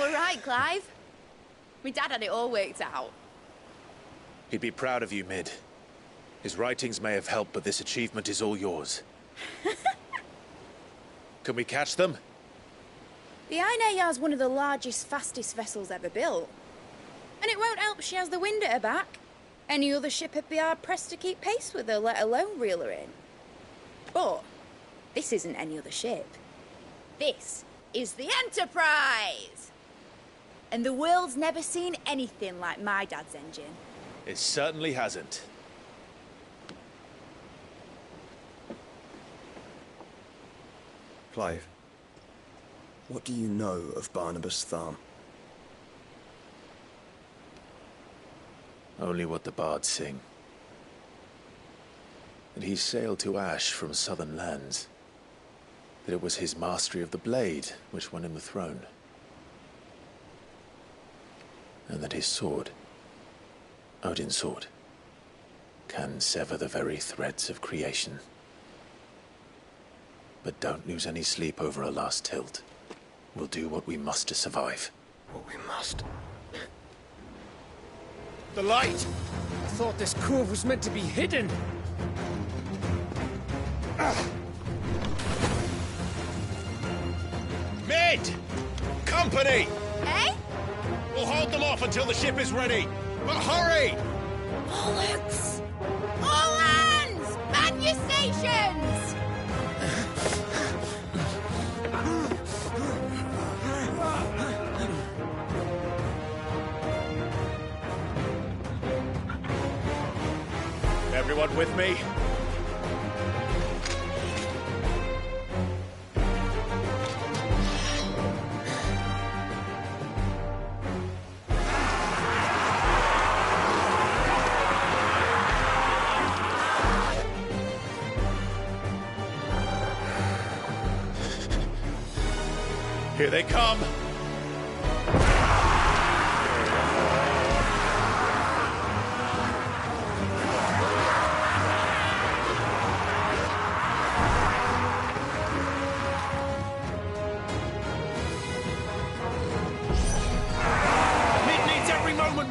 all right, Clive. My dad had it all worked out. He'd be proud of you, Mid. His writings may have helped, but this achievement is all yours. Can we catch them? The Ainayar's one of the largest, fastest vessels ever built. And it won't help she has the wind at her back. Any other ship would be hard-pressed to keep pace with her, let alone reel her in. But this isn't any other ship. This is the Enterprise! And the world's never seen anything like my dad's engine. It certainly hasn't. Clive, what do you know of Barnabas Tharm? Only what the bards sing. That he sailed to Ash from southern lands. That it was his mastery of the blade which won him the throne. And that his sword, Odin's sword, can sever the very threads of creation. But don't lose any sleep over a last tilt. We'll do what we must to survive. What we must. The light! I thought this cove was meant to be hidden. Mid! Company! Eh? We'll hold them off until the ship is ready. But hurry! Bollocks! All hands! Man your stations! Everyone with me? Here they come!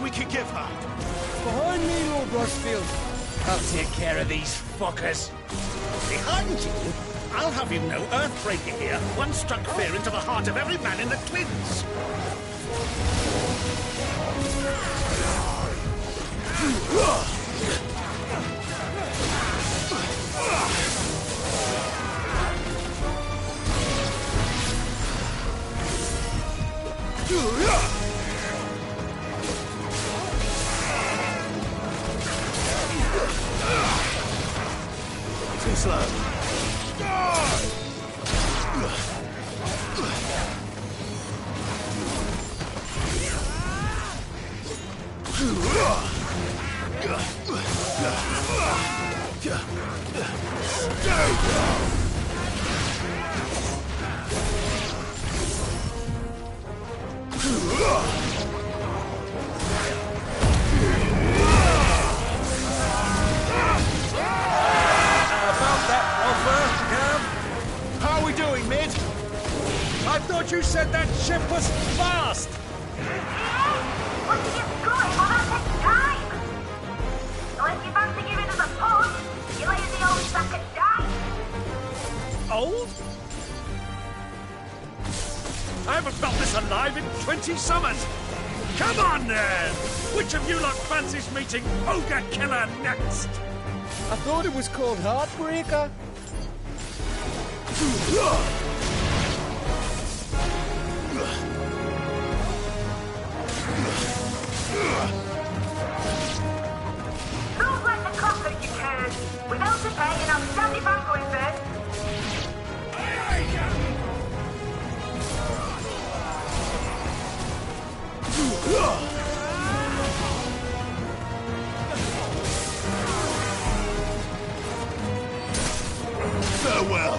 We can give her. Behind me, Lord Rushfield. I'll take care of these fuckers. Behind you? I'll have you know Earthbreaker here once struck fear into the heart of every man in the Twins. Too slow. How are we doing, Mid? I thought you said that ship was fast! Once it gets going, well, that takes time. So if you fancy giving us a push, you lay in the old sack and die. Old? I haven't felt this alive in 20 summers! Come on, then! Which of you lot fancies meeting Ogre Killer next? I thought it was called Heartbreaker. Don't let the cockers you curd. Without a pay and I'll stand if I'm going first. Farewell.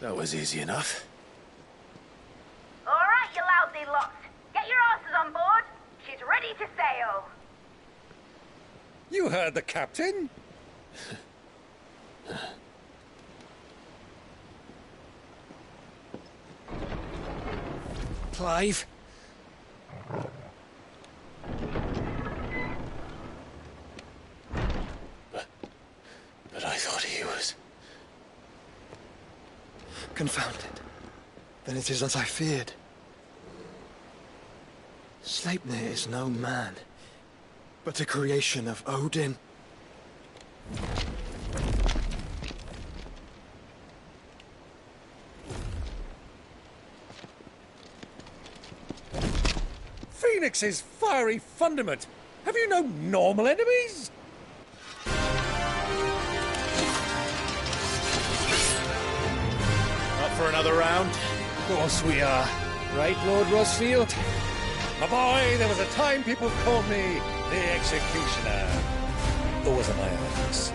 That was easy enough. All right, you lousy lot. Get your asses on board. She's ready to sail. You heard the captain. Clive? But I thought he was... Confounded. Then it is as I feared. Sleipnir is no man, but a creation of Odin. Phoenix's fiery fundament. Have you no normal enemies? Up for another round? Of course we are. Right, Lord Rosfield? My boy, there was a time people called me the Executioner. Always am I honest.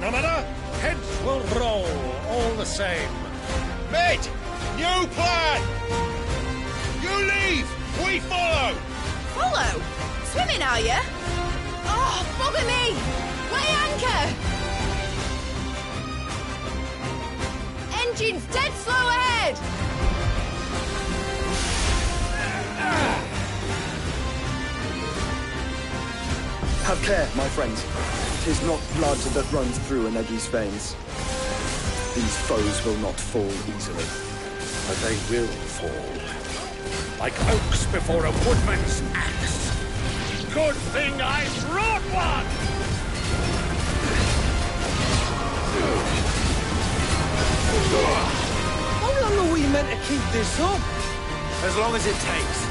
No matter, heads will roll all the same. Mate! New plan! You leave! We follow! Follow? Swimming, are you? Oh, bugger me! Weigh anchor! Engine's dead slow ahead! Have care, my friends. 'Tis not blood that runs through an Eddie's veins. These foes will not fall easily. But they will fall. Like oaks before a woodman's axe. Good thing I brought one! How long are we meant to keep this up? As long as it takes.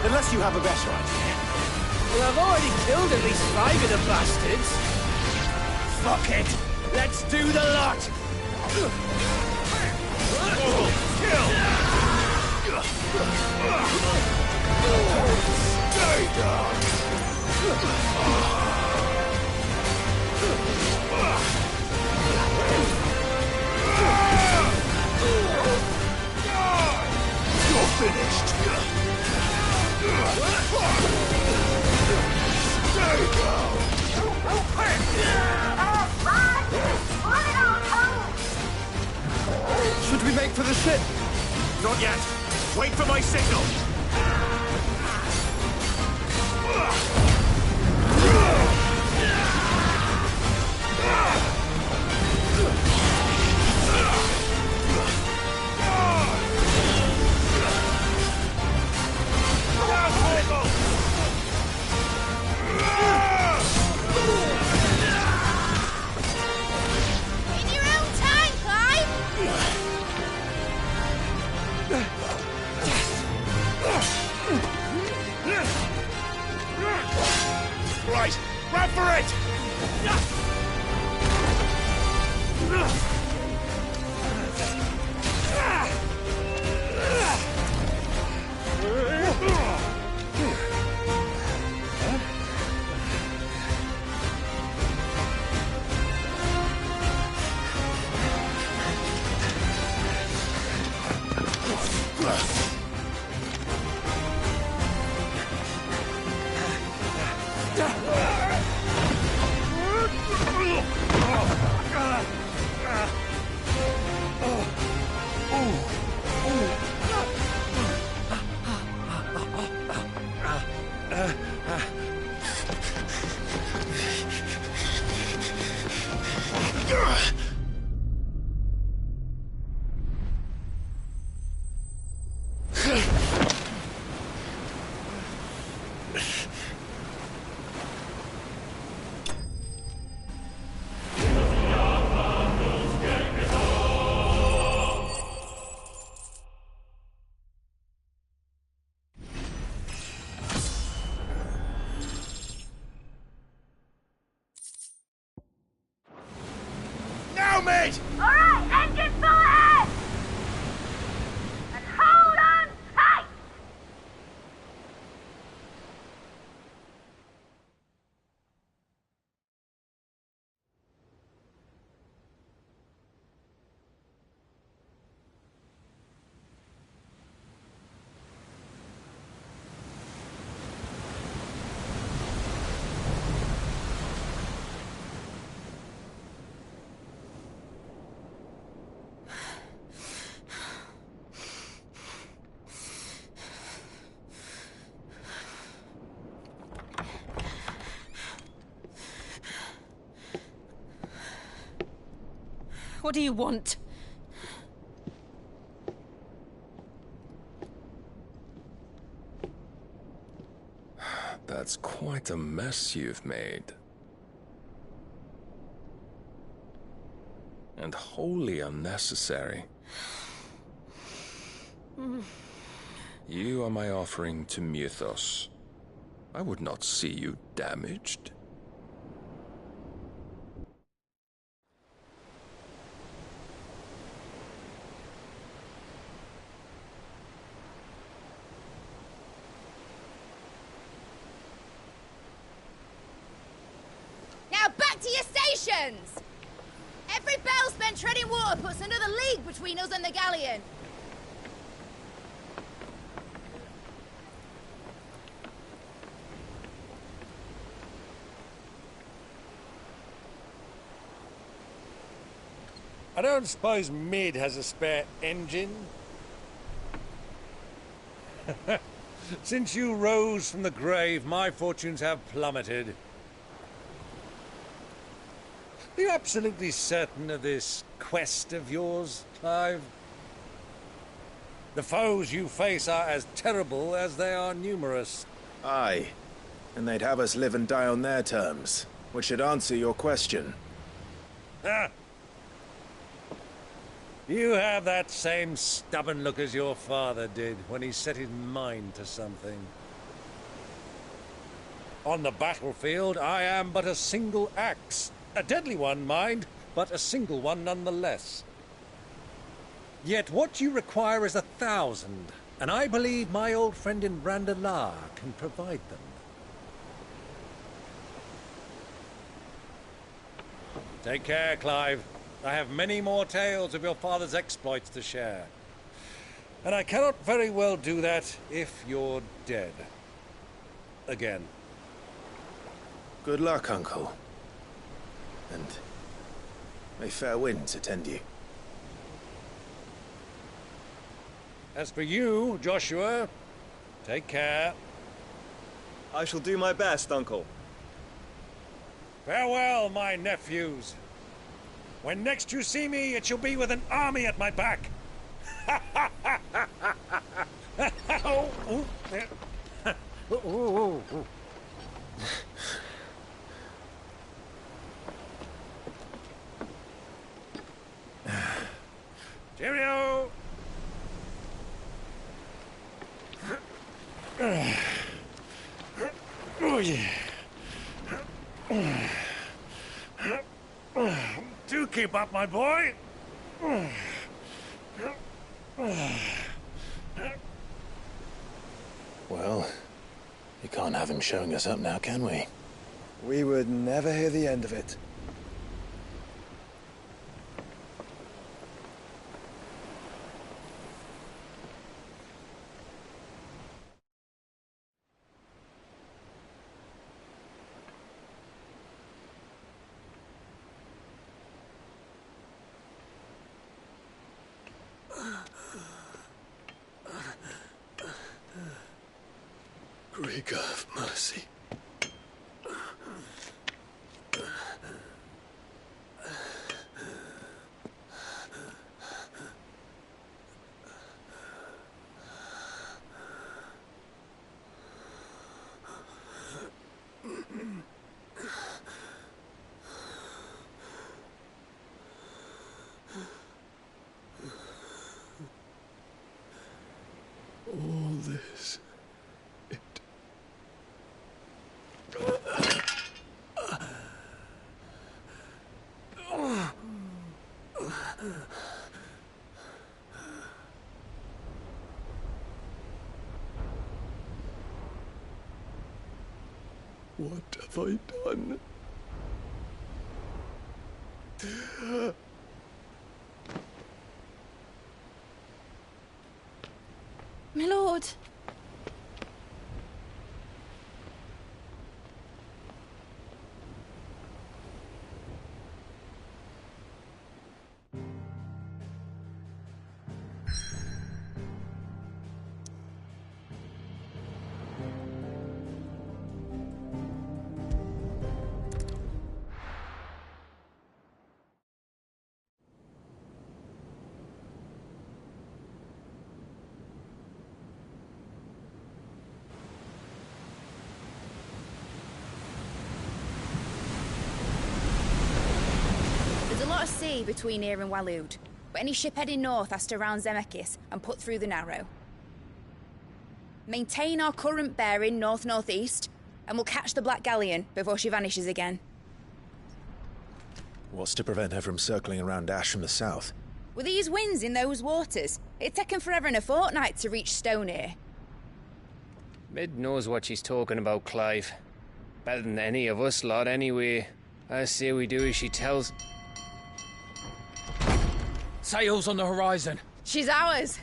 Unless you have a better idea. Well, I've already killed at least 5 of the bastards. Fuck it! Let's do the lot! Kill! Stay down! You're finished! Stay down! Should we make for the ship? Not yet. Wait for my signal. In your own time, Clive! Right, run for it! Now, mate! All right, engine full ahead! And hold on tight! What do you want? That's quite a mess you've made. And wholly unnecessary. You are my offering to Mythos. I would not see you damaged. Now back to your stations! Every bell spent treading water puts another league between us and the galleon. I don't suppose Mid has a spare engine? Since you rose from the grave, my fortunes have plummeted. Are you absolutely certain of this quest of yours, Clive? The foes you face are as terrible as they are numerous. Aye. And they'd have us live and die on their terms, which should answer your question. Ah! You have that same stubborn look as your father did when he set his mind to something. On the battlefield, I am but a single axe. A deadly one, mind, but a single one nonetheless. Yet what you require is 1,000, and I believe my old friend in Randalar can provide them. Take care, Clive. I have many more tales of your father's exploits to share. And I cannot very well do that if you're dead. Again. Good luck, Uncle. And may fair winds attend you. As for you, Joshua, take care. I shall do my best, Uncle. Farewell, my nephews. When next you see me, it shall be with an army at my back. Cheerio! Oh, yeah. Do keep up, my boy. Well, you can't have him showing us up now, can we? We would never hear the end of it. Krieger of mercy. All this, it... What have I done? My lord. a sea between here and Waloed, but any ship heading north has to round Zemeckis and put through the Narrow. Maintain our current bearing north-northeast, and we'll catch the Black Galleon before she vanishes again. What's to prevent her from circling around Ash from the south? With these winds in those waters, it'd take 'em forever and a fortnight to reach Stone here. Mid knows what she's talking about, Clive. Better than any of us lot, anyway. I say we do as she tells. Sails on the horizon. She's ours.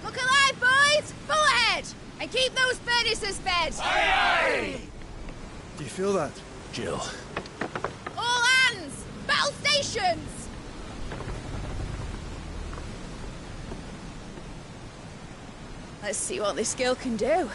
Look alive, boys! Full ahead! And keep those furnaces fed! Aye, aye! Do you feel that? Jill. All hands! Battle stations! Let's see what this girl can do.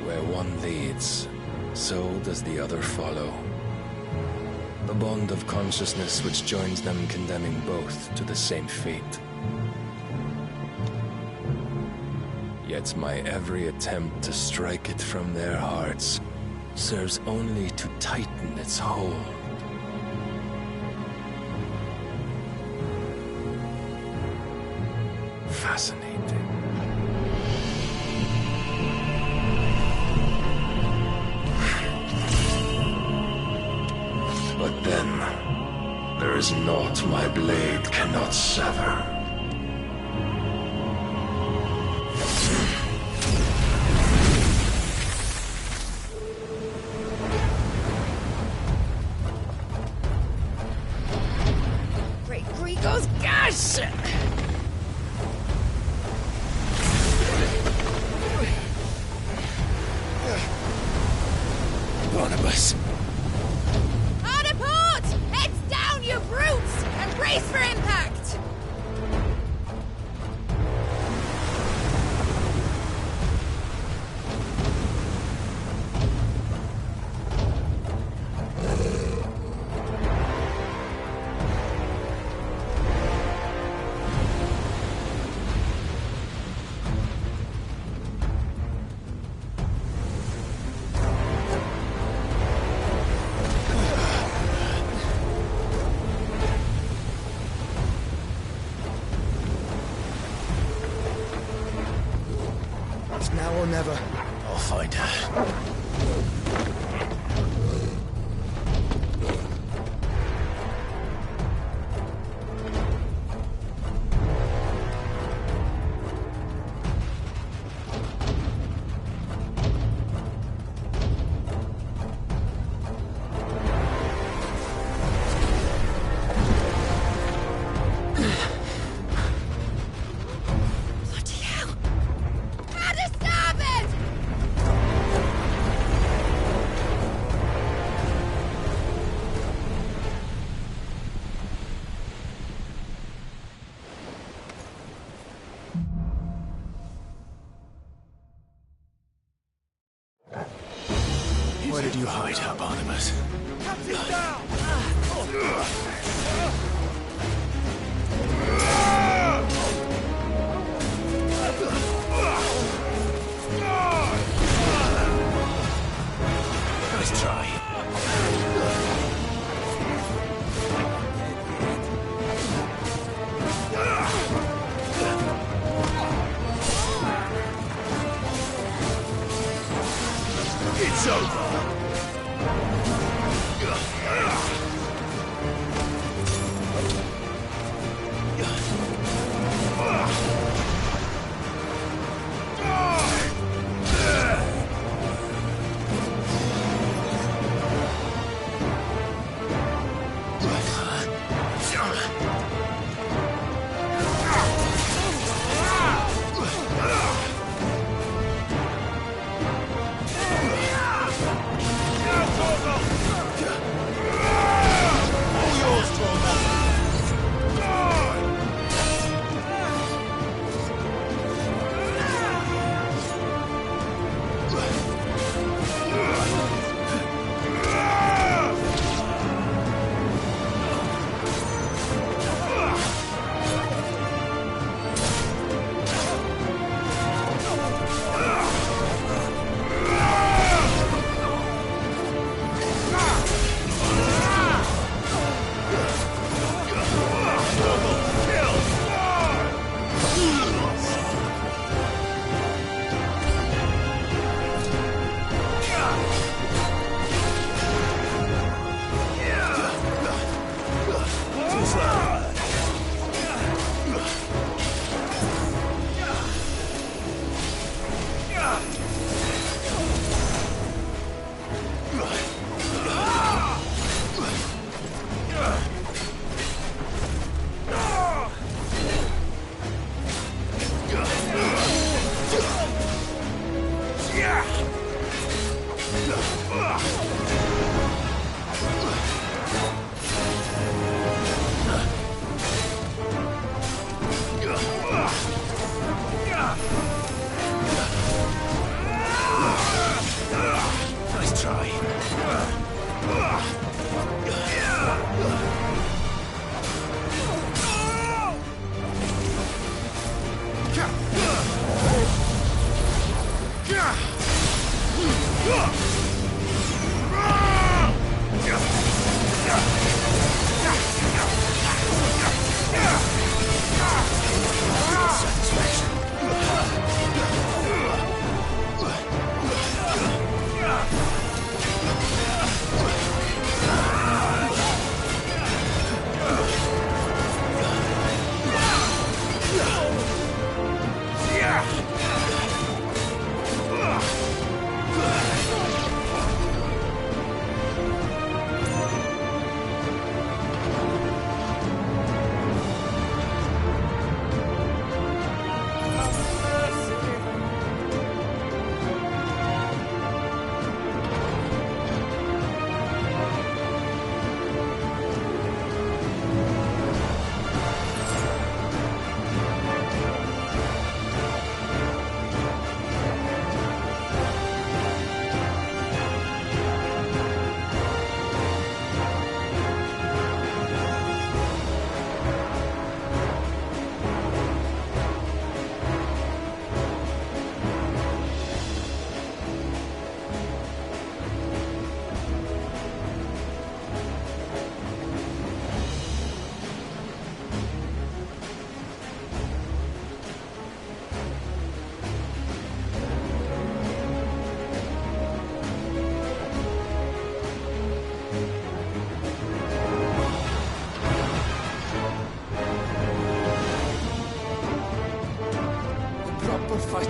Where one leads, so does the other follow. The bond of consciousness which joins them condemning both to the same fate. Yet my every attempt to strike it from their hearts serves only to tighten its hold. Fascinating. But then, there is naught my blade cannot sever. Great Grigos Gash! Barnabas. Hard a port! Heads down, you brutes! And brace for impact! It's now or never. I'll find her. Bloody hell! How to starboard! Where did you hide her, Barnabas? Nice try. It's over.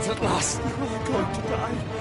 friends at last. You're all going to die.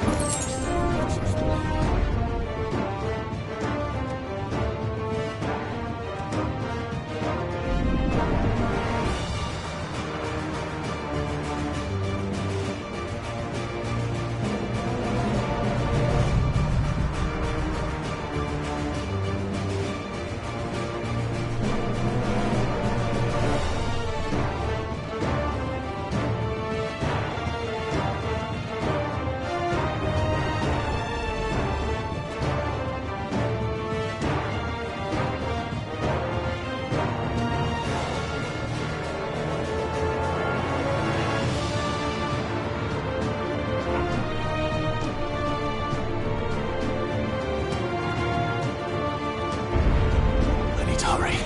I need to hurry.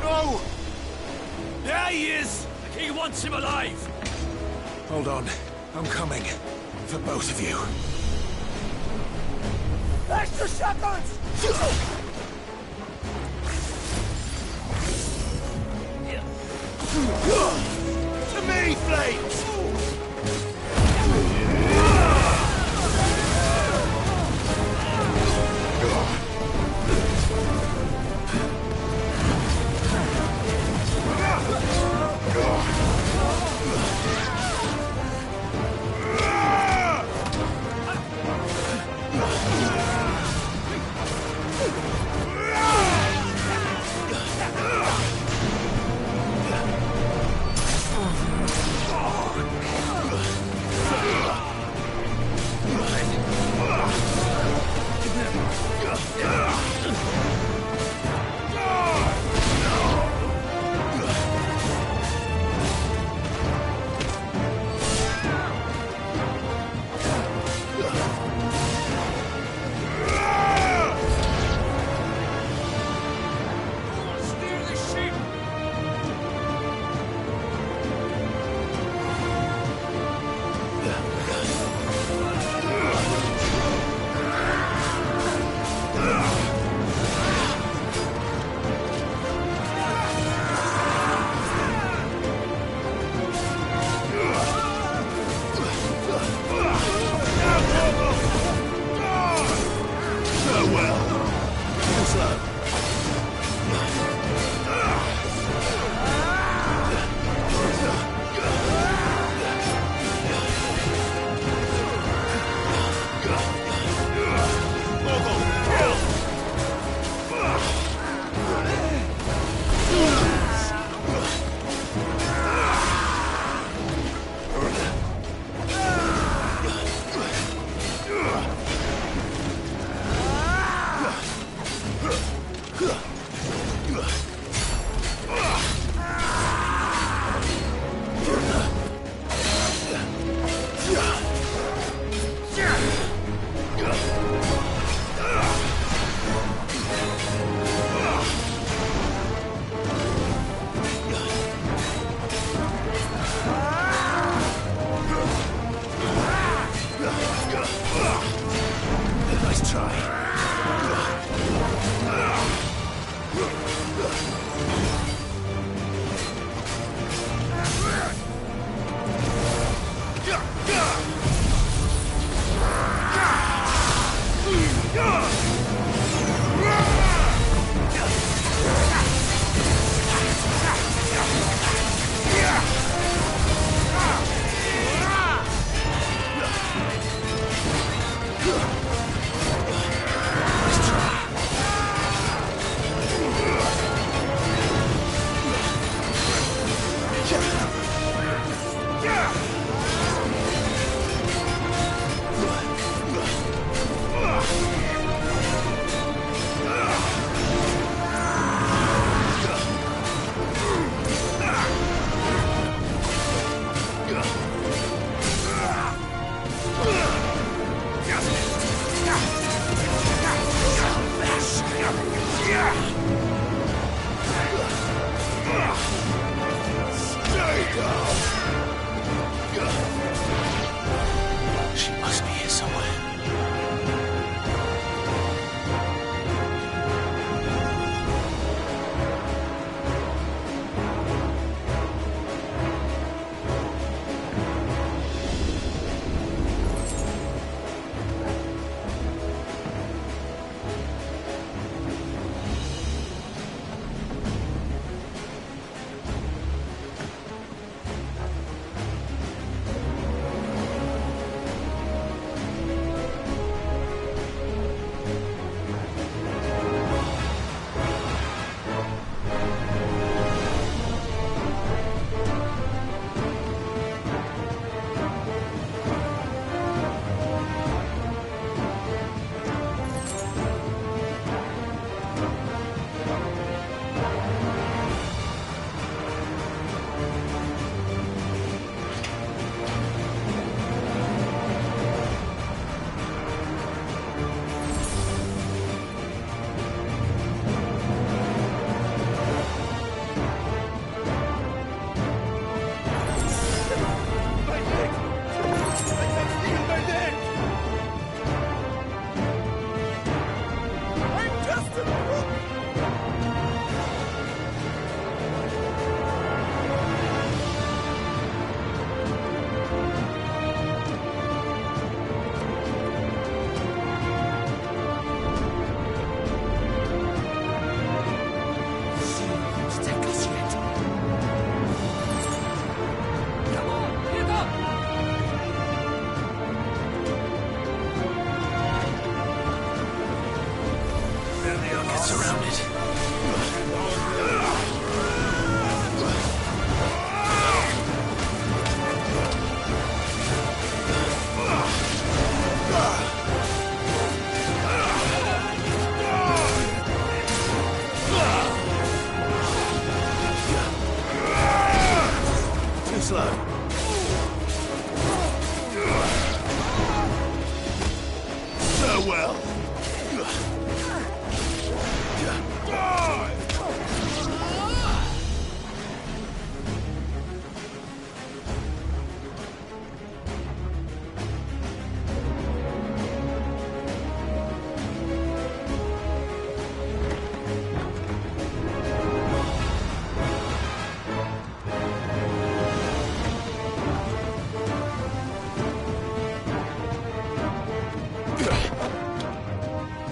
No! There he is! He wants him alive! Hold on. I'm coming. For both of you. Extra shotguns! To me, Flames!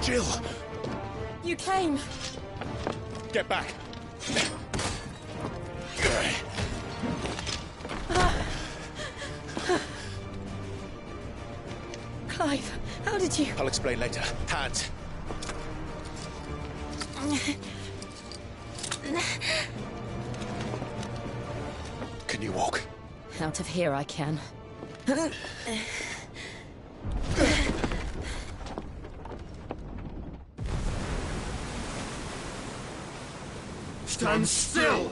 Jill! You came. Get back! Clive, how did you... I'll explain later. Hands! Can you walk? Out of here I can. Stand still!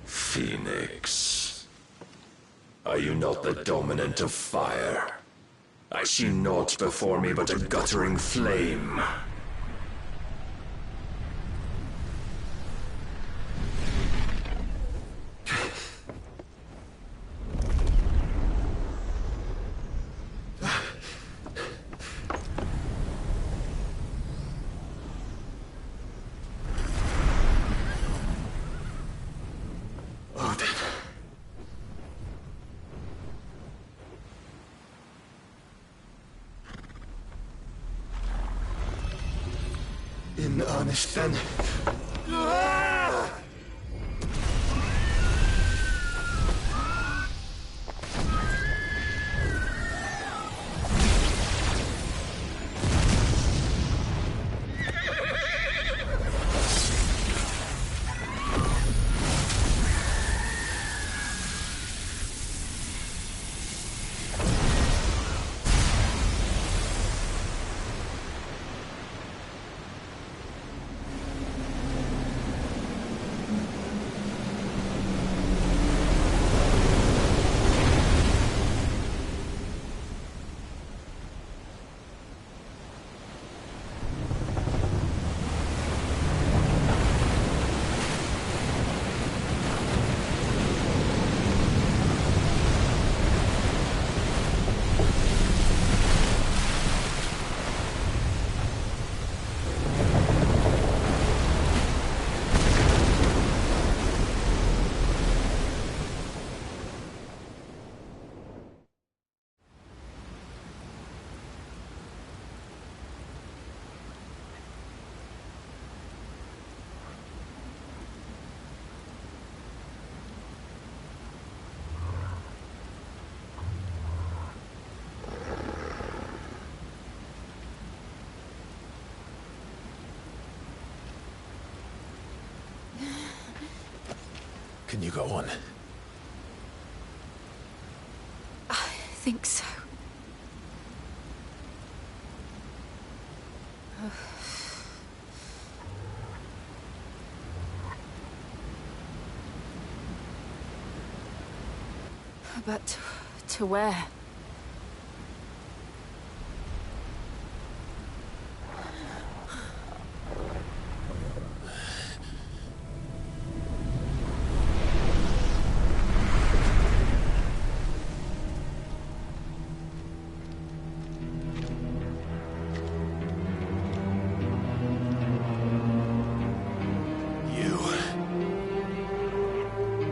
Phoenix. Are you not the dominant of fire? I see naught before me but a guttering flame. In earnest, then. Can you go on? I think so. But to where?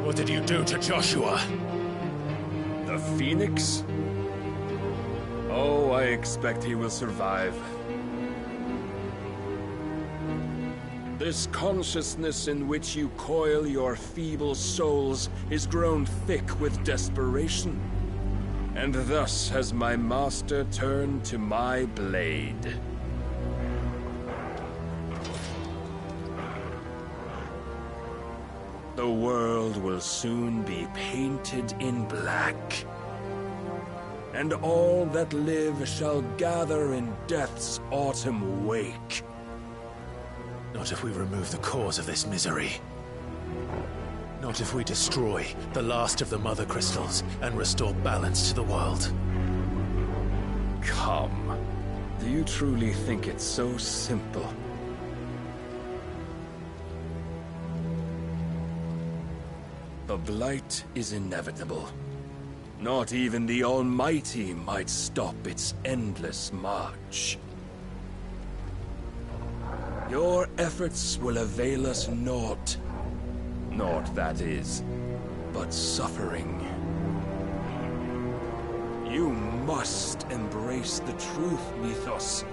What did you do to Joshua? The Phoenix? Oh, I expect he will survive. This consciousness in which you coil your feeble souls is grown thick with desperation. And thus has my master turned to my blade. The world will soon be painted in black. And all that live shall gather in death's autumn wake. Not if we remove the cause of this misery. Not if we destroy the last of the Mother Crystals and restore balance to the world. Come. Do you truly think it's so simple? The blight is inevitable. Not even the Almighty might stop its endless march. Your efforts will avail us naught. Naught, that is, but suffering. You must embrace the truth, Mythos.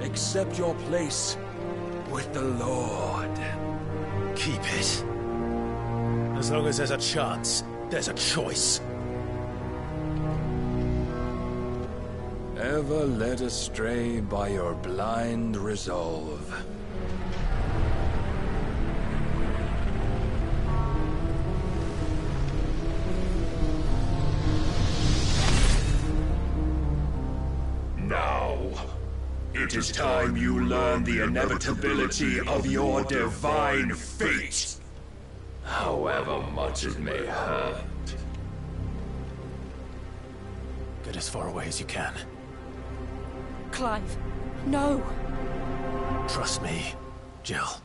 Accept your place with the Lord. Keep it. As long as there's a chance, there's a choice. Ever led astray by your blind resolve. Now, it is time you learn the inevitability of your divine fate. However much it may hurt. Get as far away as you can. Clive, no! Trust me, Jill.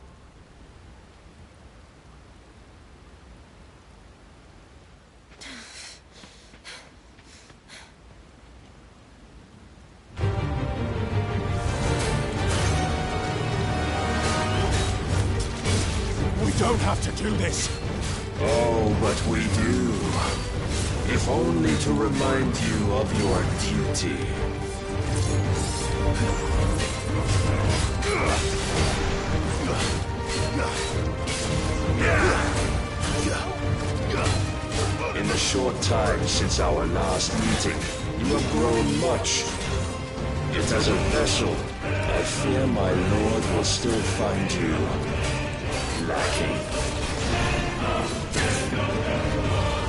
We don't have to do this. Oh, but we do. If only to remind you of your duty. In the short time since our last meeting, you have grown much. Yet as a vessel, I fear my lord will still find you lacking.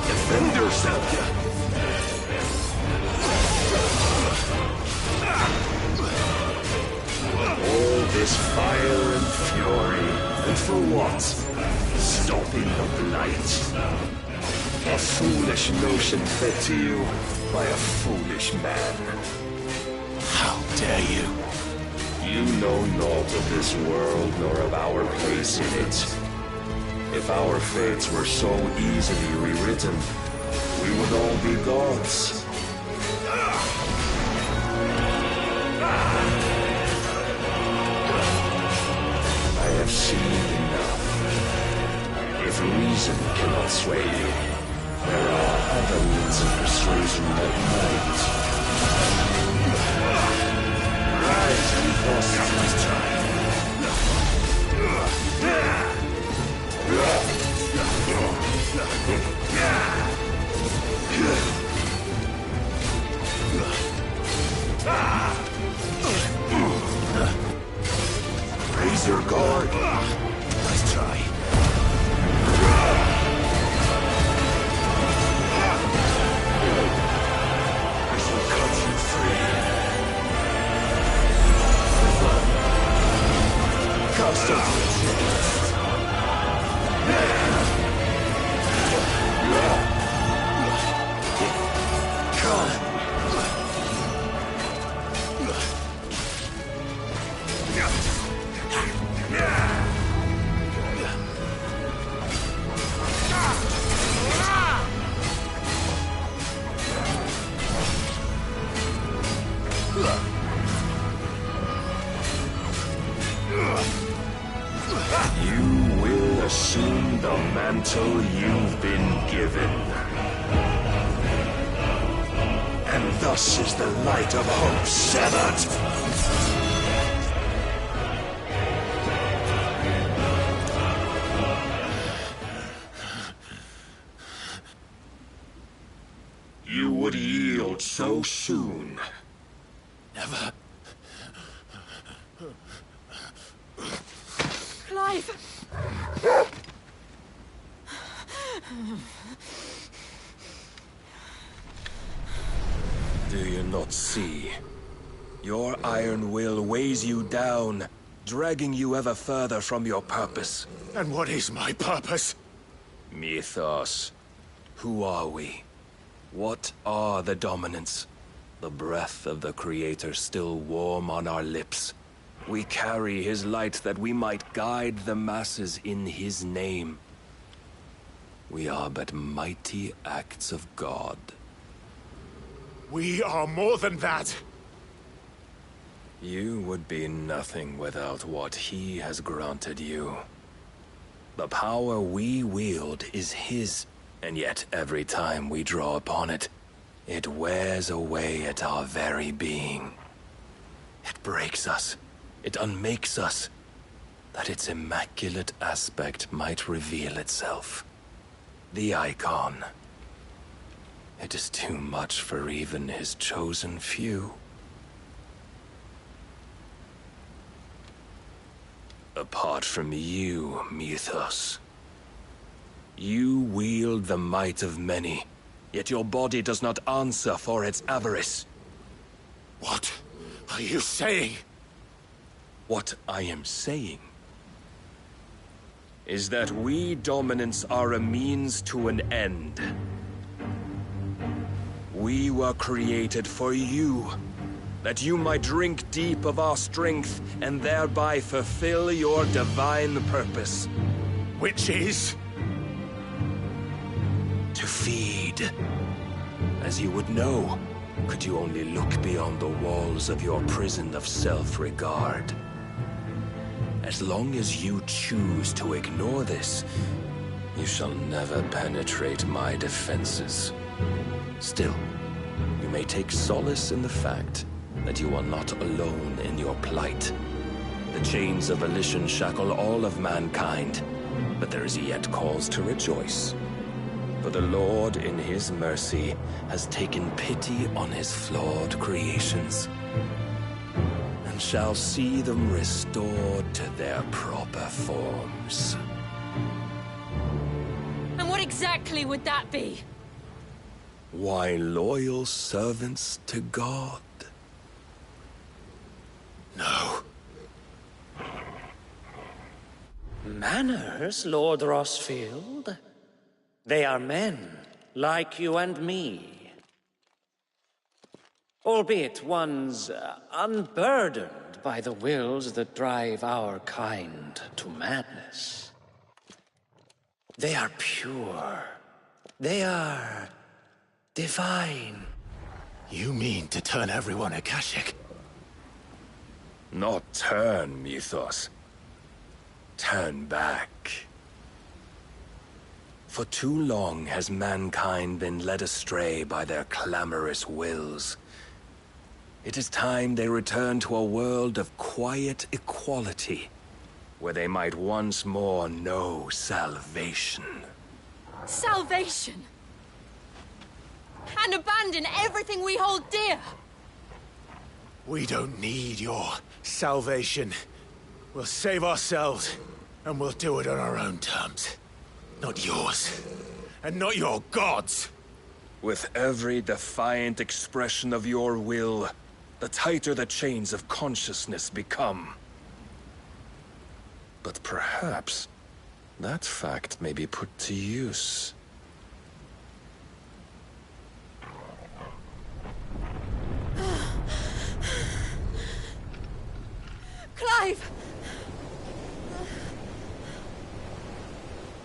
Defend yourself! All this fire and fury, and for what? Stopping the blight. A foolish notion fed to you by a foolish man. How dare you? You know naught of this world nor of our place in it. If our fates were so easily rewritten, we would all be gods. I have seen enough. If reason cannot sway you, there are other means of persuasion that might. Rise, Mythos. Let's try. Raise your guard. Let's try. I shall cut you free. Constantine. You will assume the mantle you've been given. And thus is the light of hope severed. You would yield so soon. Never. Clive! Do you not see? Your iron will weighs you down, dragging you ever further from your purpose. And what is my purpose? Mythos. Who are we? What are the dominants? The breath of the Creator still warm on our lips. We carry his light that we might guide the masses in his name. We are but mighty acts of God. We are more than that. You would be nothing without what he has granted you. The power we wield is his, and yet every time we draw upon it, It wears away at our very being. It breaks us. It unmakes us. That its immaculate aspect might reveal itself. The icon. It is too much for even his chosen few. Apart from you, Mythos. You wield the might of many, yet your body does not answer for its avarice. What are you saying? What I am saying is that we dominants are a means to an end. We were created for you, that you might drink deep of our strength and thereby fulfill your divine purpose. Which is? To feed. As you would know, could you only look beyond the walls of your prison of self-regard. As long as you choose to ignore this, you shall never penetrate my defenses. Still, you may take solace in the fact that you are not alone in your plight. The chains of volition shackle all of mankind, but there is yet cause to rejoice. For the Lord, in his mercy, has taken pity on his flawed creations, and shall see them restored to their proper forms. And what exactly would that be? Why, loyal servants to God. No. Manners, Lord Rossfield? They are men, like you and me. Albeit ones unburdened by the wills that drive our kind to madness. They are pure. They are divine. You mean to turn everyone Akashic? Not turn, Mythos. Turn back. For too long has mankind been led astray by their clamorous wills. It is time they return to a world of quiet equality, where they might once more know salvation. Salvation? And abandon everything we hold dear? We don't need your salvation. We'll save ourselves, and we'll do it on our own terms. Not yours, and not your gods. With every defiant expression of your will, the tighter the chains of consciousness become. But perhaps that fact may be put to use. Clive!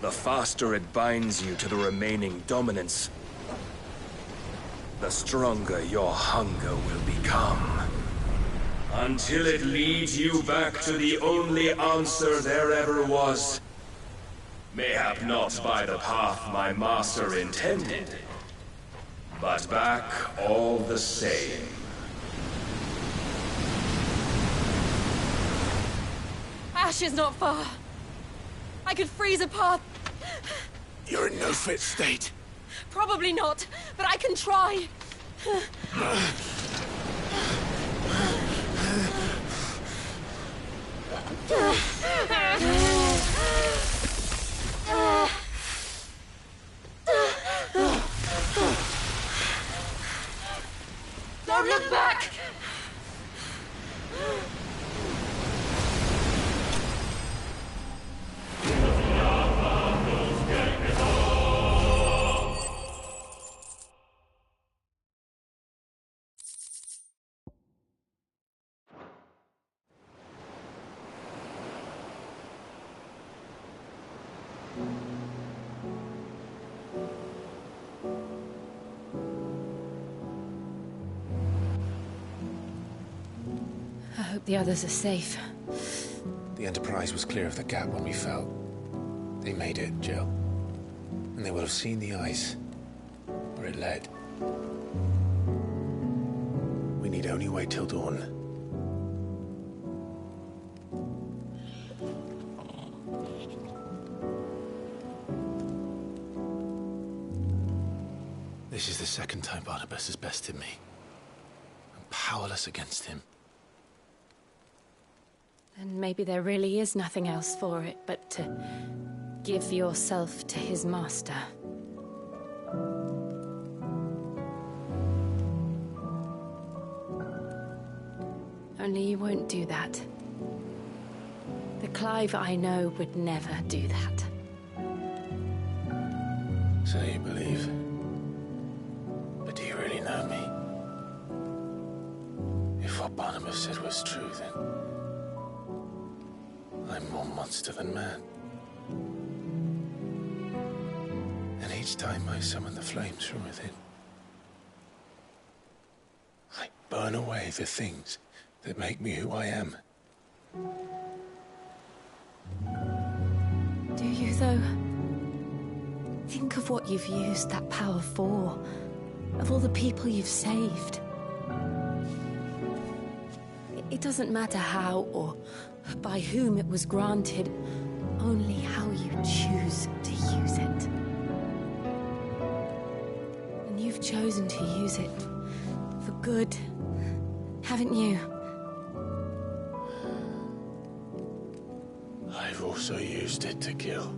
The faster it binds you to the remaining dominance, the stronger your hunger will become. Until it leads you back to the only answer there ever was. Mayhap not by the path my master intended, but back all the same. Ash is not far. I could freeze a path. You're in no fit state. Probably not, but I can try. Don't look back! I hope the others are safe. The Enterprise was clear of the gap when we fell. They made it, Jill. And they will have seen the ice, where it led. We need only wait till dawn. This is the second time Barnabas has bested me. I'm powerless against him. Then maybe there really is nothing else for it but to give yourself to his master. Only you won't do that. The Clive I know would never do that. So you believe? But do you really know me? If what Barnabas said was true, then I'm more monster than man. And each time I summon the flames from within, I burn away the things that make me who I am. Do you, though? Think of what you've used that power for, of all the people you've saved. It doesn't matter how or by whom it was granted, only how you choose to use it. And you've chosen to use it for good, haven't you? I've also used it to kill.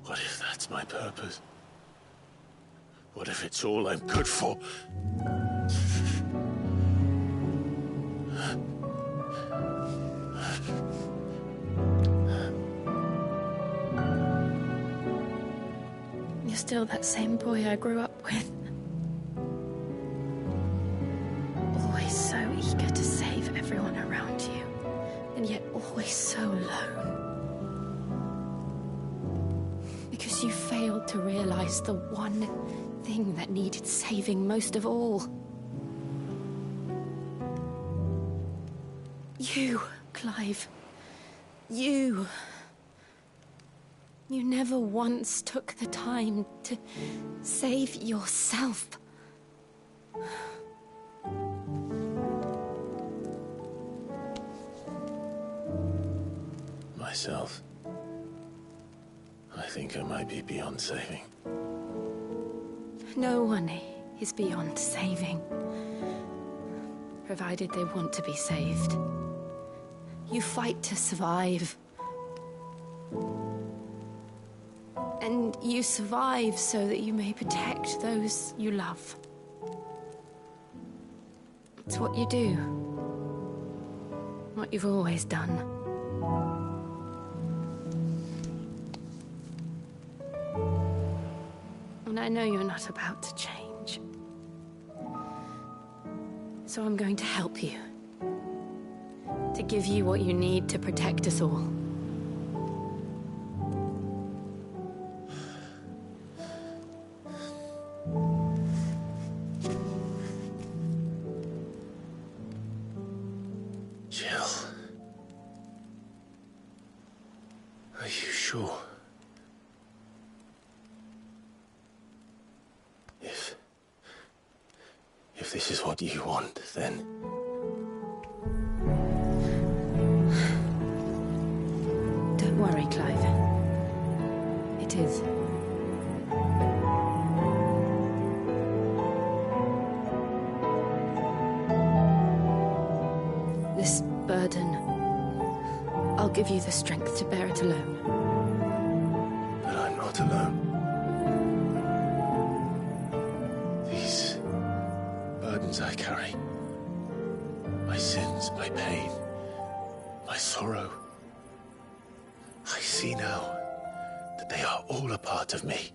What if that's my purpose? What if it's all I'm good for? You're still that same boy I grew up with. Always so eager to save everyone around you, and yet always so alone. Because you failed to realize the one thing that needed saving most of all. You, Clive. You. You never once took the time to save yourself. Myself? I think I might be beyond saving. No one is beyond saving, provided they want to be saved. You fight to survive. And you survive so that you may protect those you love. It's what you do. What you've always done. And I know you're not about to change. So I'm going to help you. To give you what you need to protect us all. Jill. Are you sure? If this is what you want, then... Don't worry, Clive. It is. This burden, I'll give you the strength to bear it alone. But I'm not alone. These burdens I carry, my sins, my pain, my sorrow, I see now that they are all a part of me.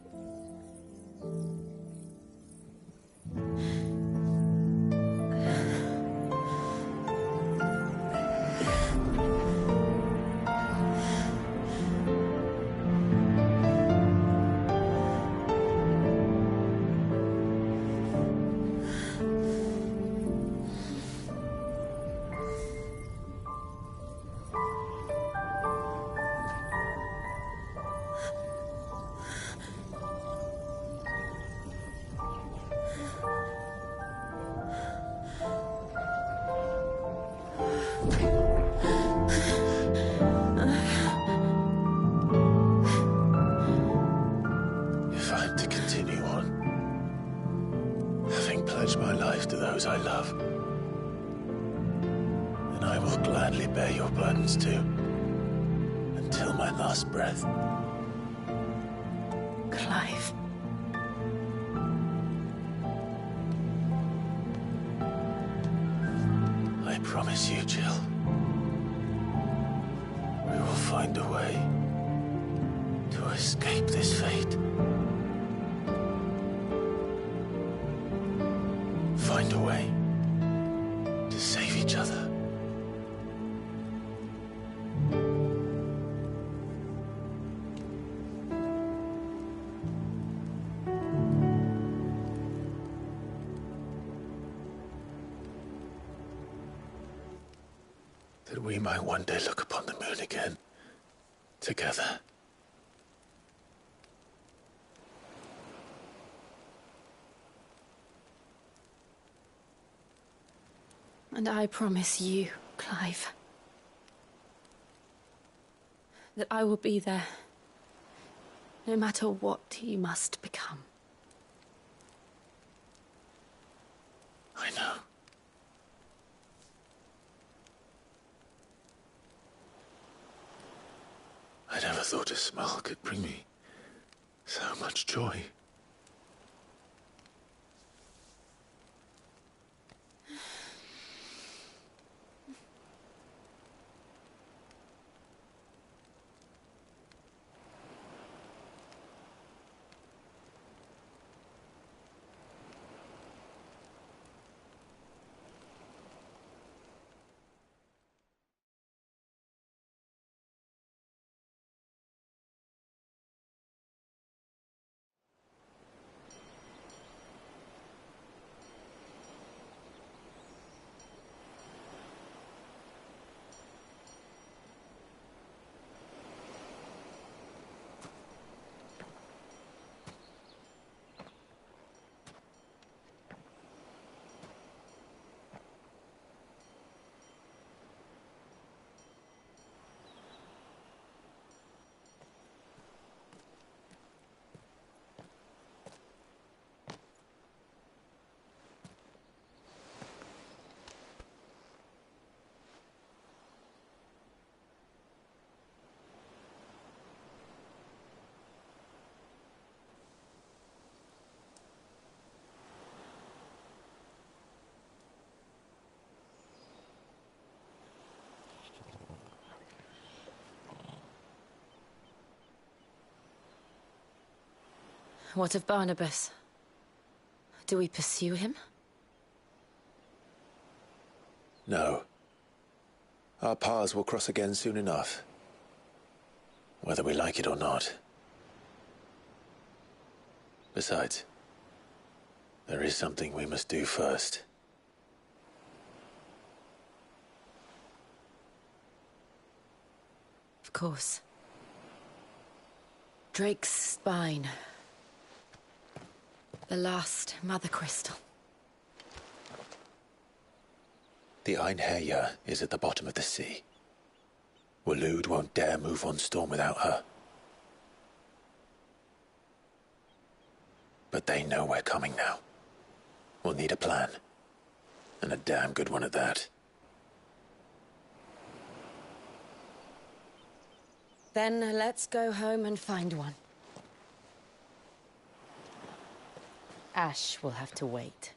pledge my life to those I love. And I will gladly bear your burdens too, until my last breath. Clive. I promise you, Jill. We will find a way to escape this fate. Find a way to save each other. That we might one day look upon the moon again, together. And I promise you, Clive, that I will be there, no matter what you must become. I know. I never thought a smile could bring me so much joy. What of Barnabas? Do we pursue him? No. Our paths will cross again soon enough. Whether we like it or not. Besides, there is something we must do first. Of course. Drake's spine. The last Mother Crystal. The Einherjar is at the bottom of the sea. Waloed won't dare move on Storm without her. But they know we're coming now. We'll need a plan. And a damn good one at that. Then let's go home and find one. Ash will have to wait.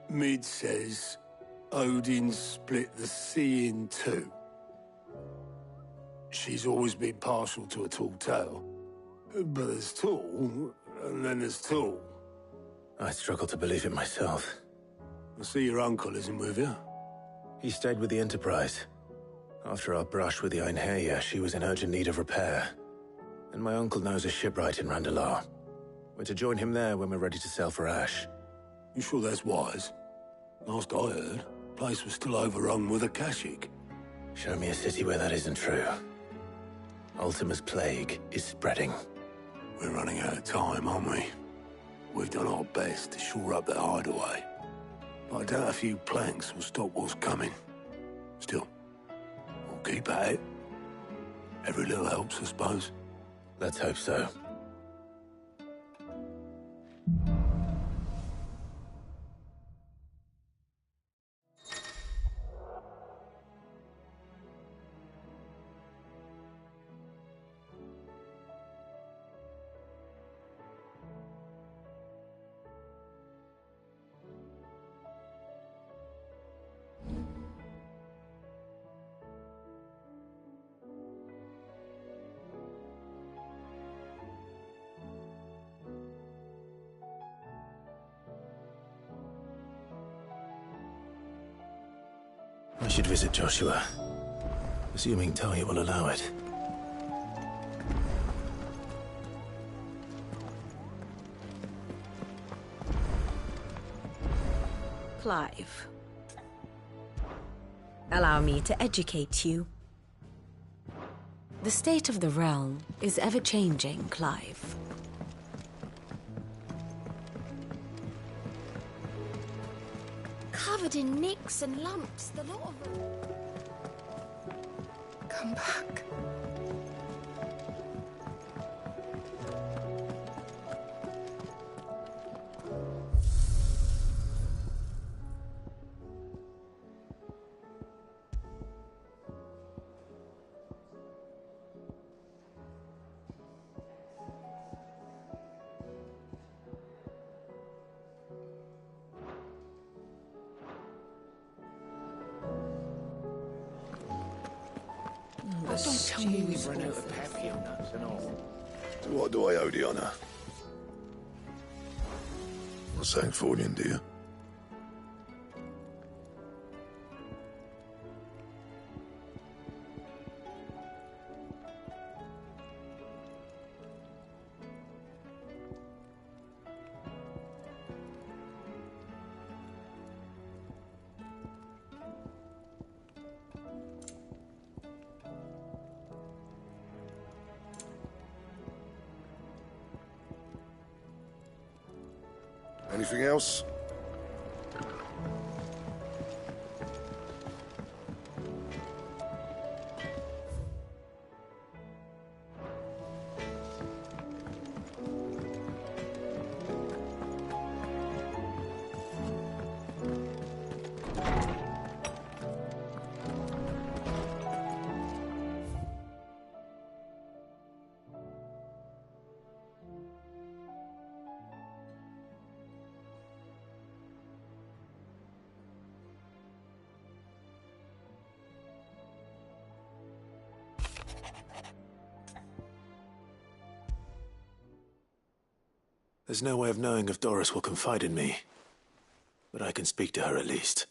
Mid says Odin split the sea in two. She's always been partial to a tall tale. But there's tall, and then there's tall. I struggle to believe it myself. I see your uncle isn't with you. He stayed with the Enterprise. After our brush with the Einherja, she was in urgent need of repair. And my uncle knows a shipwright in Randalar. We're to join him there when we're ready to sail for Ash. You sure that's wise? Last I heard, the place was still overrun with Akashic. Show me a city where that isn't true. Ultima's plague is spreading. We're running out of time, aren't we? We've done our best to shore up that hideaway. But I doubt a few planks will stop what's coming. Still, we'll keep at it. Every little helps, I suppose. Let's hope so. I should visit Joshua, assuming Talia will allow it. Clive. Allow me to educate you. The state of the realm is ever-changing, Clive. Covered in nicks and lumps, the lot of them. Come back. Don't tell me we've run out of papillon nuts and all. To what do I owe the honor? Not Sancfordian, do you? Anything else? There's no way of knowing if Doris will confide in me, but I can speak to her at least.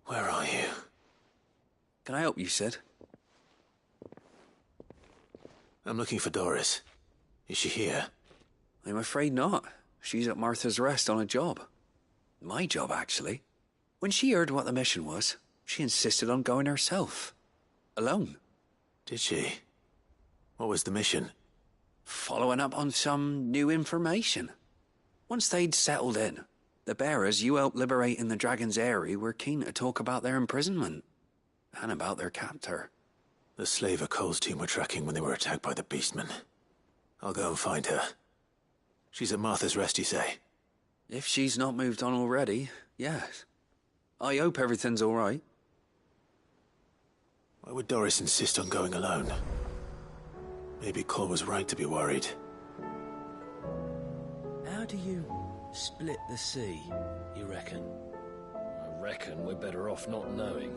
Where are you? Can I help you, Sid? I'm looking for Doris. Is she here? I'm afraid not. She's at Martha's Rest on a job. My job, actually. When she heard what the mission was, she insisted on going herself. Alone. Did she? What was the mission? Following up on some new information. Once they'd settled in, the bearers you helped liberate in the Dragon's Eyrie were keen to talk about their imprisonment. And about their captor. The slaver Cole's team were tracking when they were attacked by the Beastmen. I'll go and find her. She's at Martha's Rest, you say? If she's not moved on already, yes. I hope everything's all right. Why would Doris insist on going alone? Maybe Cole was right to be worried. How do you split the sea, you reckon? I reckon we're better off not knowing.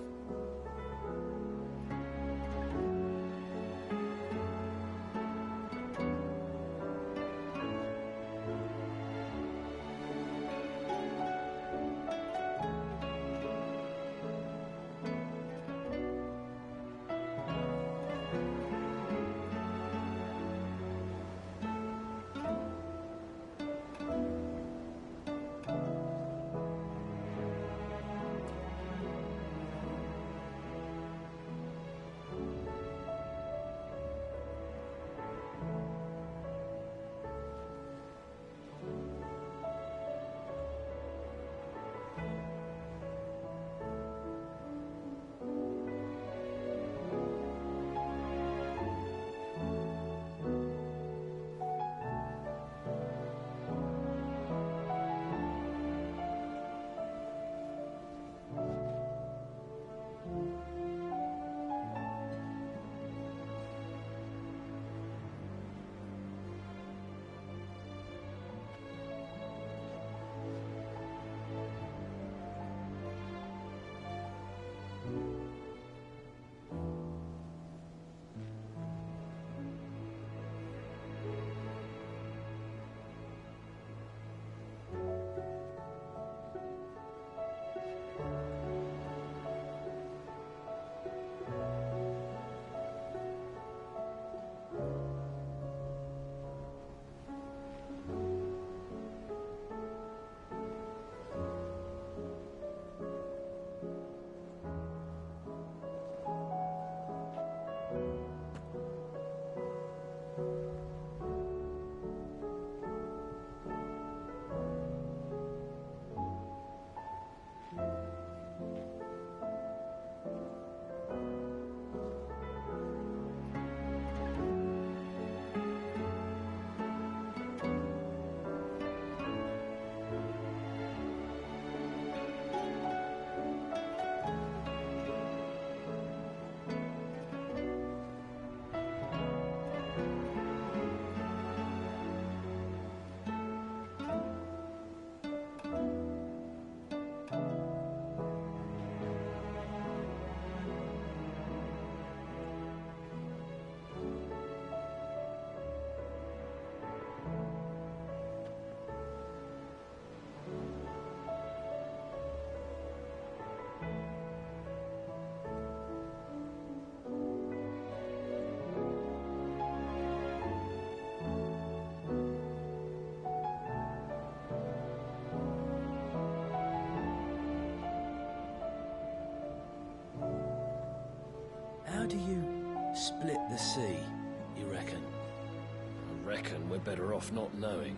How do you split the sea, you reckon? I reckon we're better off not knowing.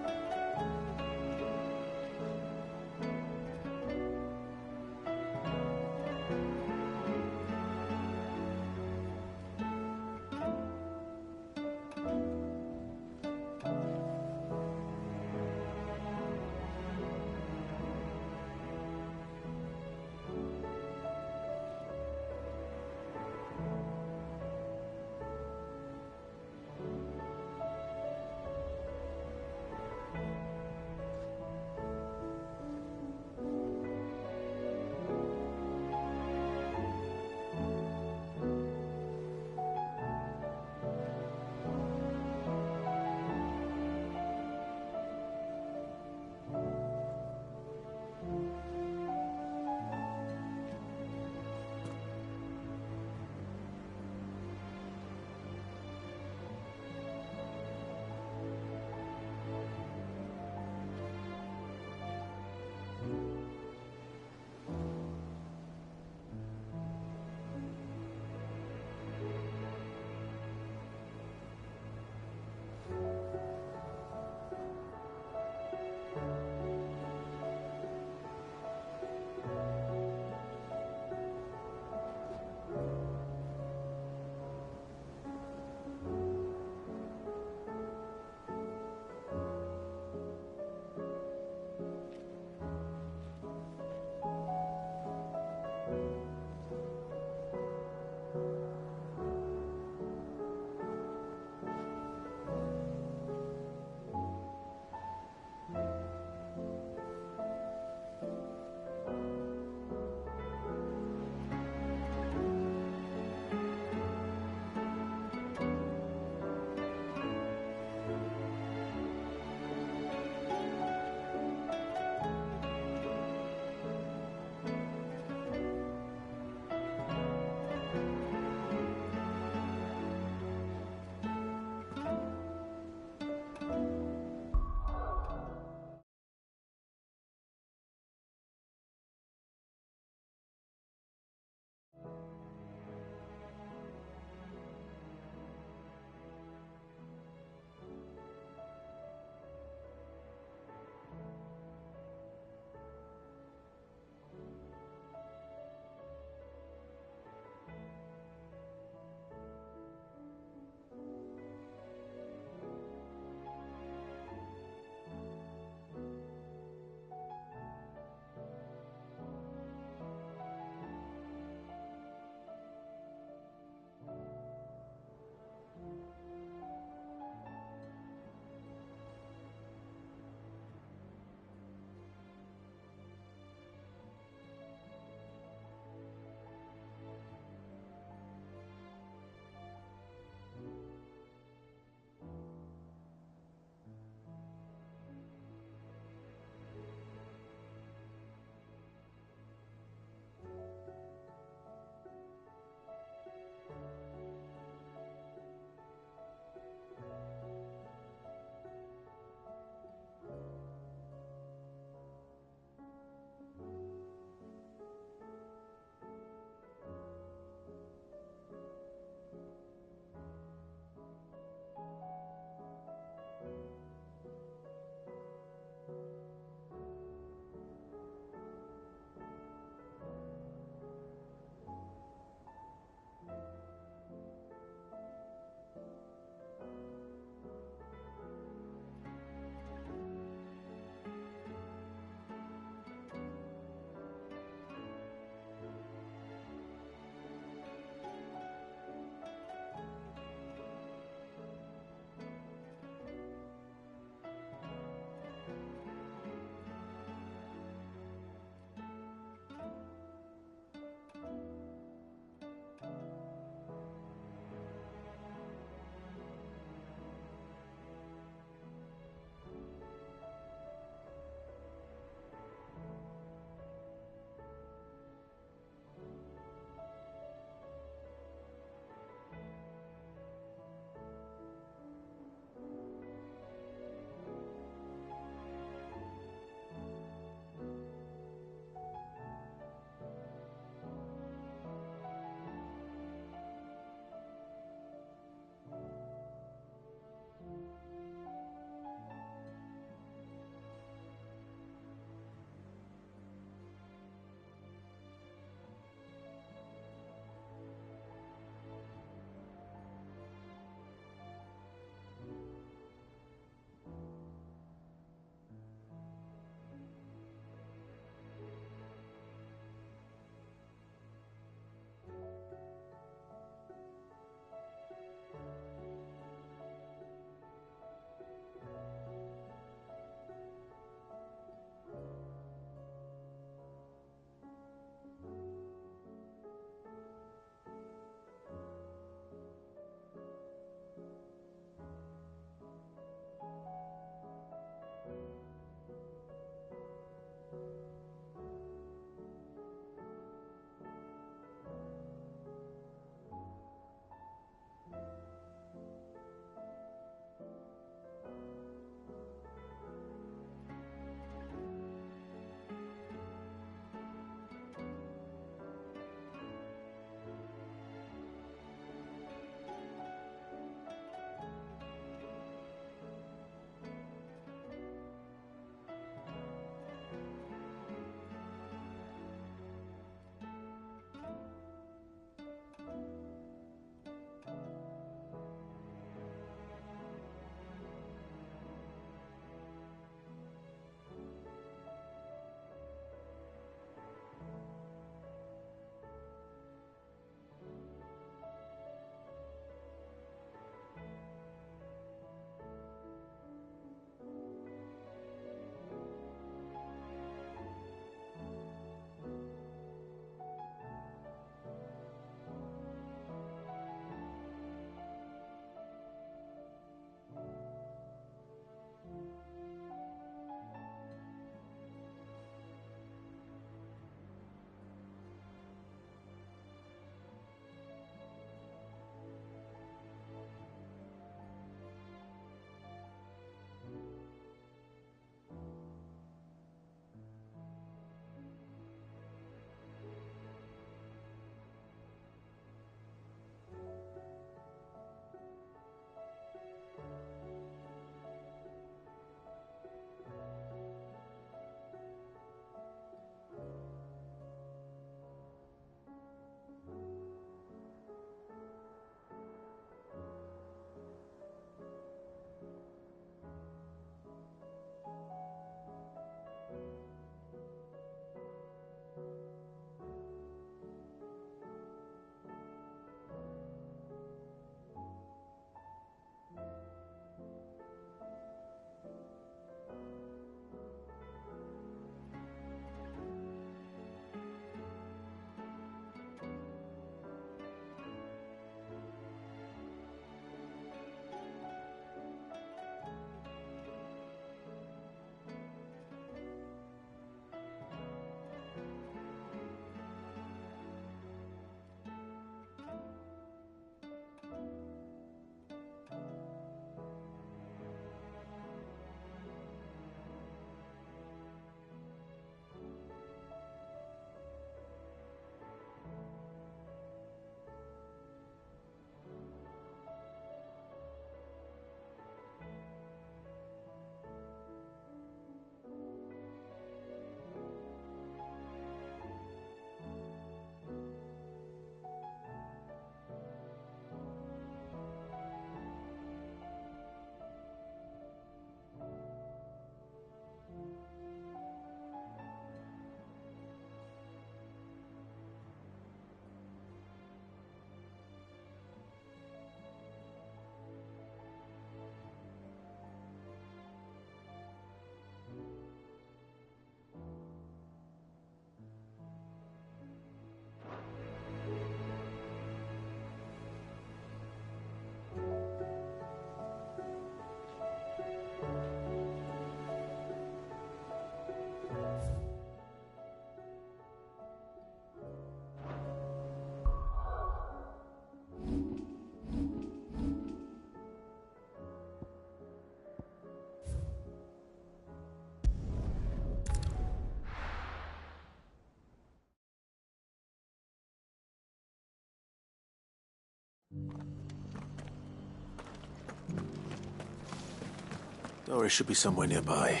Doris should be somewhere nearby.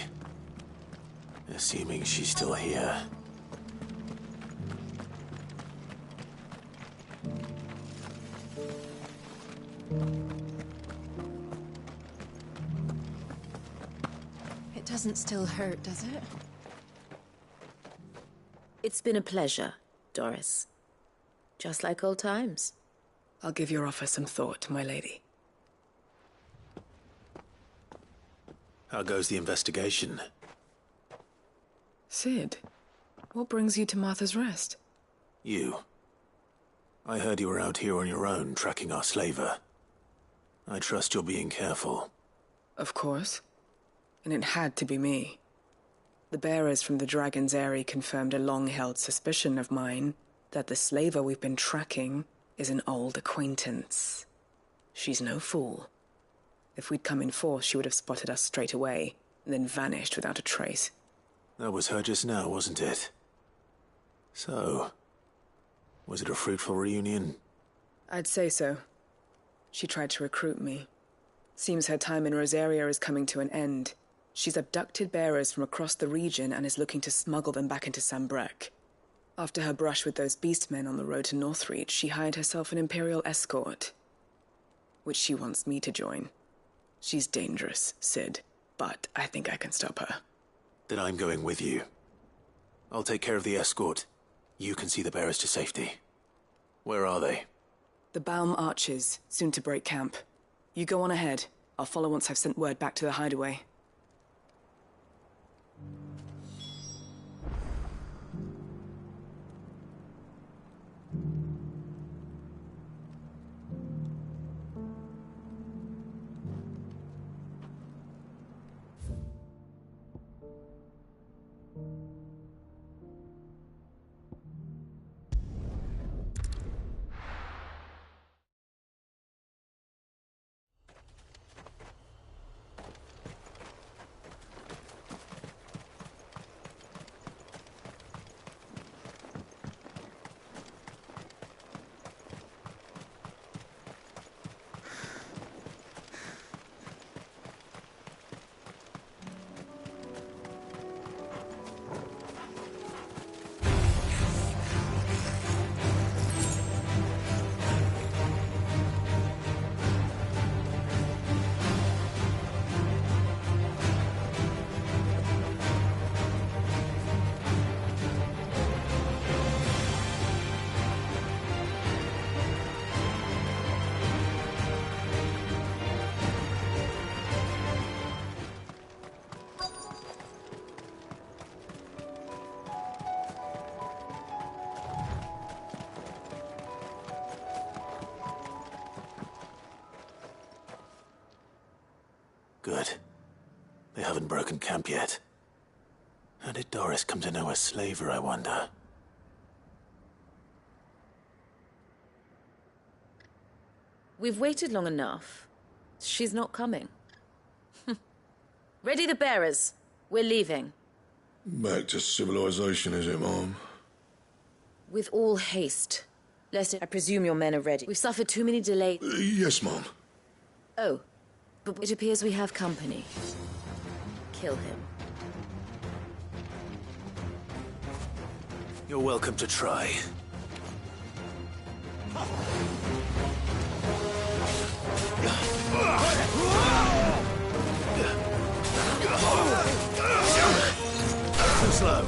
Assuming she's still here. It doesn't still hurt, does it? It's been a pleasure, Doris. Just like old times. I'll give your offer some thought, my lady. How goes the investigation? Sid, what brings you to Martha's Rest? You. I heard you were out here on your own, tracking our slaver. I trust you're being careful. Of course. And it had to be me. The bearers from the Dragon's Eyrie confirmed a long-held suspicion of mine that the slaver we've been tracking is an old acquaintance. She's no fool. If we'd come in force, she would have spotted us straight away, and then vanished without a trace. That was her just now, wasn't it? So, was it a fruitful reunion? I'd say so. She tried to recruit me. Seems her time in Rosaria is coming to an end. She's abducted bearers from across the region and is looking to smuggle them back into Sambrec. After her brush with those beastmen on the road to Northreach, she hired herself an Imperial escort, which she wants me to join. She's dangerous, Sid, but I think I can stop her. Then I'm going with you. I'll take care of the escort. You can see the bearers to safety. Where are they? The Baum Archers, soon to break camp. You go on ahead. I'll follow once I've sent word back to the hideaway. Good. They haven't broken camp yet. How did Doris come to know a slaver, I wonder? We've waited long enough. She's not coming. Ready the bearers. We're leaving. Back to civilization, is it, Mom? With all haste. Lest I presume your men are ready. We've suffered too many delays. Yes, Mom. Oh, but it appears we have company. Kill him. You're welcome to try. Too slow.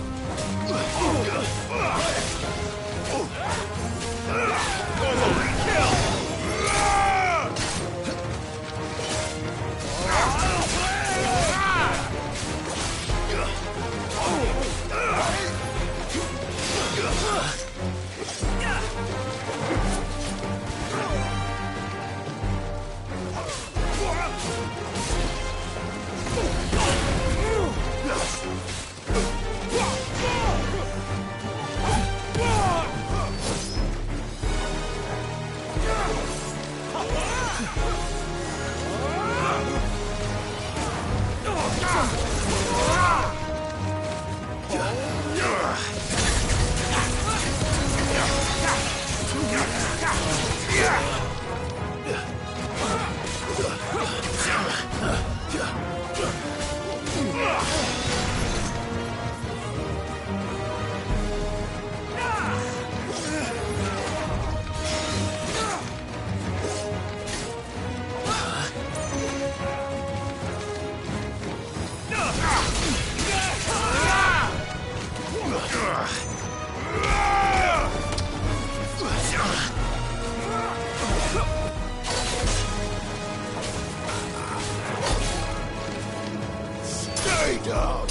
Stay down!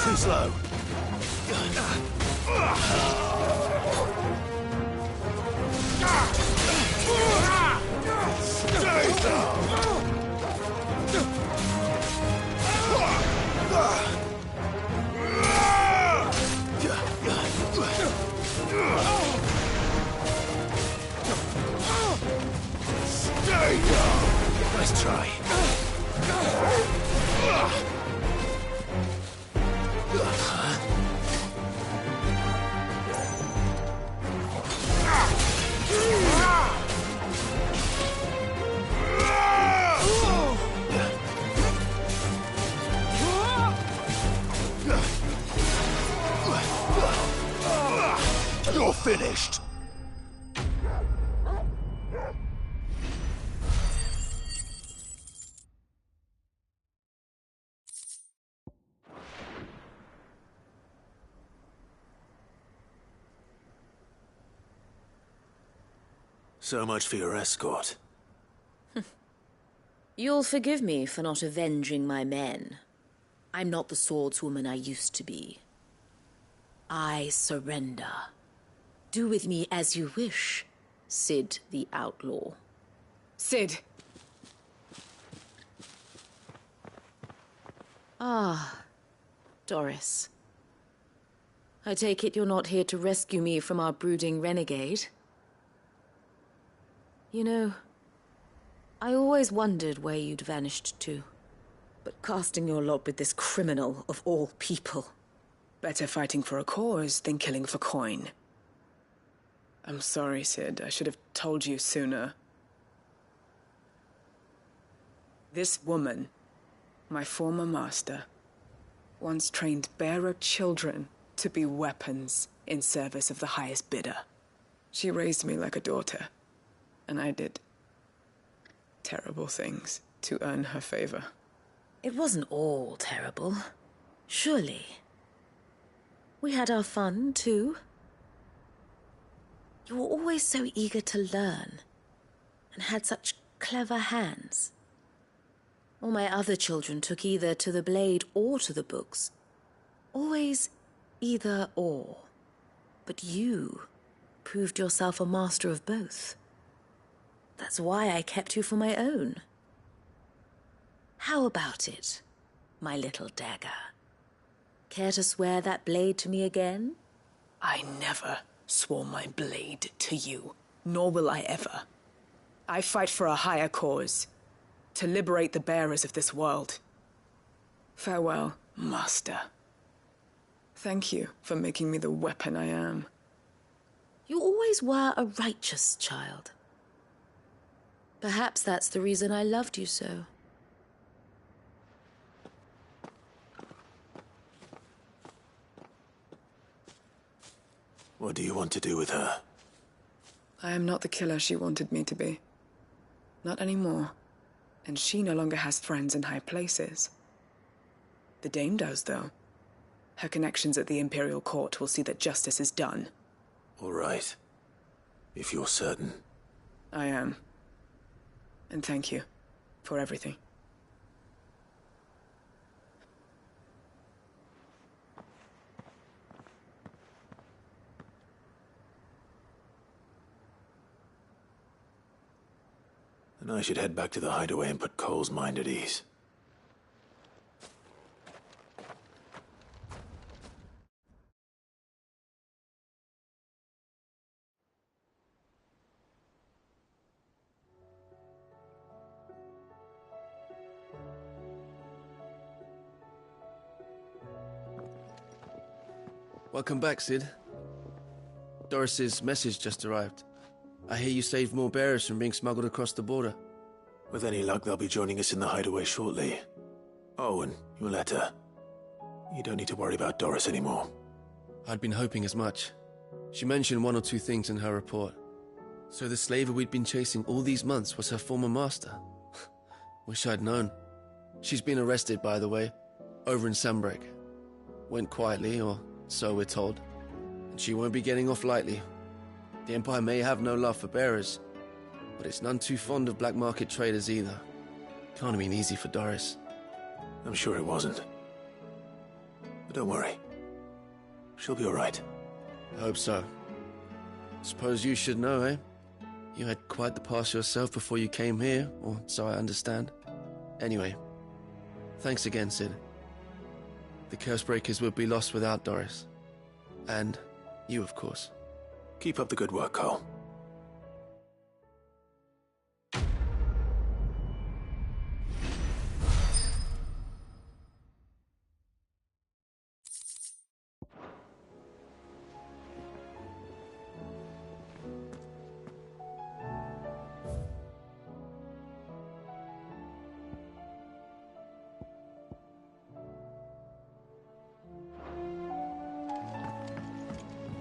Too slow. Stay down! Stay down! Nice try. You're finished. So much for your escort. You'll forgive me for not avenging my men. I'm not the swordswoman I used to be. I surrender. Do with me as you wish, Sid the Outlaw. Sid! Ah, Doris. I take it you're not here to rescue me from our brooding renegade? You know, I always wondered where you'd vanished to. But casting your lot with this criminal of all people... Better fighting for a cause than killing for coin. I'm sorry, Sid. I should have told you sooner. This woman, my former master, once trained bearer children to be weapons in service of the highest bidder. She raised me like a daughter, and I did terrible things to earn her favor. It wasn't all terrible, surely. We had our fun, too. You were always so eager to learn, and had such clever hands. All my other children took either to the blade or to the books. Always either or. But you proved yourself a master of both. That's why I kept you for my own. How about it, my little dagger? Care to swear that blade to me again? I never swore my blade to you, nor will I ever. I fight for a higher cause, to liberate the bearers of this world. Farewell, Master. Thank you for making me the weapon I am. You always were a righteous child. Perhaps that's the reason I loved you so. What do you want to do with her? I am not the killer she wanted me to be. Not anymore. And she no longer has friends in high places. The Dame does, though. Her connections at the Imperial Court will see that justice is done. All right. If you're certain. I am. And thank you for everything. And I should head back to the hideaway and put Cole's mind at ease. Welcome back, Sid. Doris's message just arrived. I hear you saved more bearers from being smuggled across the border. With any luck, they'll be joining us in the hideaway shortly. Oh, and your letter. You don't need to worry about Doris anymore. I'd been hoping as much. She mentioned one or two things in her report. So the slaver we'd been chasing all these months was her former master. Wish I'd known. She's been arrested, by the way, over in Sandbreak. Went quietly, or so we're told. And she won't be getting off lightly. The Empire may have no love for bearers, but it's none too fond of black market traders either. Can't have been easy for Doris. I'm sure it wasn't. But don't worry. She'll be all right. I hope so. Suppose you should know, eh? You had quite the past yourself before you came here, or so I understand. Anyway, thanks again, Sid. The Cursebreakers would be lost without Doris. And you, of course. Keep up the good work, Cole.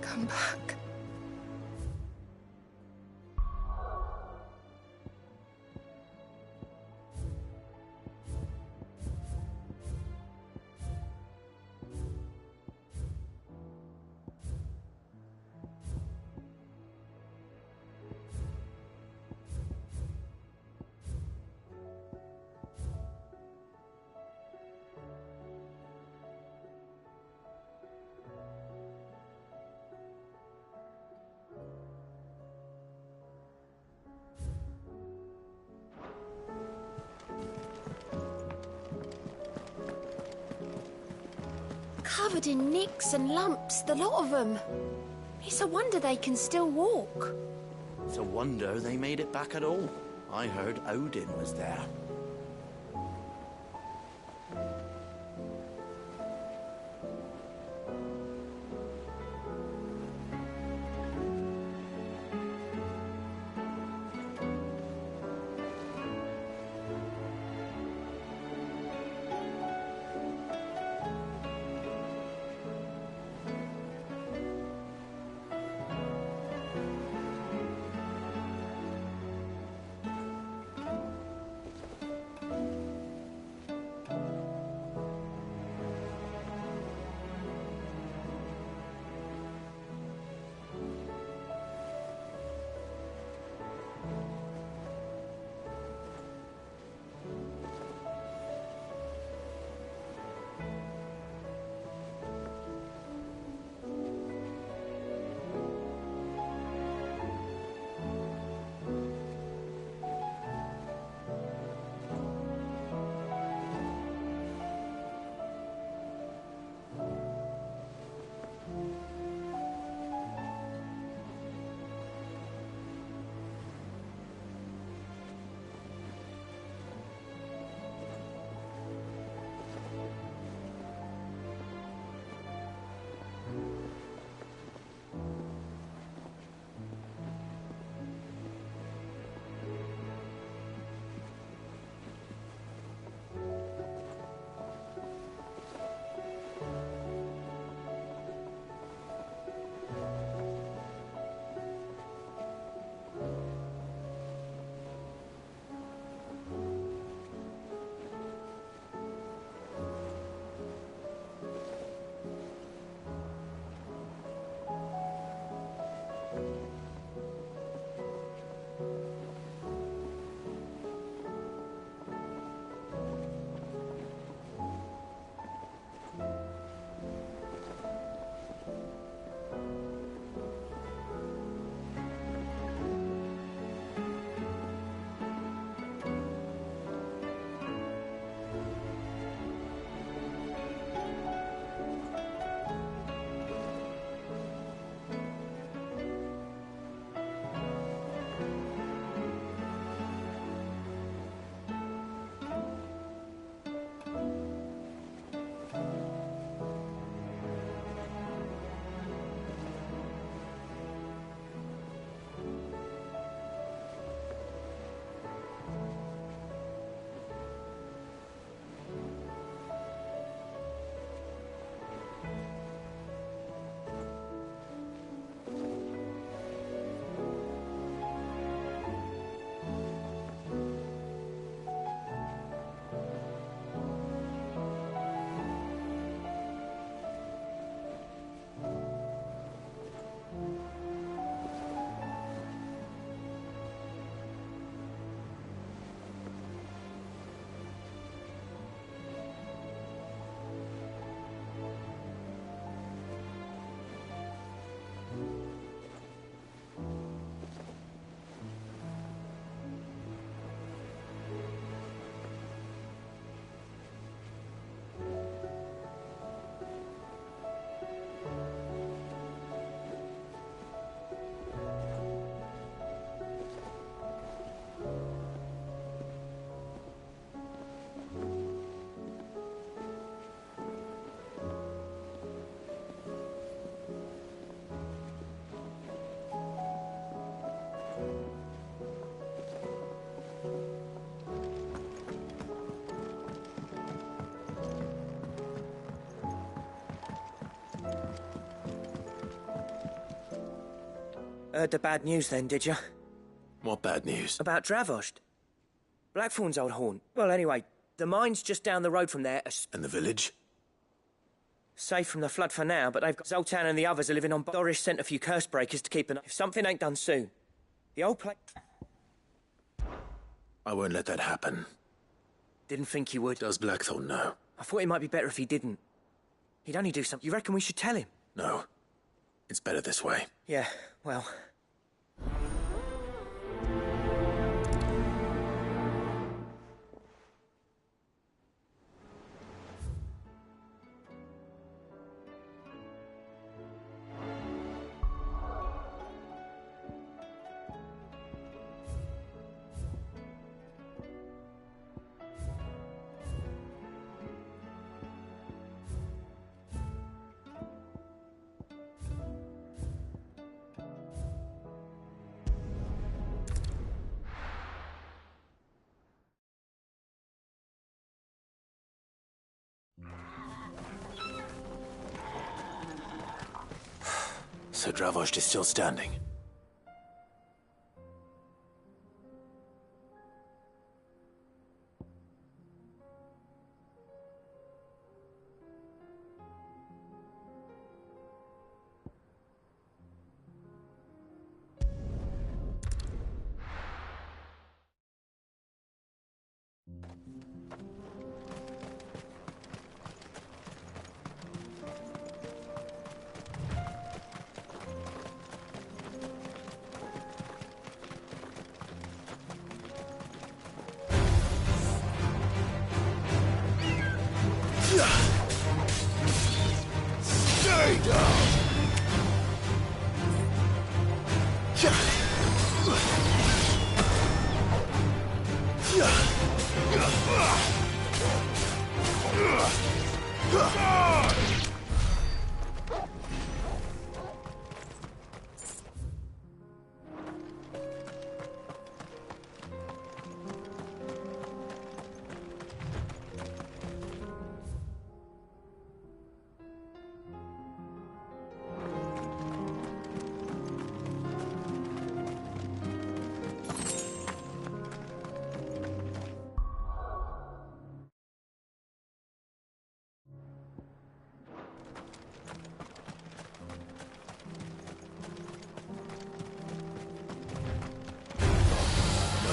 Come back. Covered in nicks and lumps, the lot of them. It's a wonder they can still walk. It's a wonder they made it back at all. I heard Odin was there. Heard the bad news then, did you? What bad news? About Dravost. Blackthorn's old haunt. Well, anyway, the mine's just down the road from there. And the village? Safe from the flood for now, but they've got Zoltan and the others are living on. Doris sent a few curse breakers to keep an eye. If something ain't done soon, the old place... I won't let that happen. Didn't think you would. Does Blackthorn know? I thought it might be better if he didn't. He'd only do something. You reckon we should tell him? No. It's better this way. Yeah, well... So Dravost is still standing. Stay down!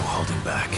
Holding back.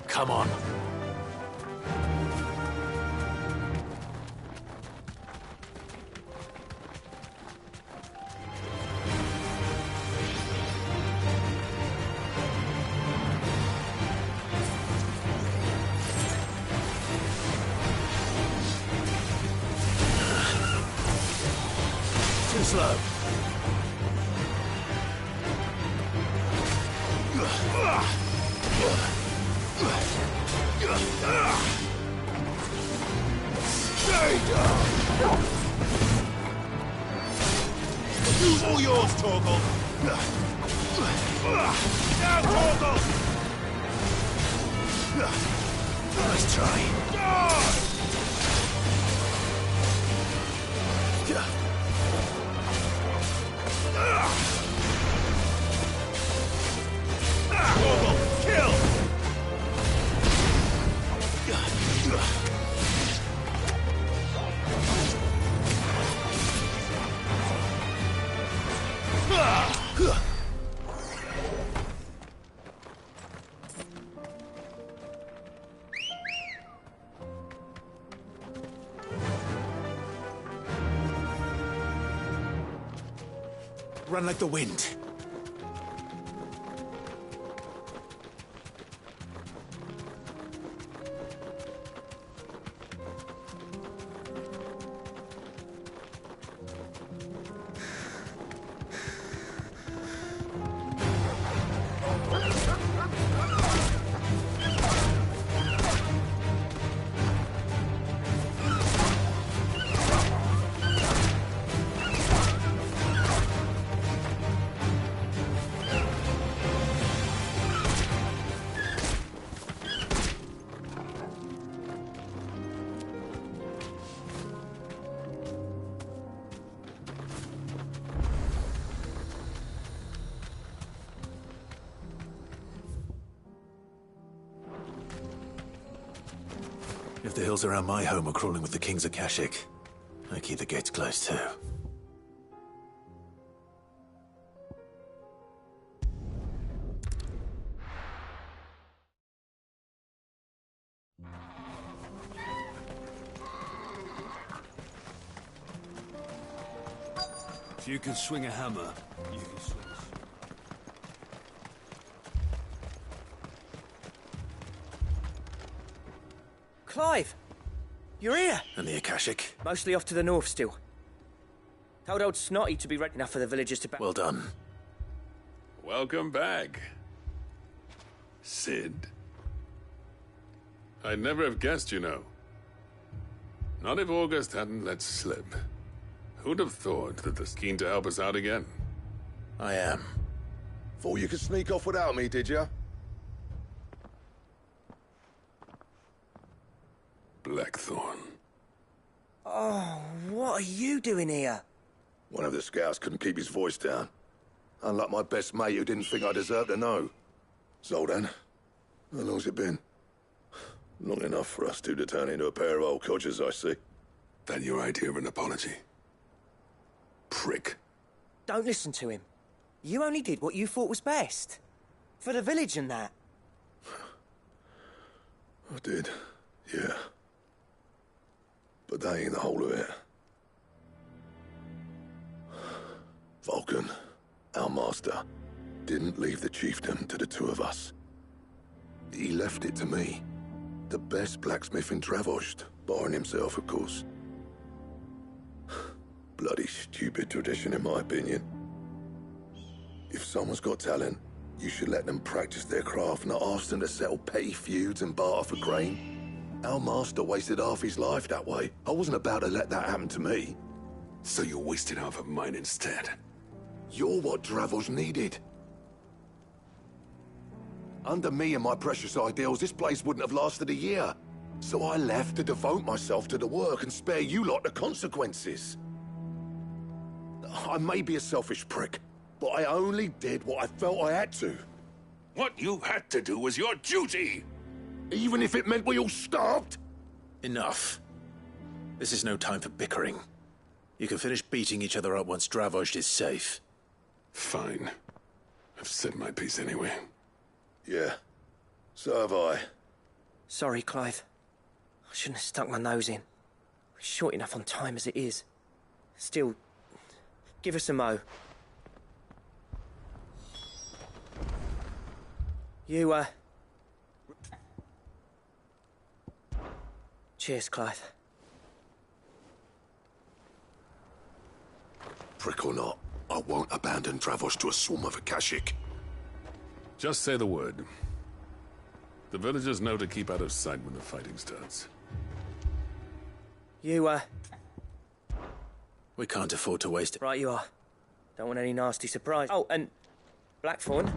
Come on. Too slow. Stay down! All yours, Torgal! Down, Torgal! Nice try. Torgal, kill! Run like the wind. If the hills around my home are crawling with the King's Akashic, I keep the gates closed too. If you can swing a hammer, you can swing a sword. Clive! You're here! And the Akashic? Mostly off to the north still. Told old Snotty to be ready enough for the villagers to... Well done. Welcome back, Sid. I'd never have guessed, you know. Not if August hadn't let slip. Who'd have thought that they're keen to help us out again? I am. Thought you could sneak off without me, did you? Blackthorn. Oh, what are you doing here? One of the scouts couldn't keep his voice down. Unlike my best mate who didn't think I deserved to know. Zoltan, how long's it been? Long enough for us two to turn into a pair of old codgers, I see. That your idea of an apology? Prick. Don't listen to him. You only did what you thought was best. For the village and that. I did, yeah. But that ain't the whole of it. Vulcan, our master, didn't leave the chiefdom to the two of us. He left it to me. The best blacksmith in Dravost, barring himself, of course. Bloody stupid tradition, in my opinion. If someone's got talent, you should let them practice their craft, not ask them to settle petty feuds and barter for grain. Our master wasted half his life that way. I wasn't about to let that happen to me. So you wasted half of mine instead? You're what Dravost needed. Under me and my precious ideals, this place wouldn't have lasted a year. So I left to devote myself to the work and spare you lot the consequences. I may be a selfish prick, but I only did what I felt I had to. What you had to do was your duty! Even if it meant we all starved? Enough. This is no time for bickering. You can finish beating each other up once Dravost is safe. Fine. I've said my piece anyway. Yeah, so have I. Sorry, Clive. I shouldn't have stuck my nose in. We're short enough on time as it is. Still, give us a mo. You, Cheers, Clive. Prick or not, I won't abandon Dravost to a swarm of Akashic. Just say the word. The villagers know to keep out of sight when the fighting starts. You, We can't afford to waste it. Right you are. Don't want any nasty surprise. Oh, and Blackthorn,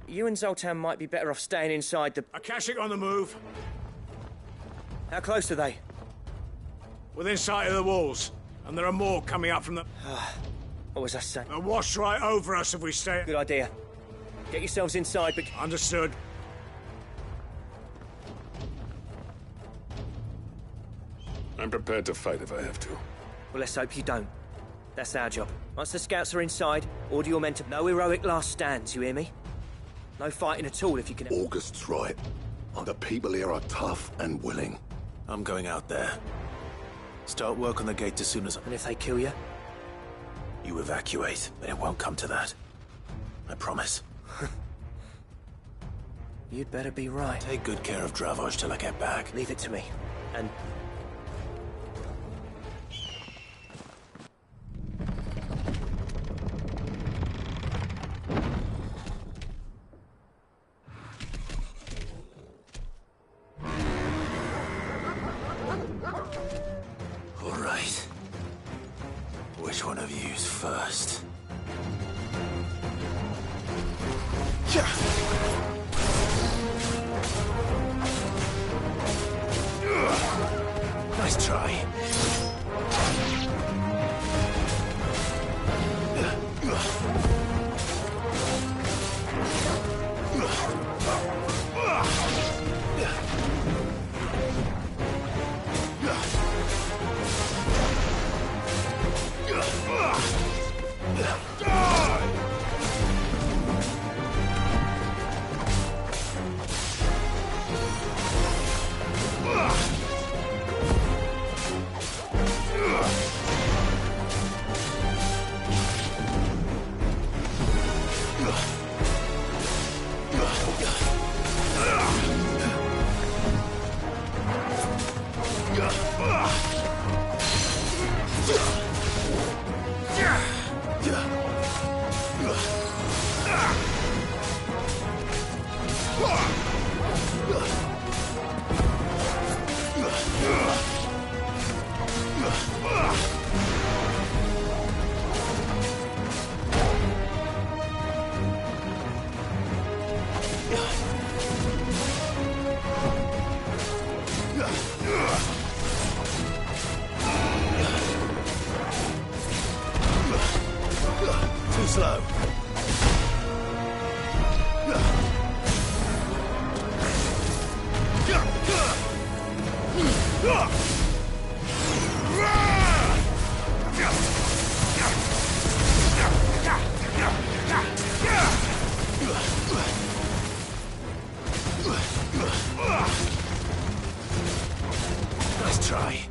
you and Zoltan might be better off staying inside the... Akashic on the move. How close are they? Within sight of the walls. And there are more coming up from the... What was I saying? They'll wash right over us if we stay... Good idea. Get yourselves inside, but... Understood. I'm prepared to fight if I have to. Well, let's hope you don't. That's our job. Once the scouts are inside, order your men to... No heroic last stands, you hear me? No fighting at all if you can... August's right. The people here are tough and willing. I'm going out there. Start work on the gate as soon as... And if they kill you? You evacuate, but it won't come to that. I promise. You'd better be right. Take good care of Dravoj till I get back. Leave it to me. And... All right. Which one of you's first? Nice try. Too slow. Nice try.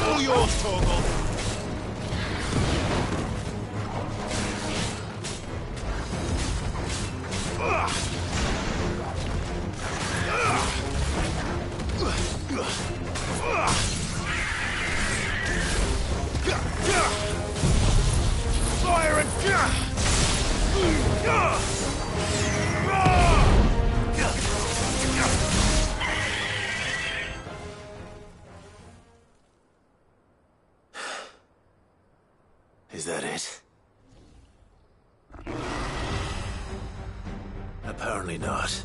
All yours, Torgal. Fire and Is that it? Apparently not.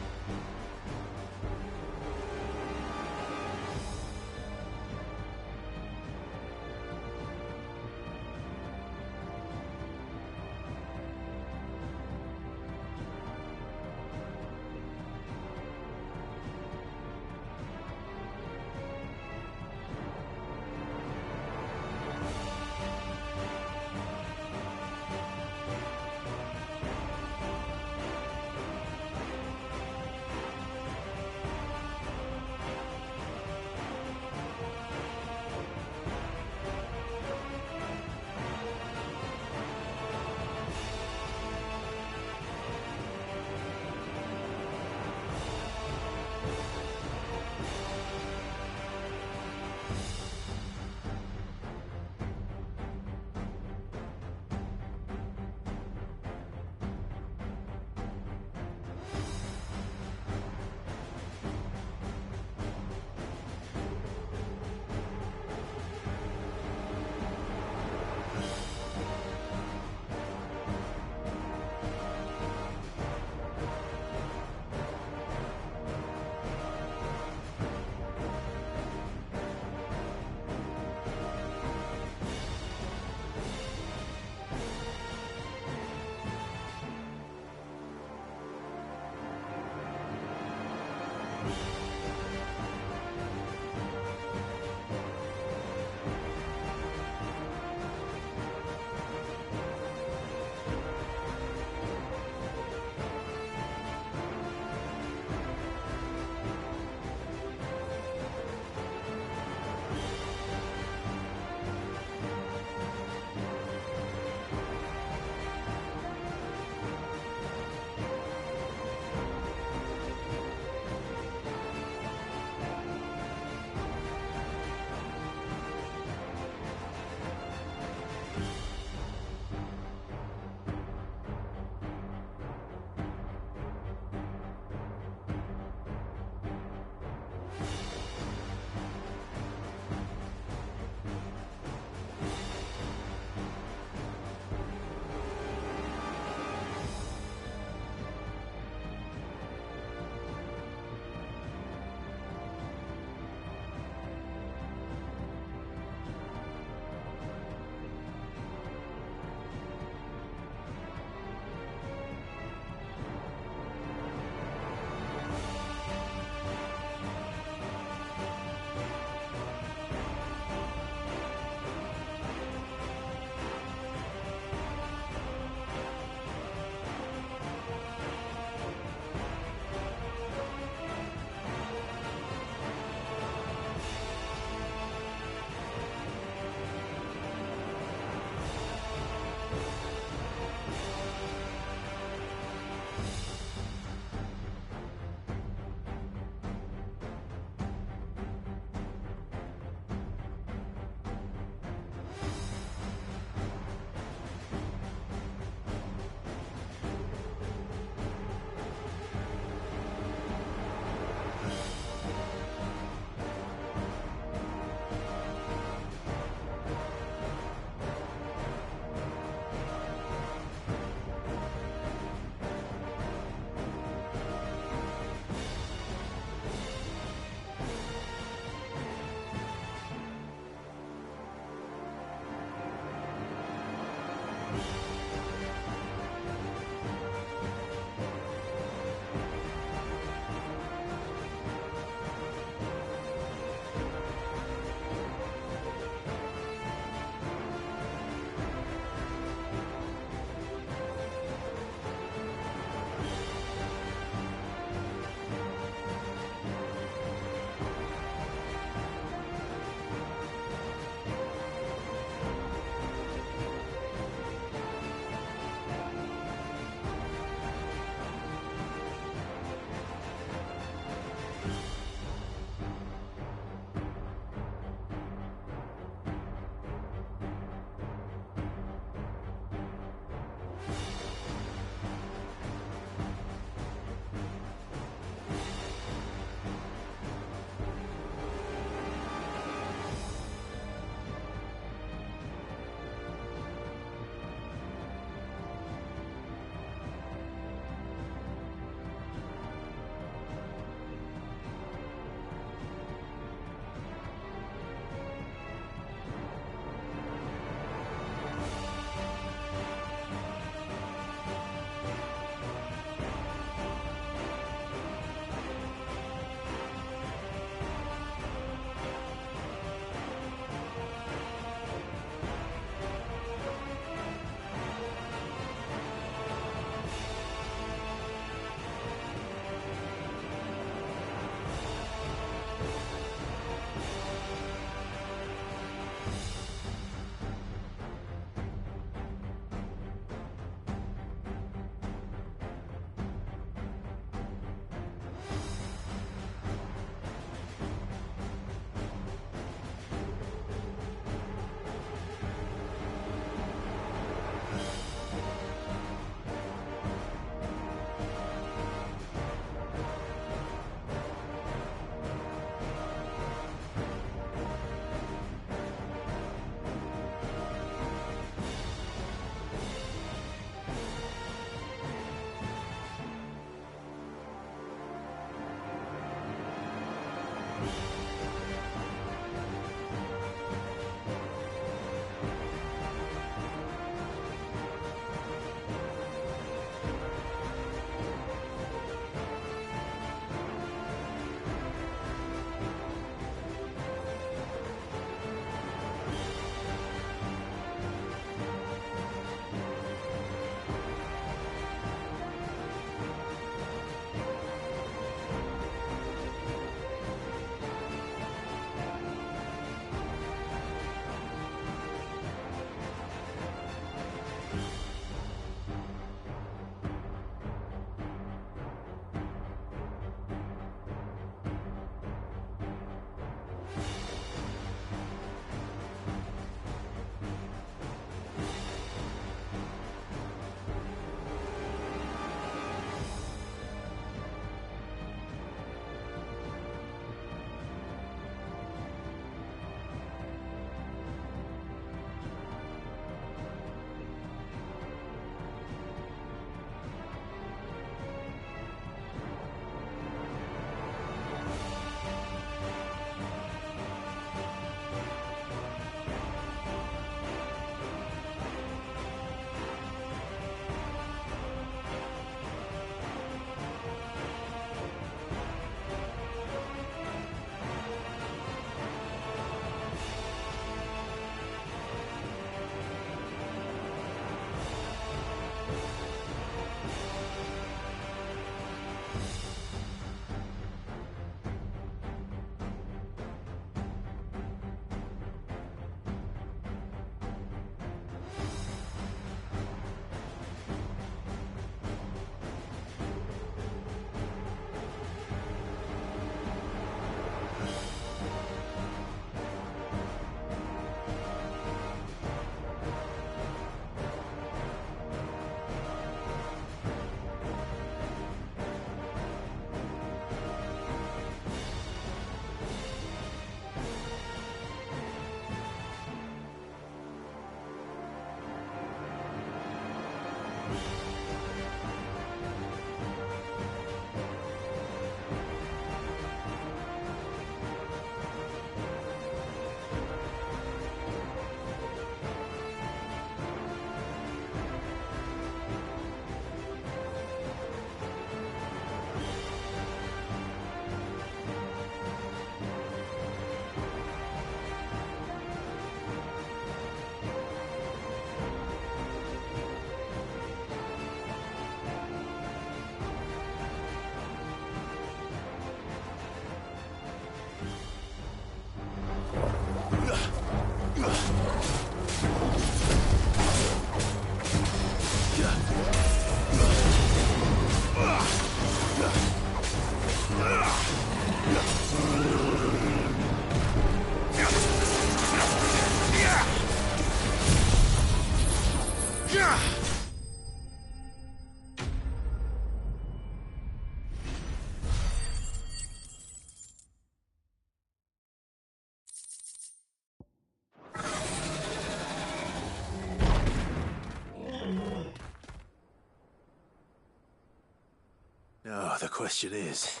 question is,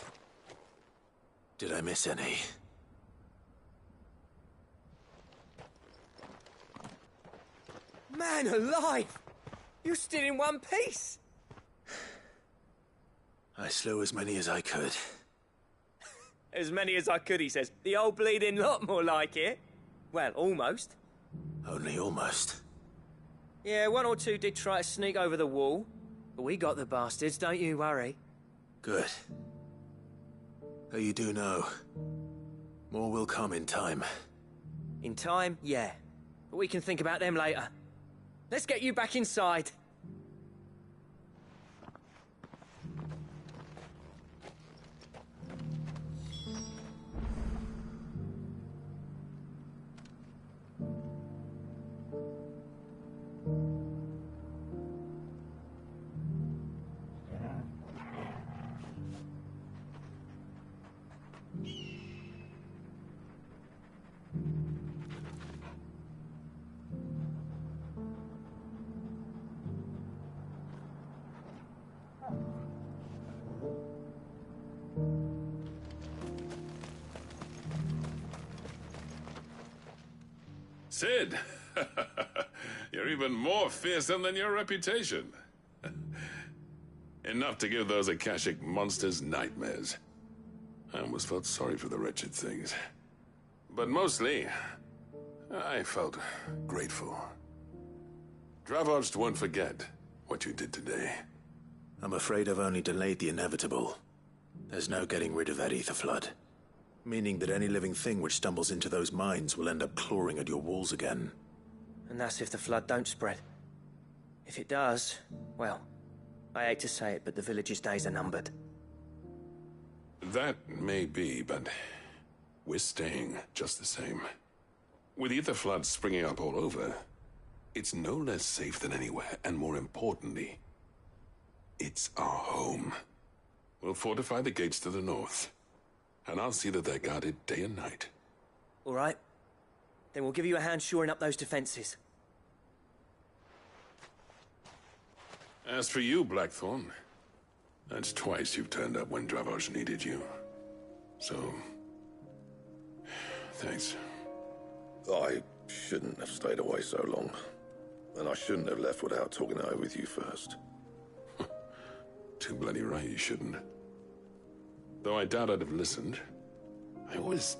did I miss any? Man alive! You're still in one piece! I slew as many as I could. As many as I could, he says. The old bleeding lot, more like it. Well, almost. Only almost. Yeah, one or two did try to sneak over the wall. But we got the bastards, don't you worry. Good. Though you do know, more will come in time. In time, yeah. But we can think about them later. Let's get you back inside. Sid, you're even more fearsome than your reputation. Enough to give those Akashic monsters nightmares. I almost felt sorry for the wretched things. But mostly, I felt grateful. Dravoged won't forget what you did today. I'm afraid I've only delayed the inevitable. There's no getting rid of that ether flood. Meaning that any living thing which stumbles into those mines will end up clawing at your walls again. And that's if the flood don't spread. If it does, well, I hate to say it, but the village's days are numbered. That may be, but we're staying just the same. With ether floods springing up all over, it's no less safe than anywhere, and more importantly, it's our home. We'll fortify the gates to the north, and I'll see that they're guarded day and night. All right. Then we'll give you a hand shoring up those defenses. As for you, Blackthorn, that's twice you've turned up when Dravos needed you. So, thanks. I shouldn't have stayed away so long. And I shouldn't have left without talking it over with you first. Too bloody right you shouldn't. Though I doubt I'd have listened. I always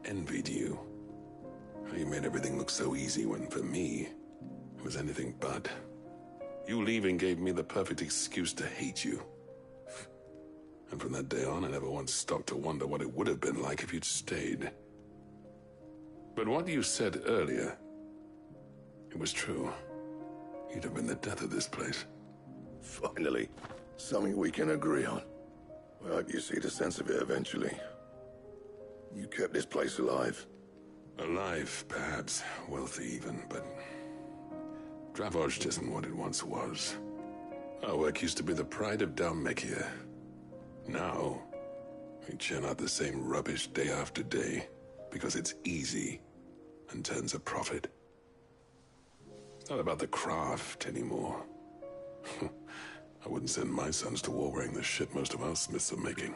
envied you. How you made everything look so easy when, for me, it was anything but. You leaving gave me the perfect excuse to hate you. And from that day on, I never once stopped to wonder what it would have been like if you'd stayed. But what you said earlier, it was true. You'd have been the death of this place. Finally, something we can agree on. I hope you see the sense of it eventually. You kept this place alive. Alive, perhaps. Wealthy even, but Dravoged isn't what it once was. Our work used to be the pride of Dalmekia. Now, we churn out the same rubbish day after day because it's easy and turns a profit. It's not about the craft anymore. I wouldn't send my sons to war wearing the shit most of our smiths are making.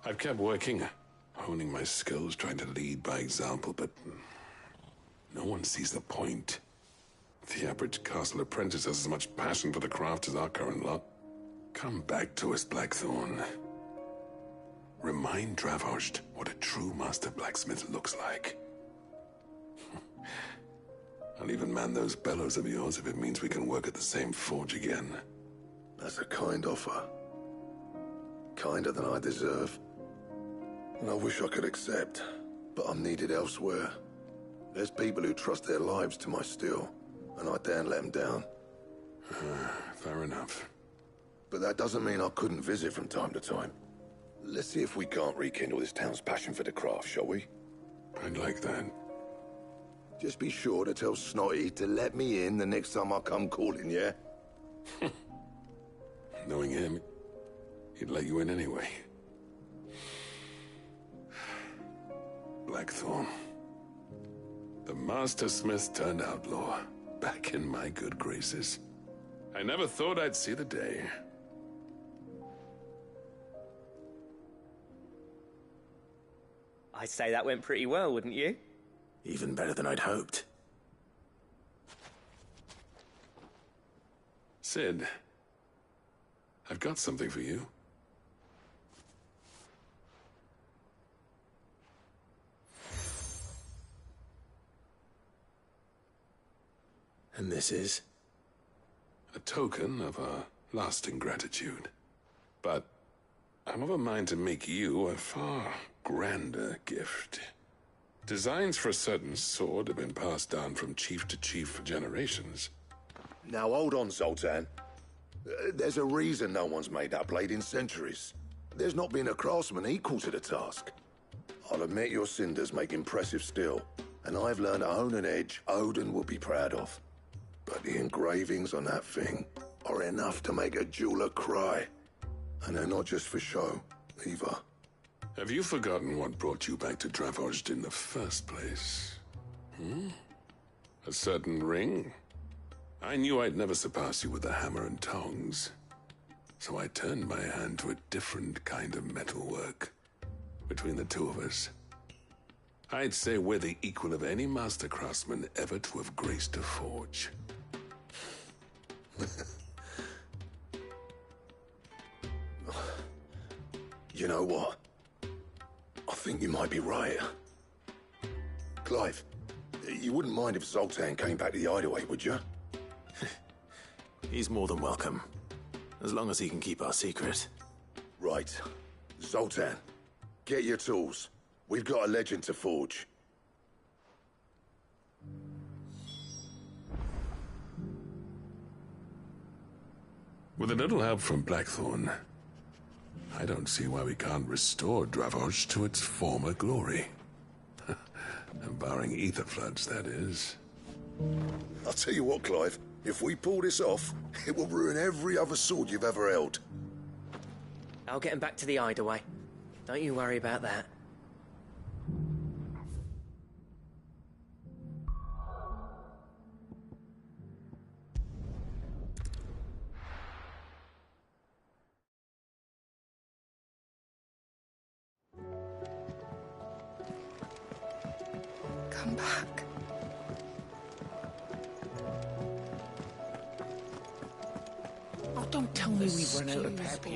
I've kept working, honing my skills, trying to lead by example, but no one sees the point. The average castle apprentice has as much passion for the craft as our current lot. Come back to us, Blackthorn. Remind Dravoged what a true master blacksmith looks like. I'll even man those bellows of yours if it means we can work at the same forge again. That's a kind offer. Kinder than I deserve. And I wish I could accept, but I'm needed elsewhere. There's people who trust their lives to my steel, and I daren't let them down. Fair enough. But that doesn't mean I couldn't visit from time to time. Let's see if we can't rekindle this town's passion for the craft, shall we? I'd like that. Just be sure to tell Snotty to let me in the next time I come calling, yeah? Knowing him, he'd let you in anyway. Blackthorn. The Master Smith turned outlaw, back in my good graces. I never thought I'd see the day. I'd say that went pretty well, wouldn't you? Even better than I'd hoped. Sid, I've got something for you. And this is? A token of our lasting gratitude. But I'm of a mind to make you a far grander gift. Designs for a certain sword have been passed down from chief to chief for generations. Now hold on, Zoltan. There's a reason no one's made that blade in centuries. There's not been a craftsman equal to the task. I'll admit your cinders make impressive steel, and I've learned to own an edge Odin will be proud of. But the engravings on that thing are enough to make a jeweler cry. And they're not just for show, either. Have you forgotten what brought you back to Dravozd in the first place? A certain ring? I knew I'd never surpass you with the hammer and tongs. So I turned my hand to a different kind of metalwork. Between the two of us, I'd say we're the equal of any master craftsman ever to have graced a forge. You know what? I think you might be right. Clive, you wouldn't mind if Zoltan came back to the Hideaway, would you? He's more than welcome. As long as he can keep our secret. Right. Zoltan, get your tools. We've got a legend to forge. With a little help from Blackthorn, I don't see why we can't restore Dravozd to its former glory. Barring ether floods, that is. I'll tell you what, Clive. If we pull this off, it will ruin every other sword you've ever held. I'll get him back to the Hideaway. Don't you worry about that. Come back. Oh, don't tell me we've run out of pepper.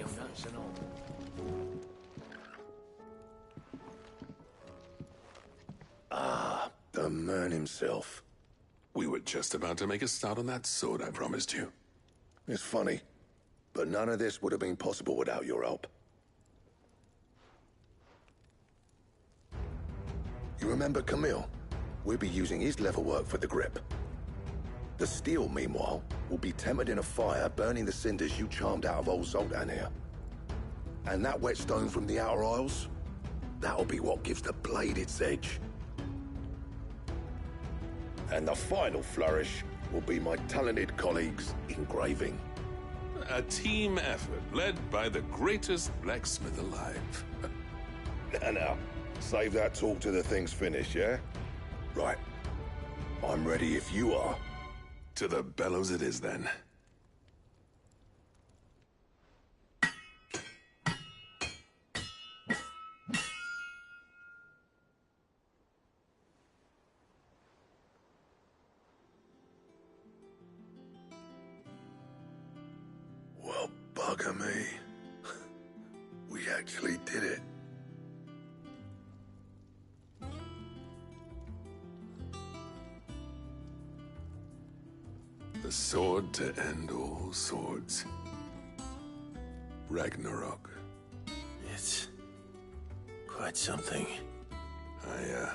Ah, the man himself. We were just about to make a start on that sword I promised you. It's funny, but none of this would have been possible without your help. You remember Camille? We'll be using his leather work for the grip. The steel, meanwhile, will be tempered in a fire, burning the cinders you charmed out of old Zoltan here. And that whetstone from the Outer Isles, that'll be what gives the blade its edge. And the final flourish will be my talented colleagues' engraving. A team effort led by the greatest blacksmith alive. Now, save that talk till the thing's finished, yeah? Right. I'm ready if you are. To the bellows it is, then. Well, bugger me. We actually did it. The sword to end all swords. Ragnarok. It's quite something. I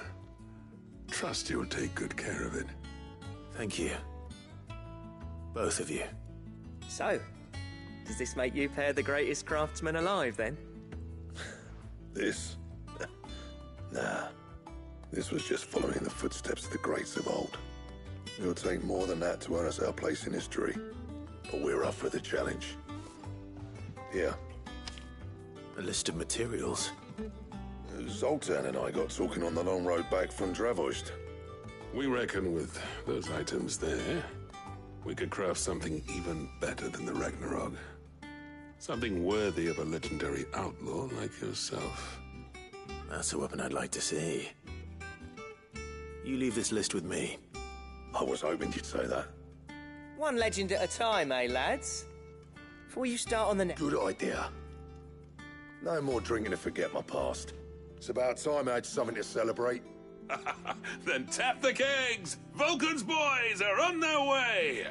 trust you'll take good care of it. Thank you. Both of you. So, does this make you pair the greatest craftsman alive, then? This? Nah. This was just following the footsteps of the greats of old. It'll take more than that to earn us our place in history. But we're up for the challenge. Here. A list of materials. Zoltan and I got talking on the long road back from Dravozd. We reckon with those items there, we could craft something even better than the Ragnarok. Something worthy of a legendary outlaw like yourself. That's the weapon I'd like to see. You leave this list with me. I was hoping you'd say that. One legend at a time, eh, lads? Before you start on the next... Good idea. No more drinking to forget my past. It's about time I had something to celebrate. Then tap the kegs! Vulcan's boys are on their way!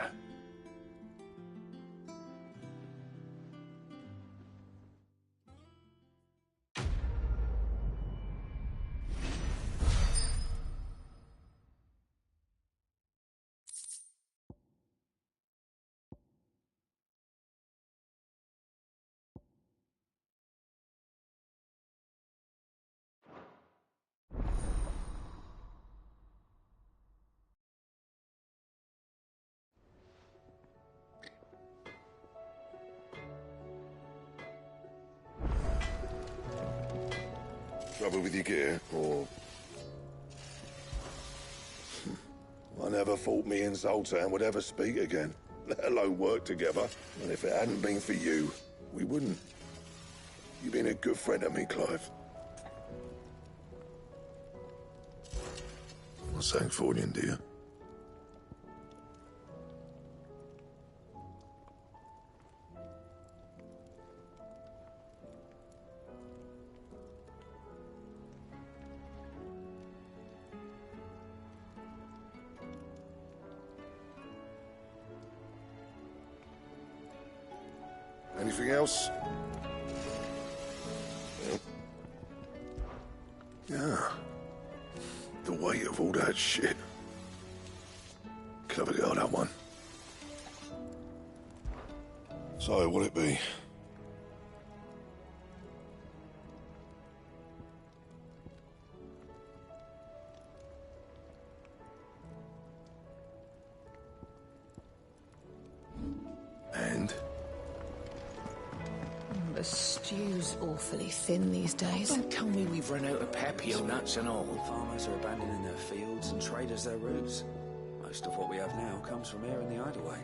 Trouble with your gear, or... I never thought me and Zoltan would ever speak again, let alone work together. And if it hadn't been for you, we wouldn't. You've been a good friend to me, Clive. Well, thanks for you, dear. Anything else? Yeah. The weight of all that shit. Clever girl, that one. So, what'll it be? And? The stew's awfully thin these days. Don't tell me we've run out of papio nuts and all. Farmers are abandoning their fields and traders their roofs. Most of what we have now comes from here in the Hideaway.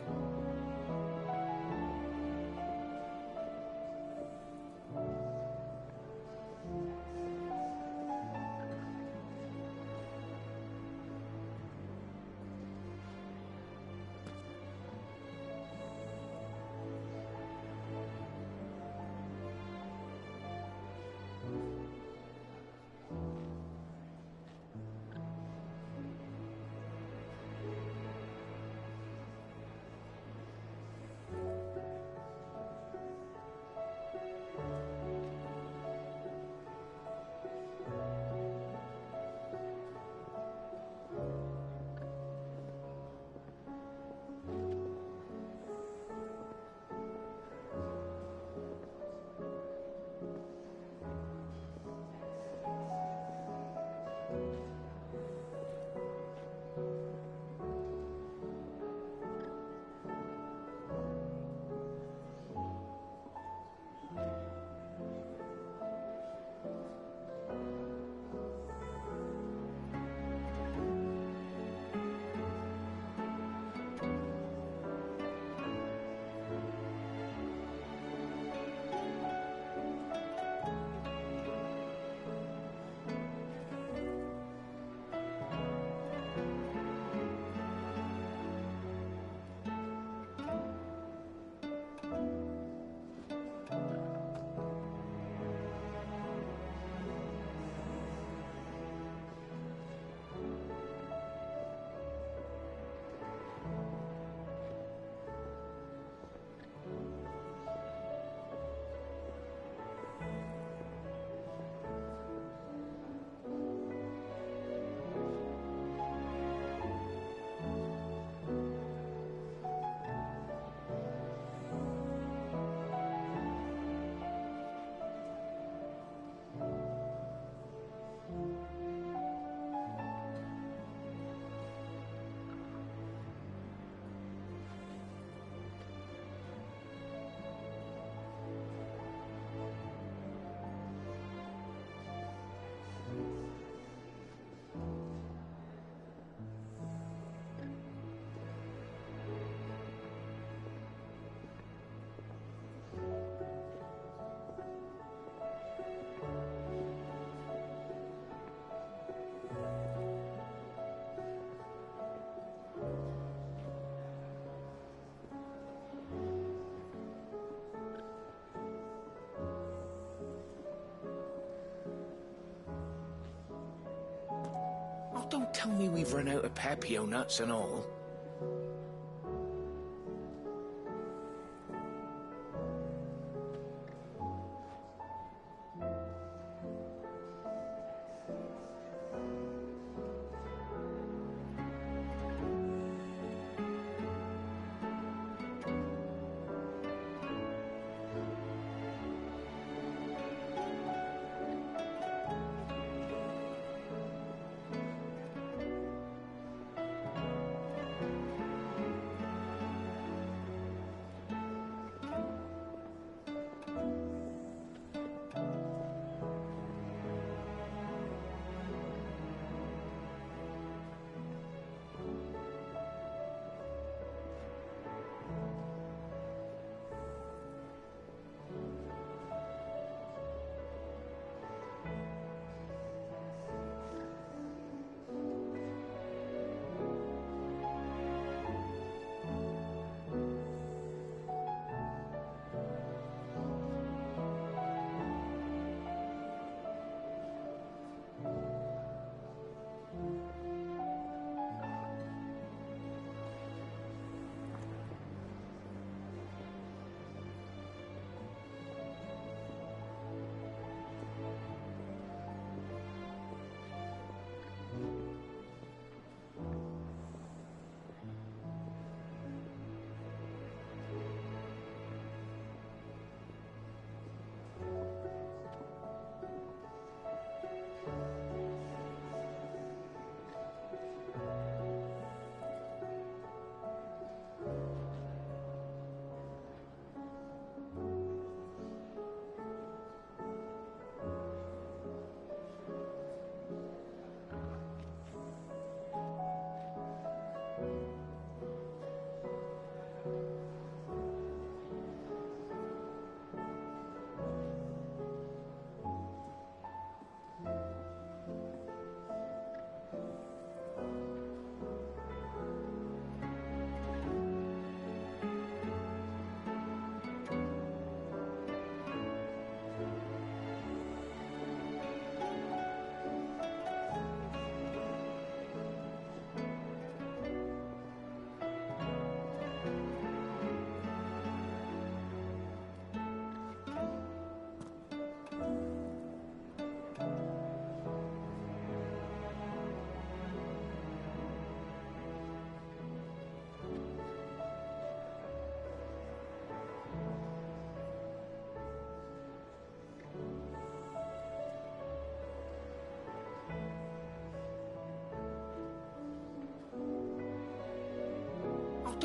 don't tell me we've run out of Papio nuts and all.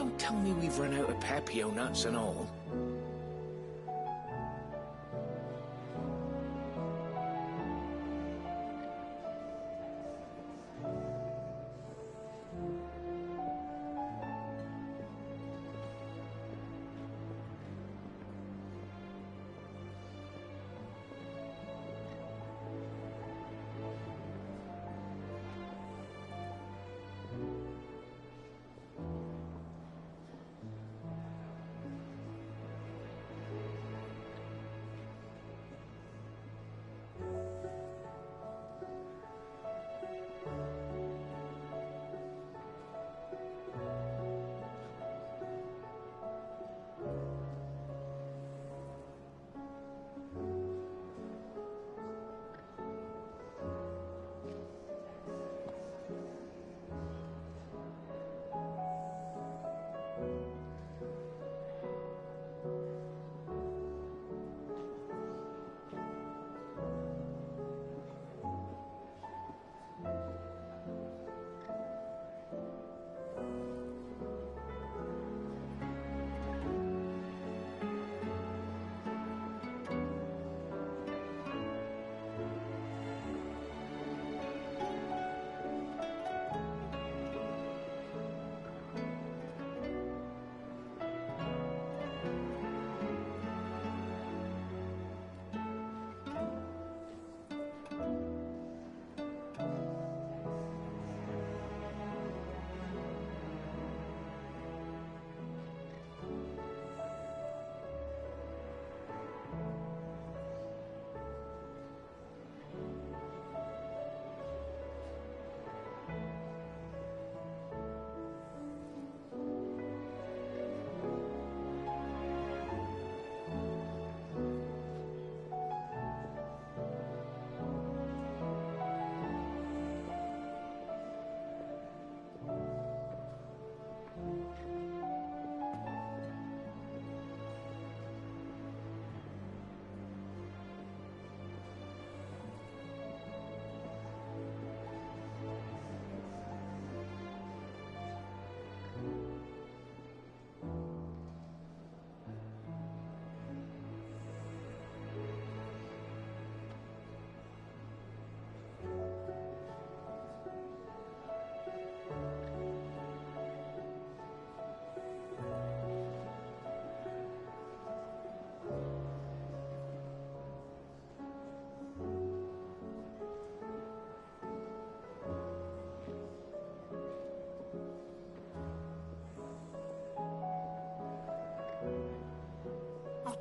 Don't tell me we've run out of Papio nuts and all.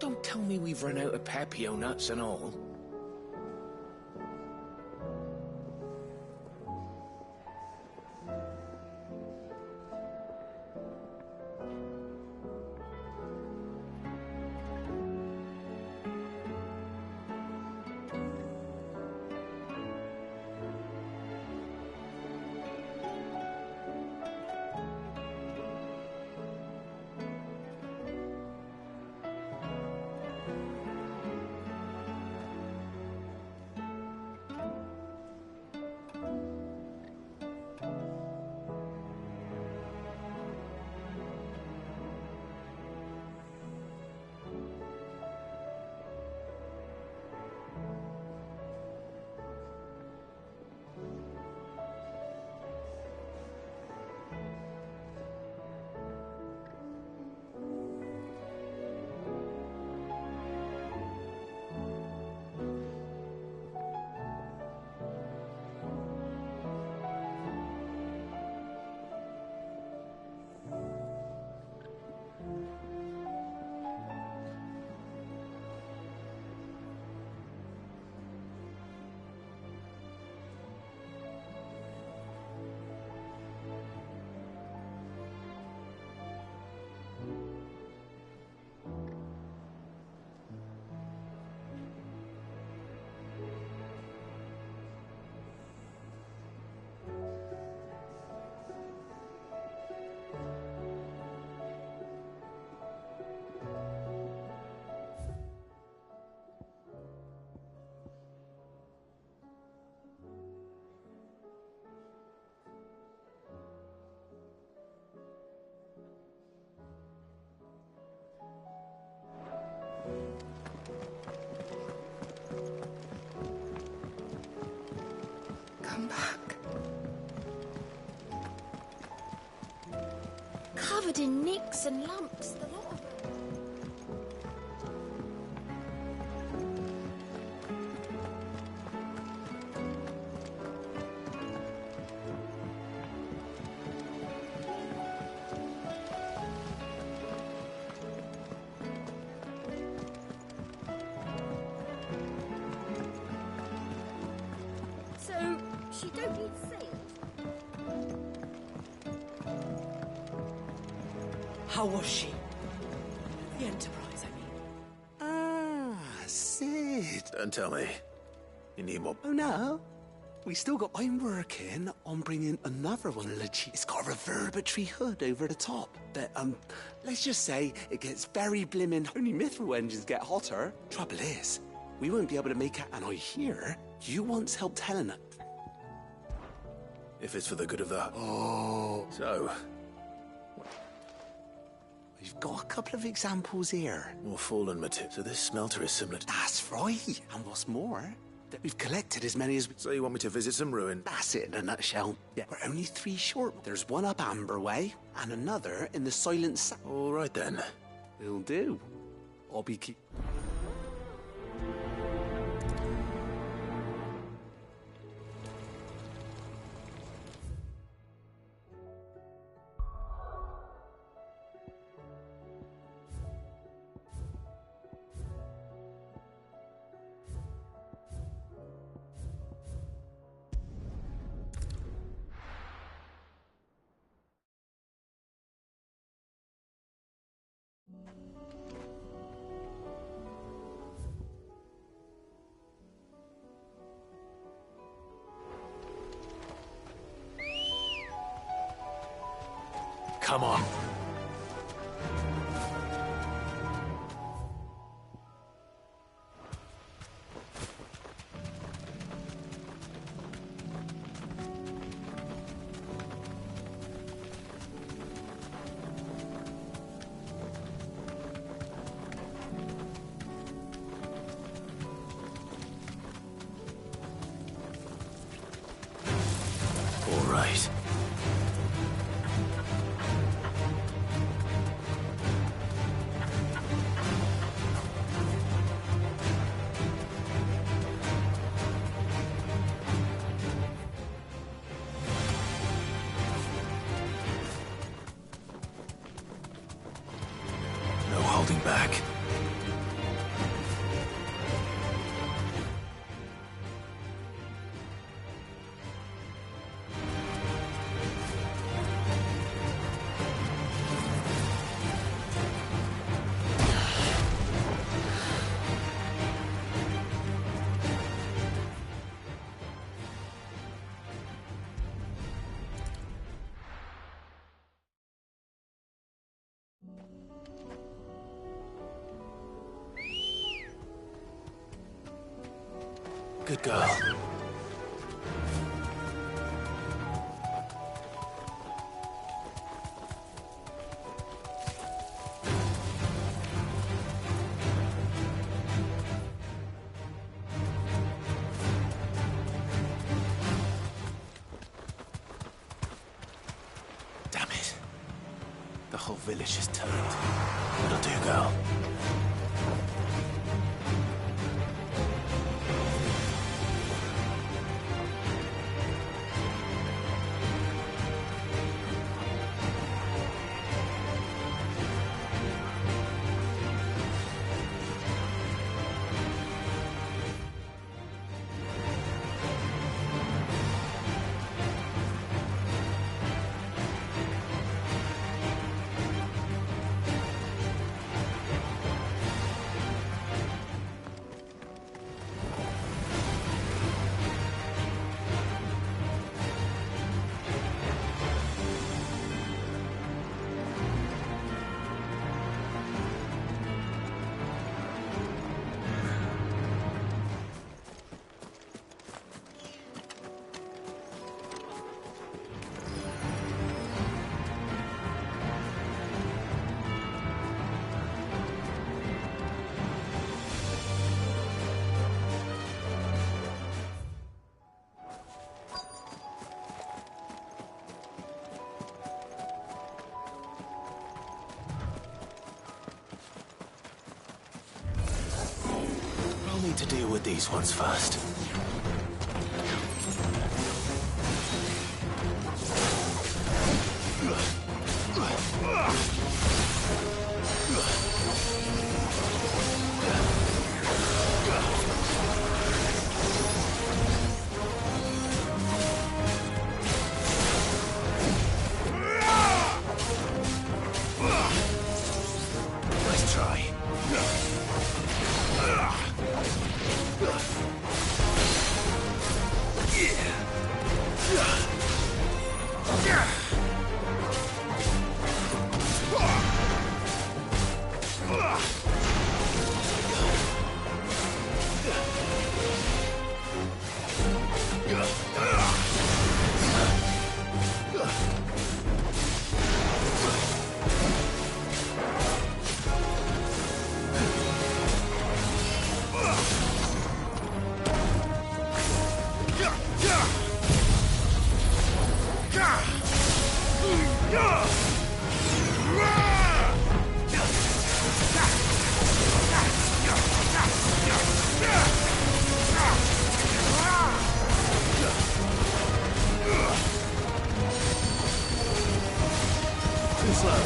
Don't tell me we've run out of Pepio nuts and all. Come back. Covered in nicks and lumps, the lot of them. So, she don't need sails? How was she? The Enterprise, I mean. Ah, Sid. Don't tell me. You need more. Oh, no. We still got. I'm working on bringing another one of the cheap. It's got a reverberatory hood over the top. That, let's just say it gets very blimmin'. Only mithril engines get hotter. Trouble is, we won't be able to make it. And I hear you once helped Helena. If it's for the good of the... Oh. So, we've got a couple of examples here. more fallen material. So this smelter is similar to... That's right. And what's more, that we've collected as many as we... So you want me to visit some ruin? That's it in a nutshell. Yeah, we're only 3 short. There's one up Amber Way, and another in the Silent All right, then. Will do. I'll be keep... Come on. All right. No holding back. Good girl. Damn it. The whole village is turned. What'll do, girl? We'll need to deal with these ones first. Nice try. Too slow.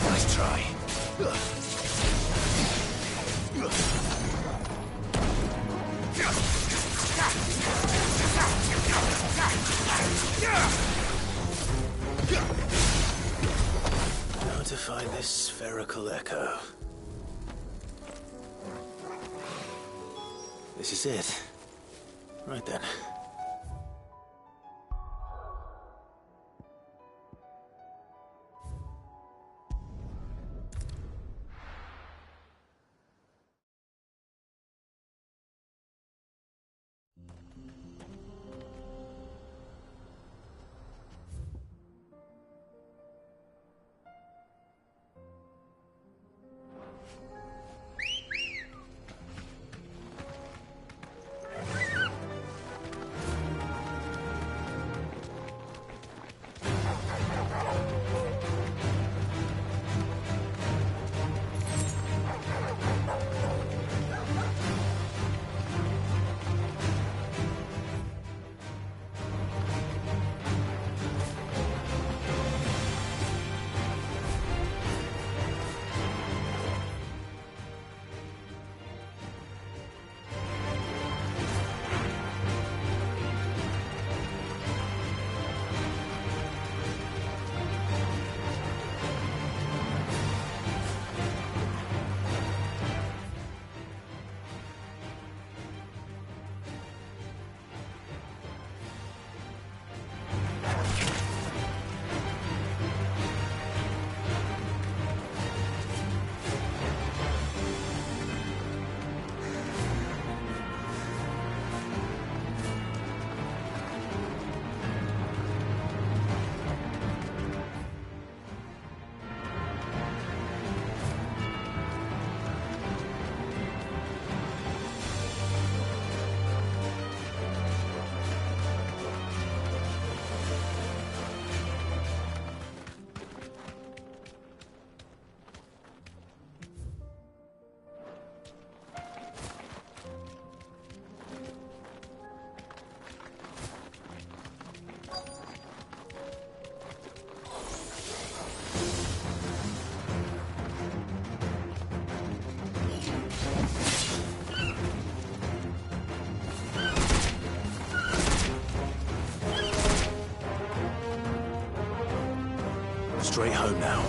Nice try. Now to find this spherical echo. This is it. Right then. straight home now.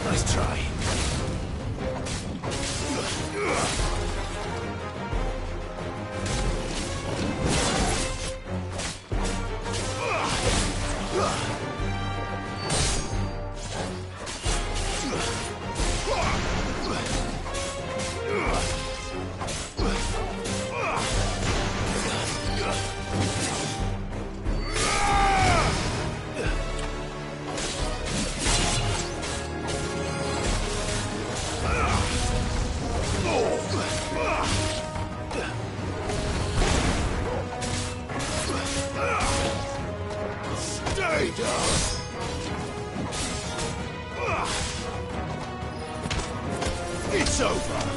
Nice try. Stay down! It's over!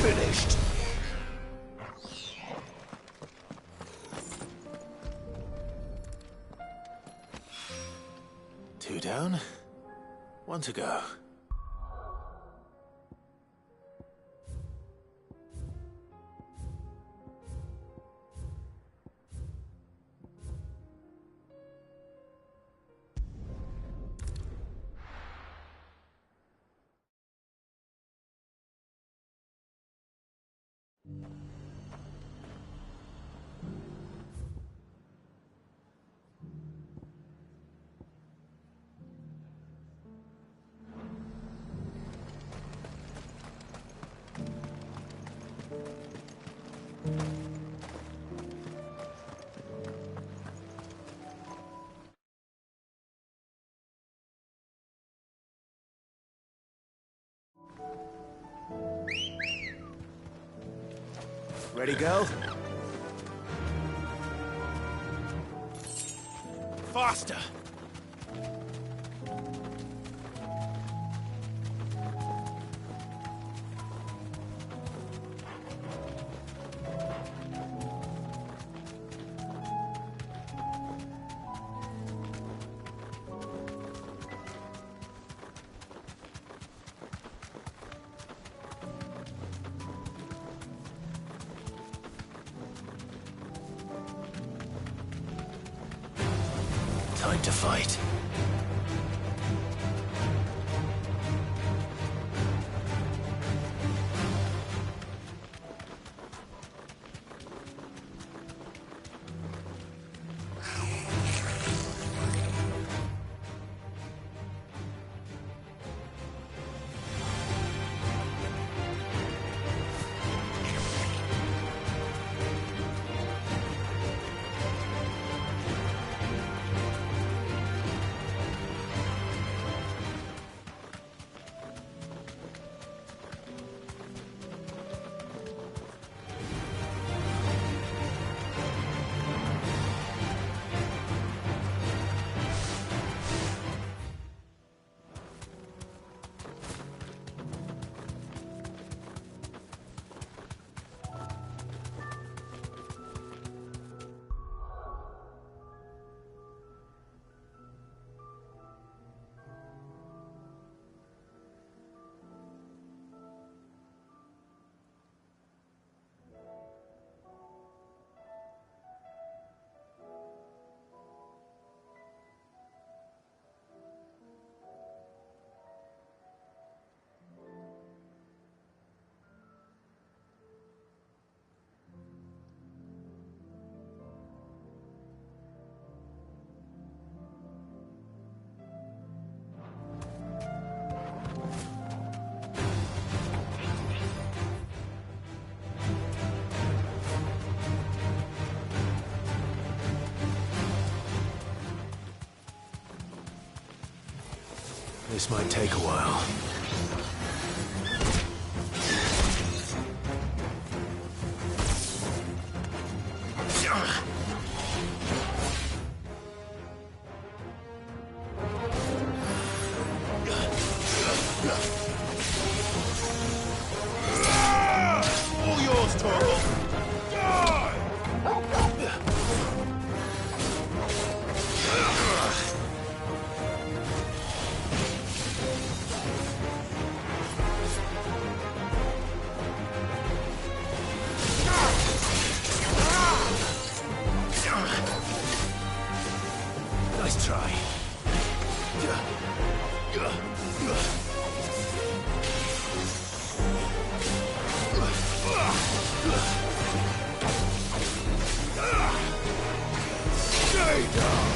Finished. Two down, one to go. Ready, girl? Faster! Time to fight. This might take a while. All yours, Toro. Nice try. Stay down.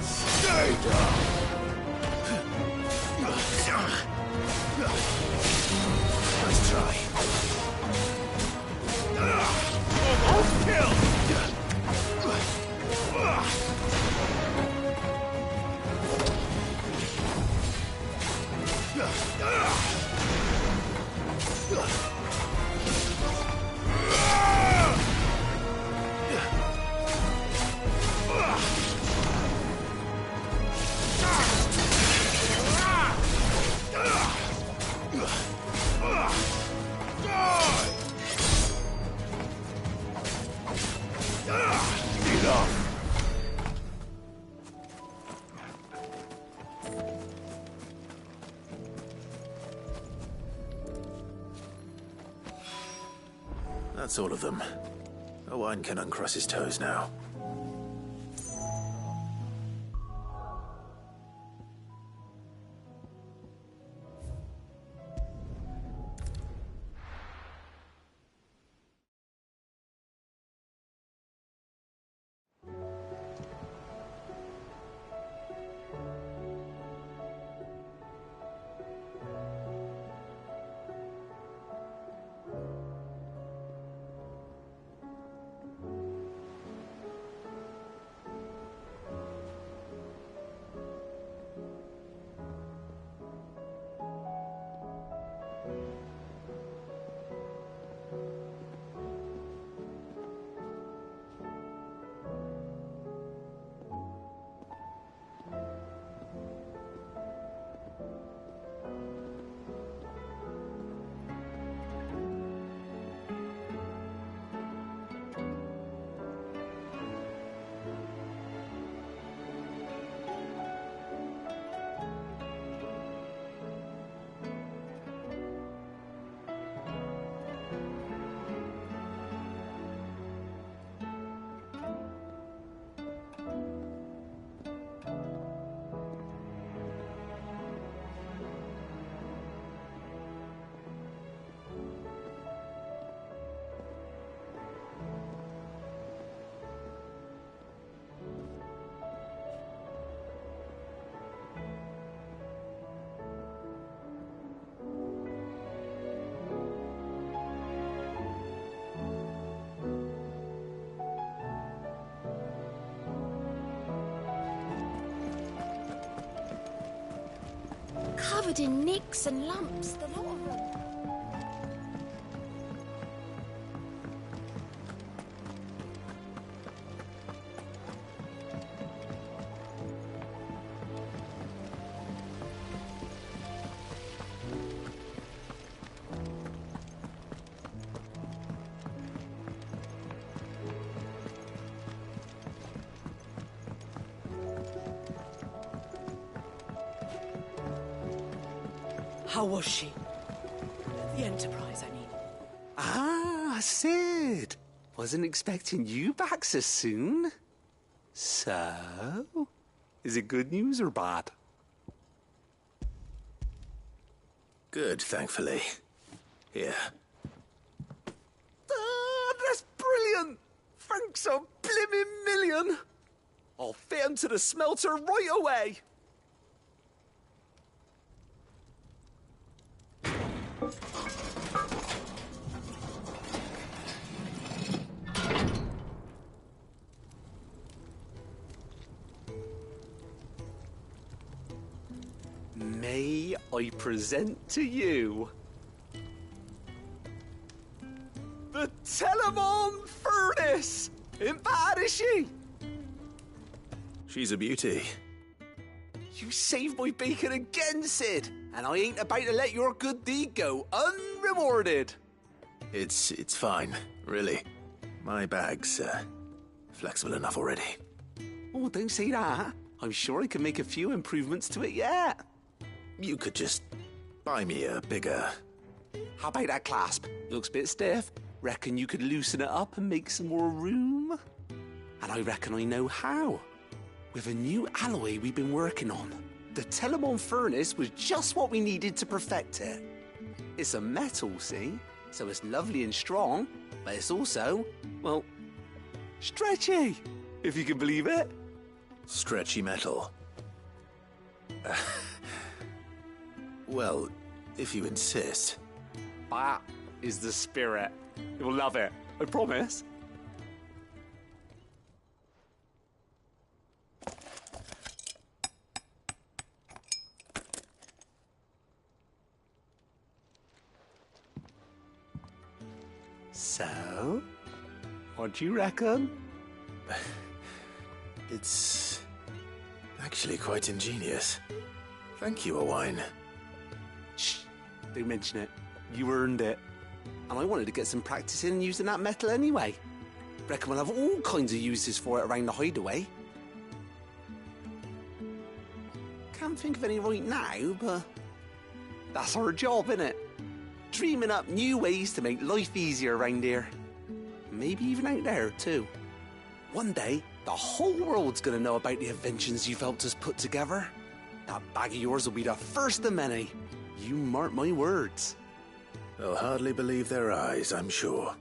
Stay down. Nice try. Almost kill. That's all of them. Owain can uncross his toes now. covered in nicks and lumps, the lot of them. How was she? The Enterprise, I mean. Ah, Sid. Wasn't expecting you back so soon. So, is it good news or bad? Good, thankfully. Here. Ah, that's brilliant. Thanks a blimmin' million. I'll fit 'em to the smelter right away. May I present to you the Telemon Furnace? Ain't bad, is she? She's a beauty. You saved my bacon again, Sid, and I ain't about to let your good deed go unrewarded. It's fine, really. My bag's flexible enough already. Oh, don't say that. I'm sure I can make a few improvements to it yet. You could just buy me a bigger... How about that clasp? Looks a bit stiff. Reckon you could loosen it up and make some more room? And I reckon I know how. With a new alloy we've been working on. The Telemon Furnace was just what we needed to perfect it. It's a metal, see? So it's lovely and strong, but it's also, well, stretchy, if you can believe it. Stretchy metal. Well, if you insist. That is the spirit. You'll love it, I promise. So, what do you reckon? It's actually quite ingenious. Thank you, Owain. Shh, don't mention it. You earned it. And I wanted to get some practice in using that metal anyway. Reckon we'll have all kinds of uses for it around the hideaway. Can't think of any right now, but that's our job, innit? Dreaming up new ways to make life easier around here. Maybe even out there, too. One day, the whole world's gonna know about the inventions you've helped us put together. That bag of yours will be the first of many. You mark my words. They'll hardly believe their eyes, I'm sure.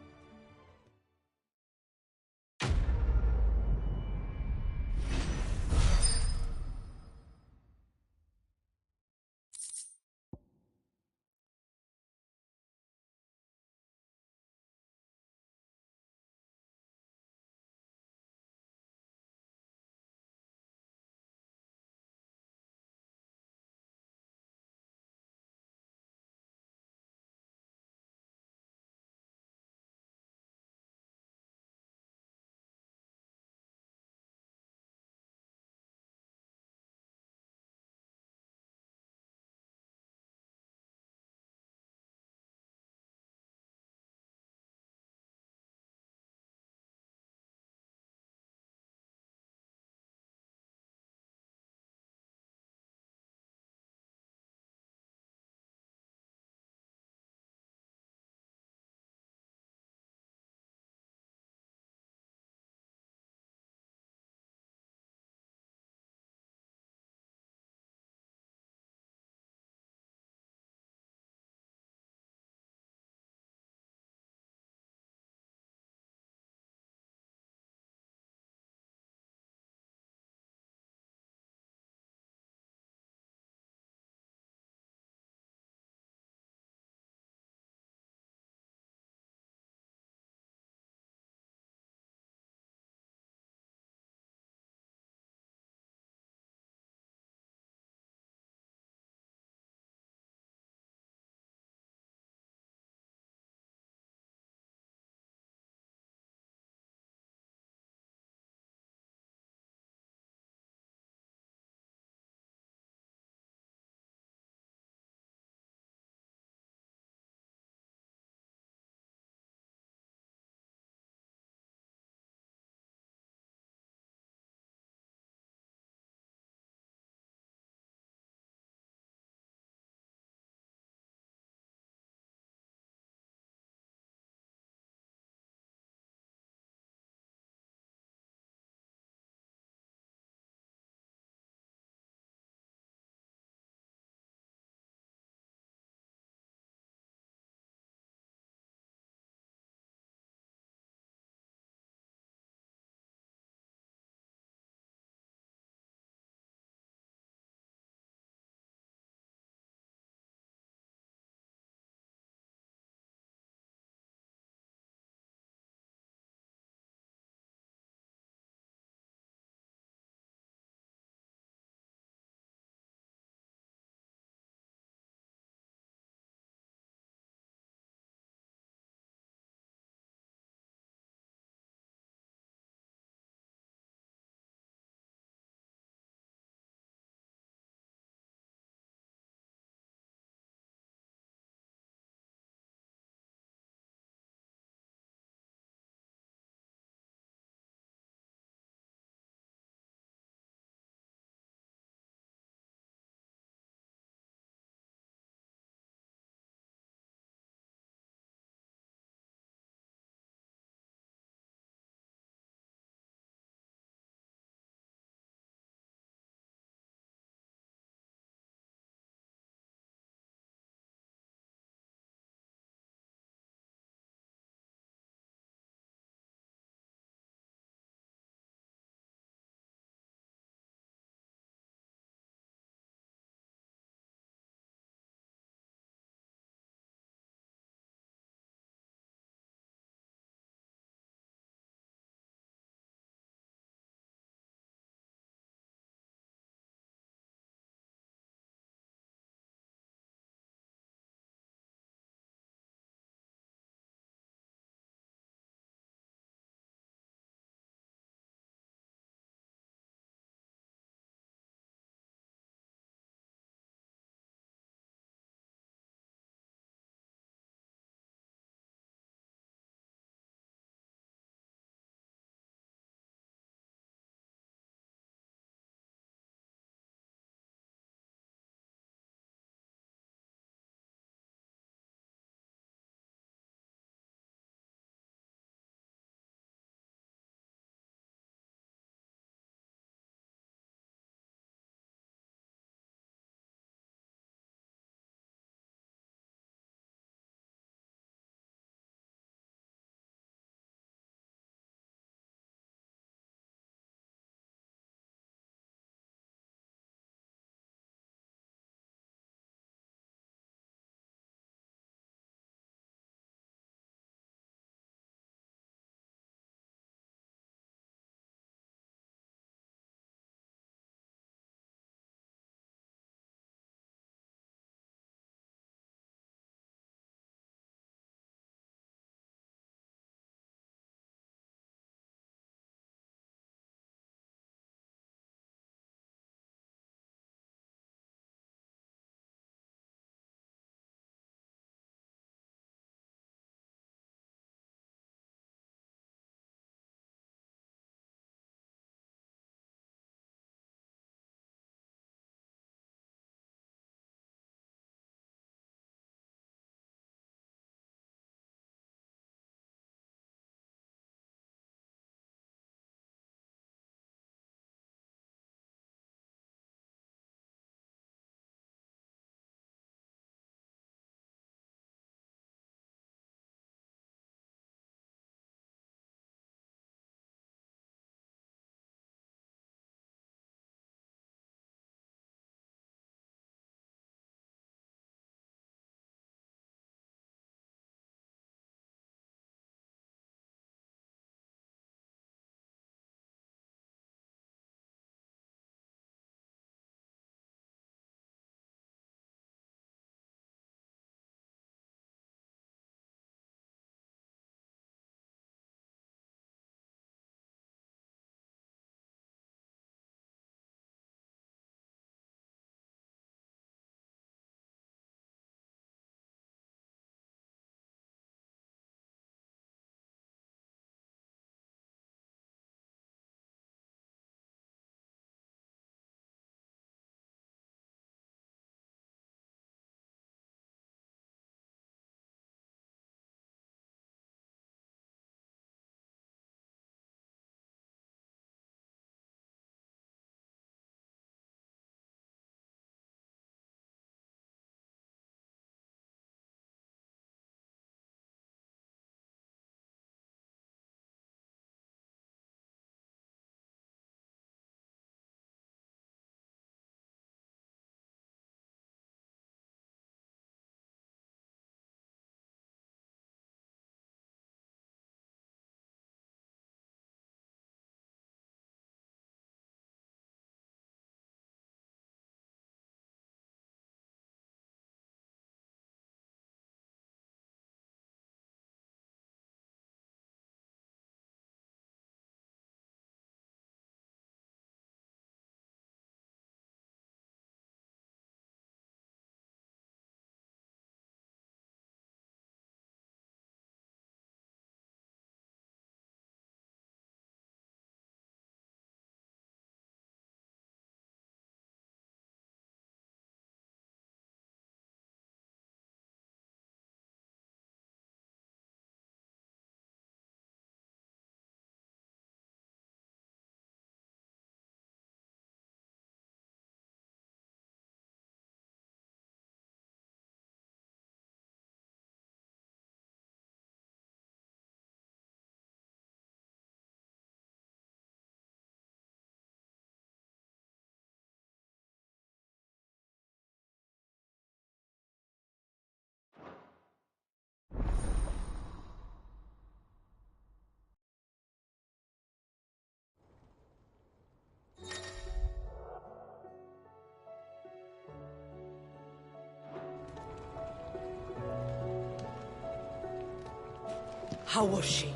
How was she?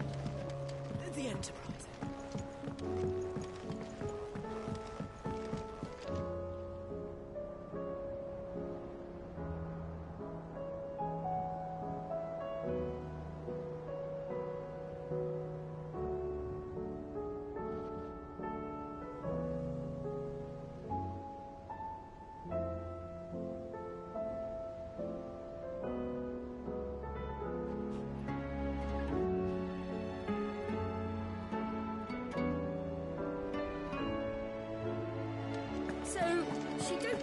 The Enterprise. So, she don't...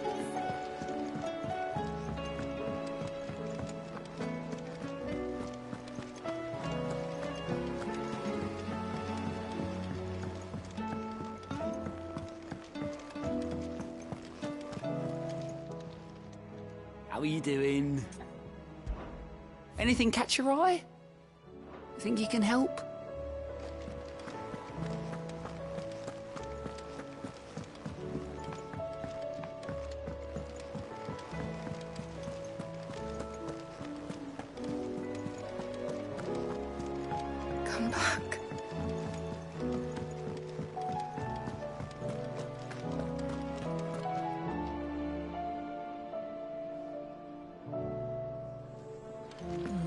How are you doing? Anything catch your eye? Think you can help? Come back.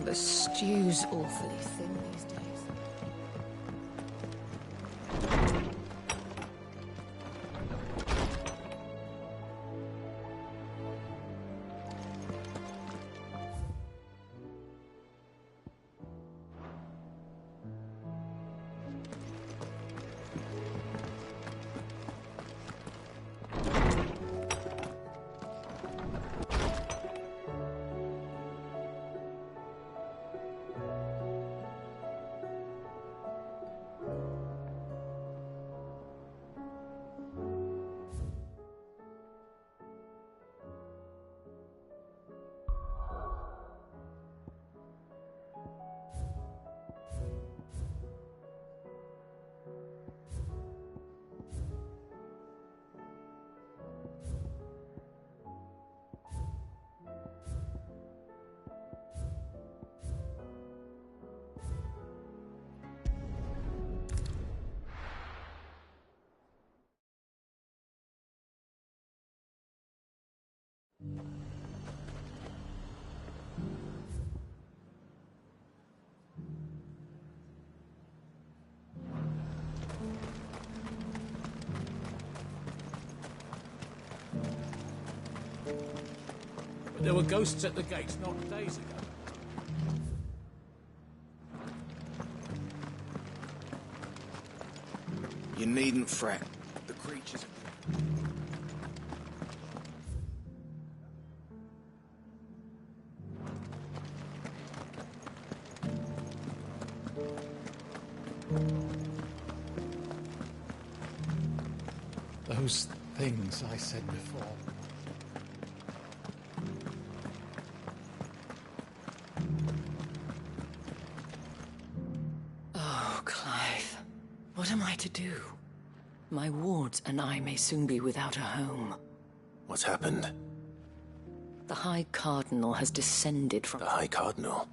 The stew's awfully thin these days. But there were ghosts at the gates not days ago. You needn't fret. The creatures... Those things I said before. Oh, Clive. What am I to do? My wards and I may soon be without a home. What's happened? The High Cardinal has descended from... The High Cardinal?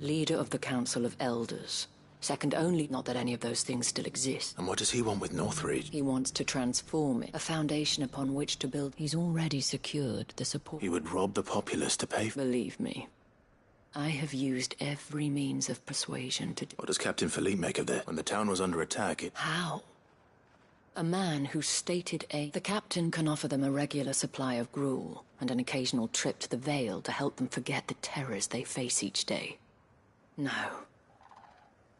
Leader of the Council of Elders. Second only, not that any of those things still exist. And what does he want with Northreach? He wants to transform it, a foundation upon which to build. He's already secured the support. He would rob the populace to pay for... Believe me, I have used every means of persuasion to... What does Captain Philippe make of this? When the town was under attack, it... How? A man who stated a... The captain can offer them a regular supply of gruel and an occasional trip to the Vale to help them forget the terrors they face each day. No.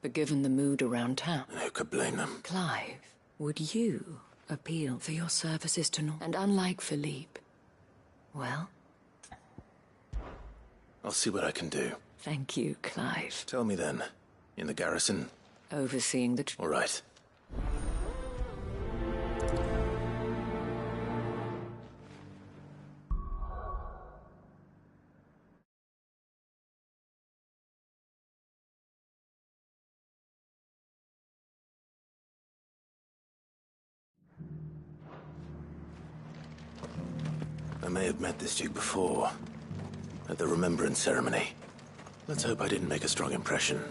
But given the mood around town... Who could blame them? Clive, would you appeal for your services to North? And unlike Philippe, well... I'll see what I can do. Thank you, Clive. Tell me then. In the garrison? Overseeing the... All right. I may have met this Duke before, at the Remembrance ceremony. Let's hope I didn't make a strong impression.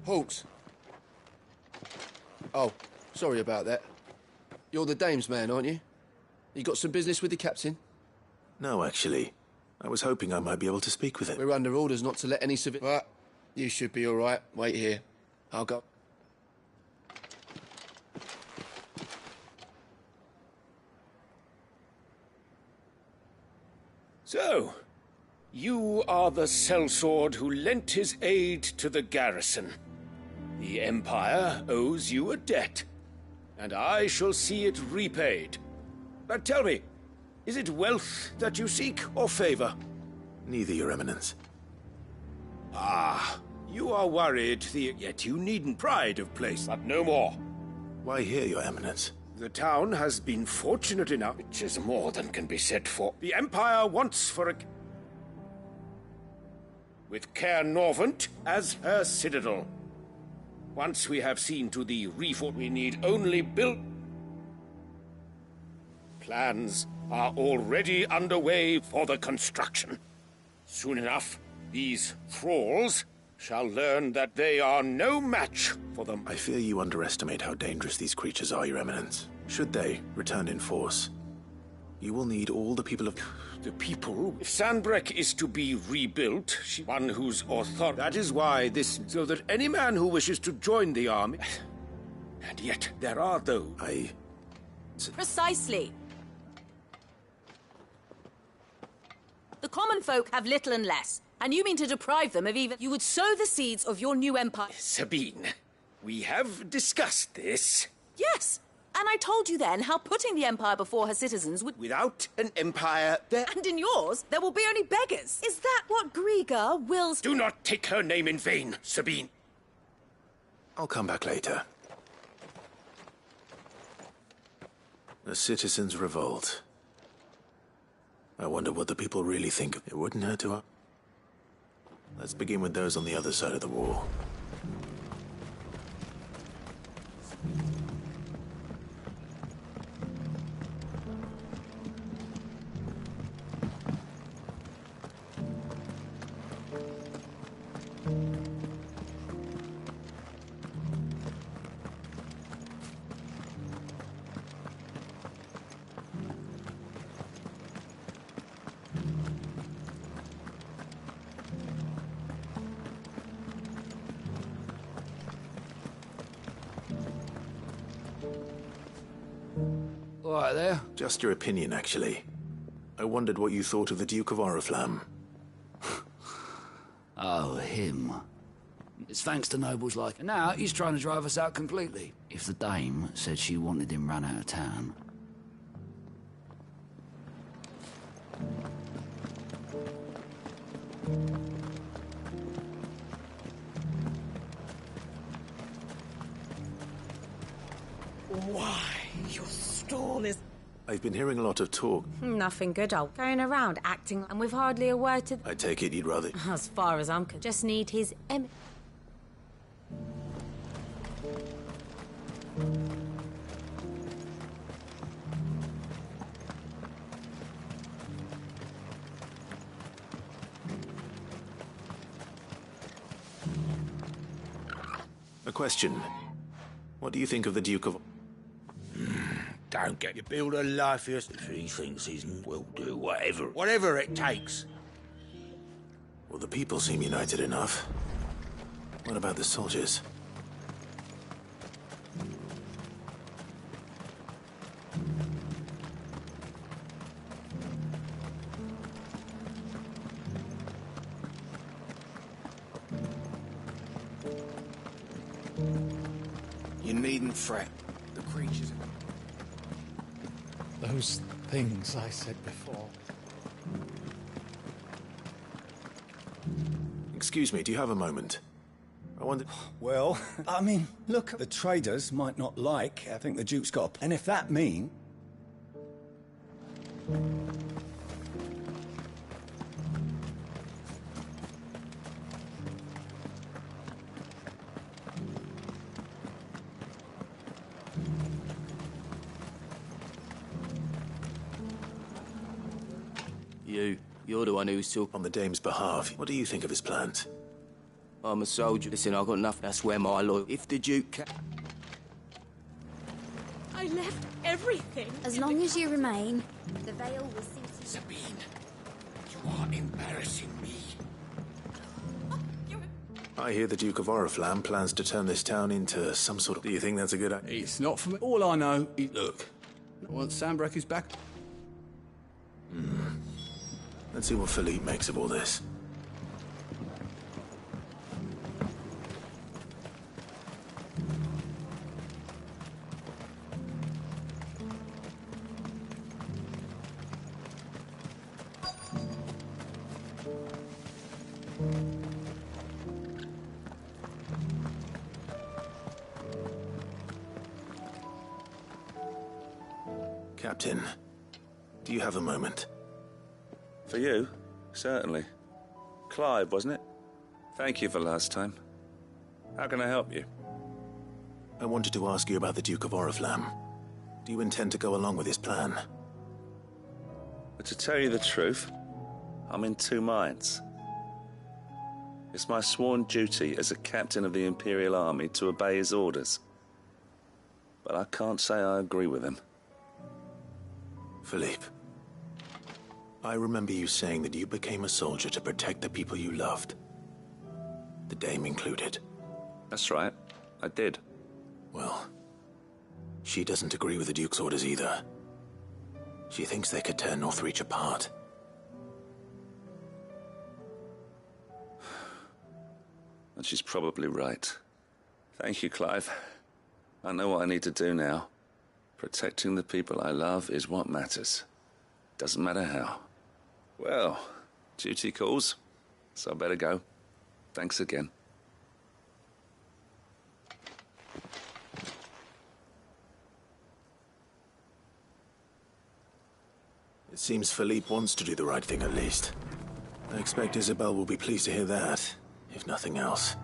Hawks. Oh, sorry about that. You're the dame's man, aren't you? You got some business with the captain? No, actually. I was hoping I might be able to speak with him. We're under orders not to let any civil... But you should be all right. Wait here. I'll go... So, you are the sellsword who lent his aid to the garrison. The Empire owes you a debt, and I shall see it repaid. But tell me, is it wealth that you seek, or favor? Neither, Your Eminence. Ah, you are worried, yet you needn't pride of place, but no more. Why here, Your Eminence? The town has been fortunate enough, which is more than can be said for. The Empire wants for a... with Caer Norvent as her citadel. Once we have seen to the refort, we need only build... Plans are already underway for the construction. Soon enough, these thralls shall learn that they are no match for them. I fear you underestimate how dangerous these creatures are, Your Eminence. Should they return in force, you will need all the people of... The people? If Sandbreck is to be rebuilt, one whose authority... That is why this... So that any man who wishes to join the army... And yet, there are those... Precisely. The common folk have little and less, and you mean to deprive them of even... You would sow the seeds of your new empire... Sabine, we have discussed this. Yes, and I told you then how putting the empire before her citizens would... Without an empire, there... And in yours, there will be only beggars. Is that what Griga wills... Do not take her name in vain, Sabine. I'll come back later. The citizens revolt. I wonder what the people really think. It wouldn't hurt to... Let's begin with those on the other side of the wall. Right there. Just your opinion, actually. I wondered what you thought of the Duke of Oriflamme. Oh, him. It's thanks to nobles like him. Now, he's trying to drive us out completely. If the dame said she wanted him run out of town... Why, your stall is... I've been hearing a lot of talk. Nothing good, old. Going around acting, and with hardly a word to... I take it you'd rather... As far as I'm concerned, just need his... A question. What do you think of the Duke of... Don't get your build a life here. If he thinks he's... We'll do whatever it takes. Well, the people seem united enough. What about the soldiers? You needn't fret. The creatures... Those things I said before. Excuse me, do you have a moment? I wonder... Well, I mean, look, the traders might not like. I think the Duke's got... And if that means... You're the one who's talking. On the Dame's behalf, what do you think of his plans? I'm a soldier. Listen, I've got nothing. That's where my loyalty. If the Duke I left everything. As long as you remain, the veil will see to you. Sabine, you are embarrassing me. I hear the Duke of Oriflamme plans to turn this town into some sort of... Do you think that's a good idea? It's not for me. All I know is, look, once Sandbreak is back... Let's see what Philippe makes of all this. Captain, do you have a moment? For you? Certainly. Clive, wasn't it? Thank you for last time. How can I help you? I wanted to ask you about the Duke of Oriflamme. Do you intend to go along with his plan? But to tell you the truth, I'm in two minds. It's my sworn duty as a captain of the Imperial Army to obey his orders. But I can't say I agree with him. Philippe, I remember you saying that you became a soldier to protect the people you loved. The Dame included. That's right. I did. Well, she doesn't agree with the Duke's orders either. She thinks they could tear Northreach apart. And she's probably right. Thank you, Clive. I know what I need to do now. Protecting the people I love is what matters. Doesn't matter how. Well, duty calls, so I better go. Thanks again. It seems Philippe wants to do the right thing at least. I expect Isabel will be pleased to hear that, if nothing else.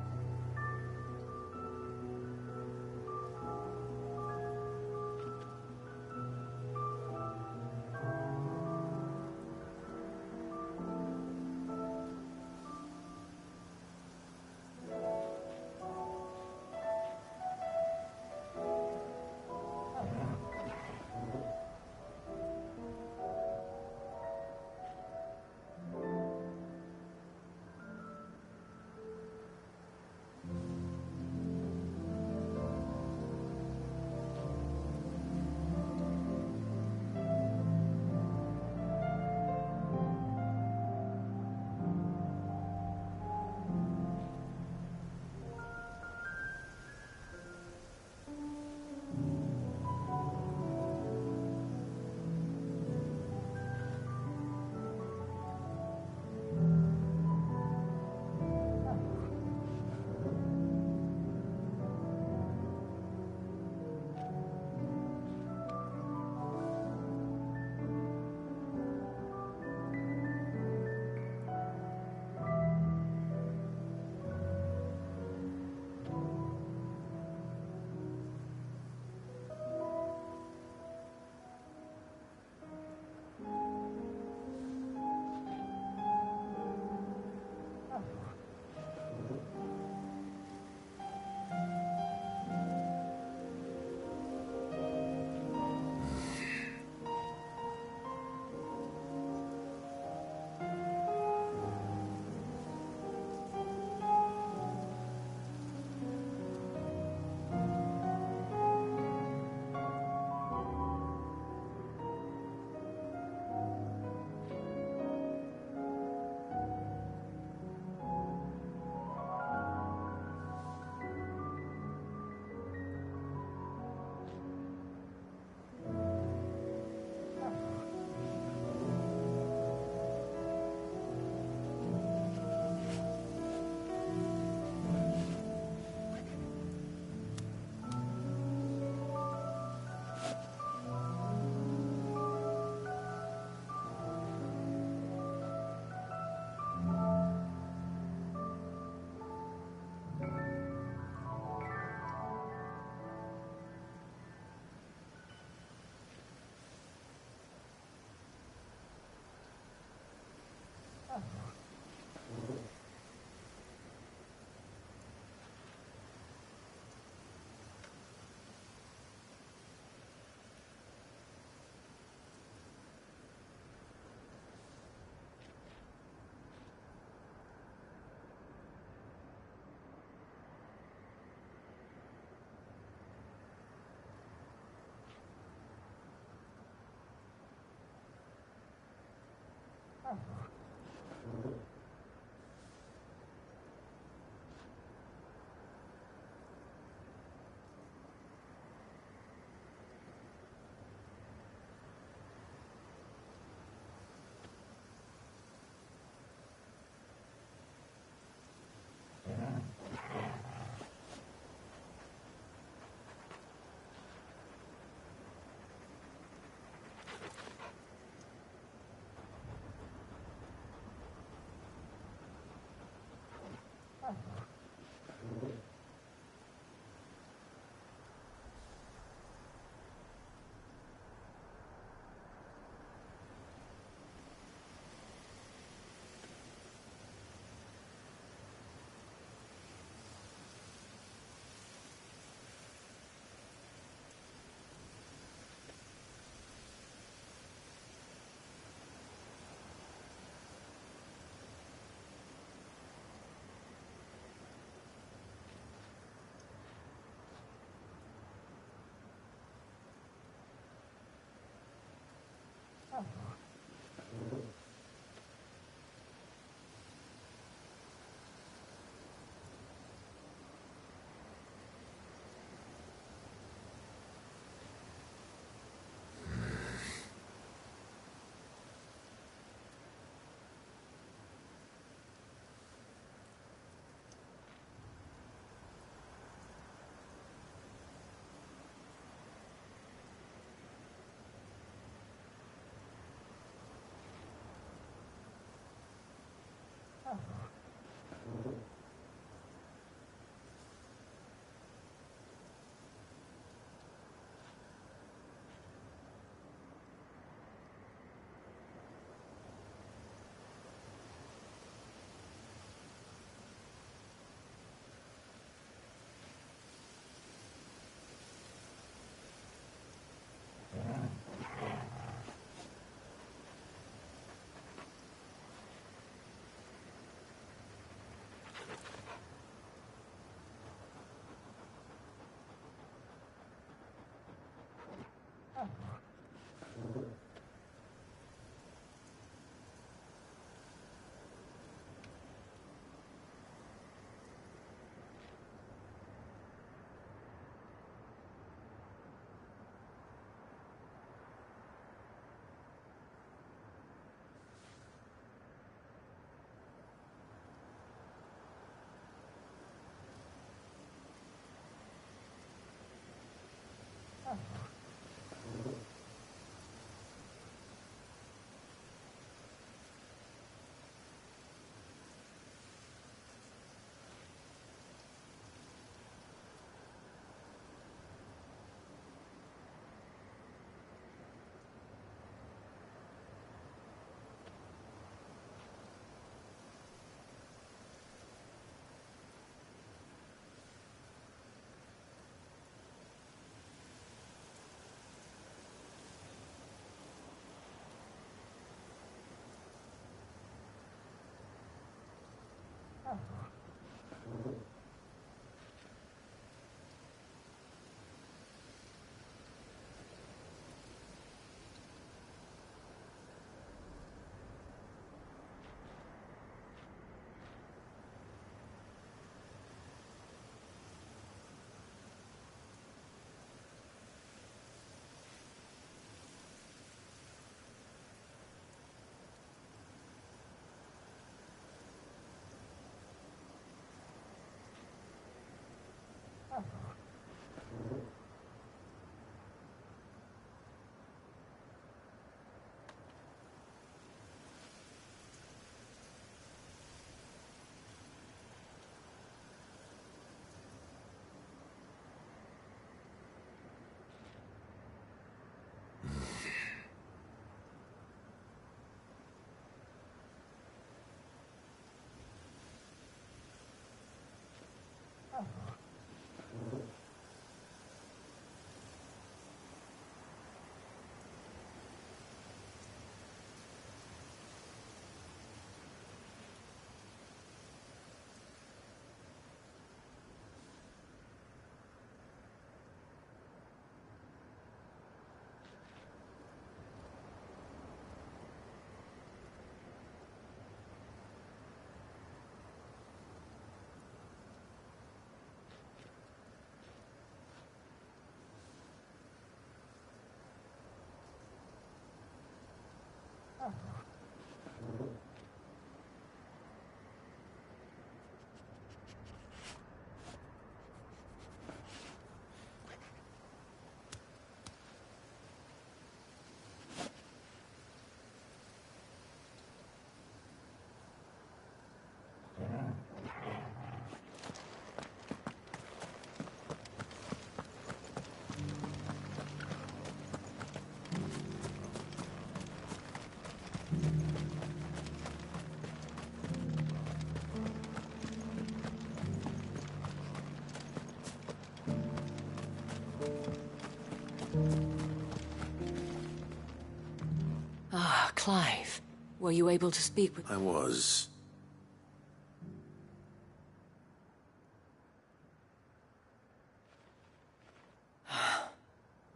Ah, Clive. Were you able to speak with... I was.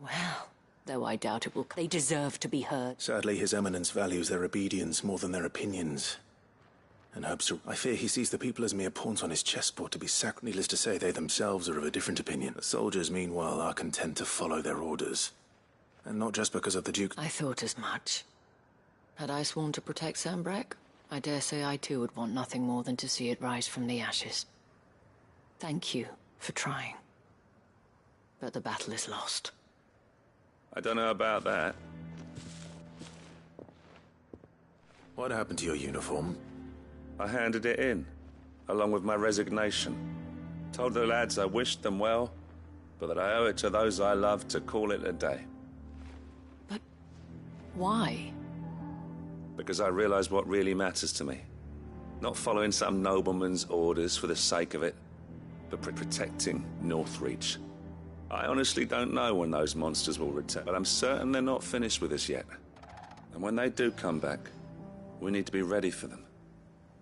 Well, though I doubt it will... They deserve to be heard. Sadly, His Eminence values their obedience more than their opinions. And hopes to... I fear he sees the people as mere pawns on his chessboard to be sacked. Needless to say, they themselves are of a different opinion. The soldiers, meanwhile, are content to follow their orders. And not just because of the Duke... I thought as much. Had I sworn to protect Sambrack, I dare say I too would want nothing more than to see it rise from the ashes. Thank you for trying. But the battle is lost. I don't know about that. What happened to your uniform? I handed it in, along with my resignation. Told the lads I wished them well, but that I owe it to those I love to call it a day. But why? Because I realize what really matters to me. Not following some nobleman's orders for the sake of it, but protecting Northreach. I honestly don't know when those monsters will return, but I'm certain they're not finished with us yet. And when they do come back, we need to be ready for them.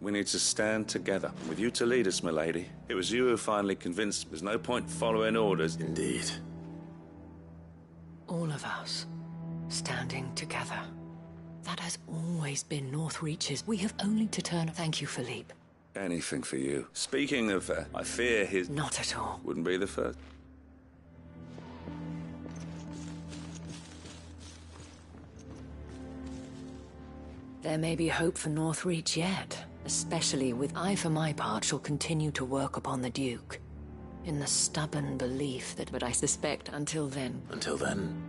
We need to stand together. With you to lead us, milady. It was you who finally convinced there's no point following orders. Indeed. All of us, standing together. That has always been Northreach's. We have only to turn... Thank you, Philippe. Anything for you. Speaking of, I fear his... Not at all. Wouldn't be the first. There may be hope for Northreach yet, especially with... I, for my part, shall continue to work upon the Duke. In the stubborn belief that... But I suspect until then... Until then?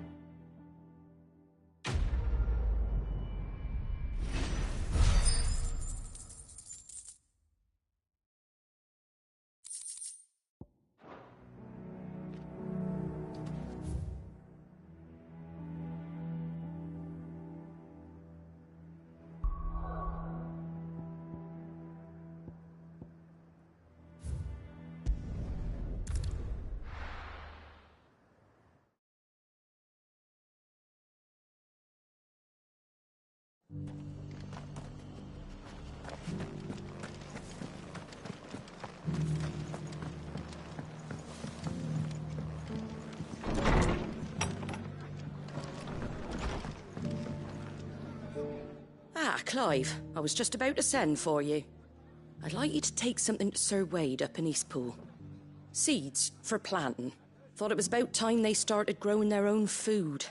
Ah, Clive, I was just about to send for you. I'd like you to take something to Sir Wade up in Eastpool. Seeds for planting. Thought it was about time they started growing their own food.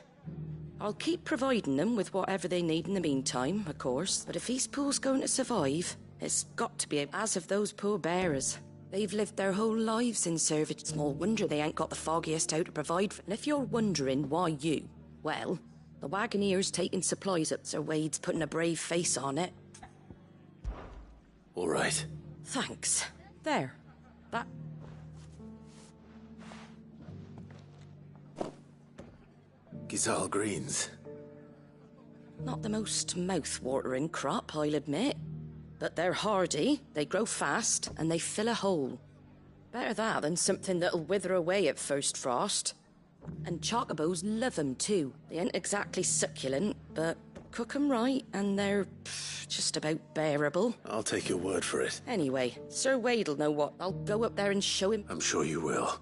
I'll keep providing them with whatever they need in the meantime, of course. But if Eastpool's going to survive, it's got to be as of those poor bearers. They've lived their whole lives in service. Small wonder they ain't got the foggiest how to provide for. And if you're wondering why you, well, the Wagoneer's taking supplies up. Sir Wade's putting a brave face on it. All right. Thanks. There. That... Gizal greens. Not the most mouth-watering crop, I'll admit. But they're hardy, they grow fast, and they fill a hole. Better that than something that'll wither away at first frost. And chocobos love 'em too. They ain't exactly succulent, but cook 'em right, and they're just about bearable. I'll take your word for it. Anyway, Sir Wade'll know what. I'll go up there and show him. I'm sure you will.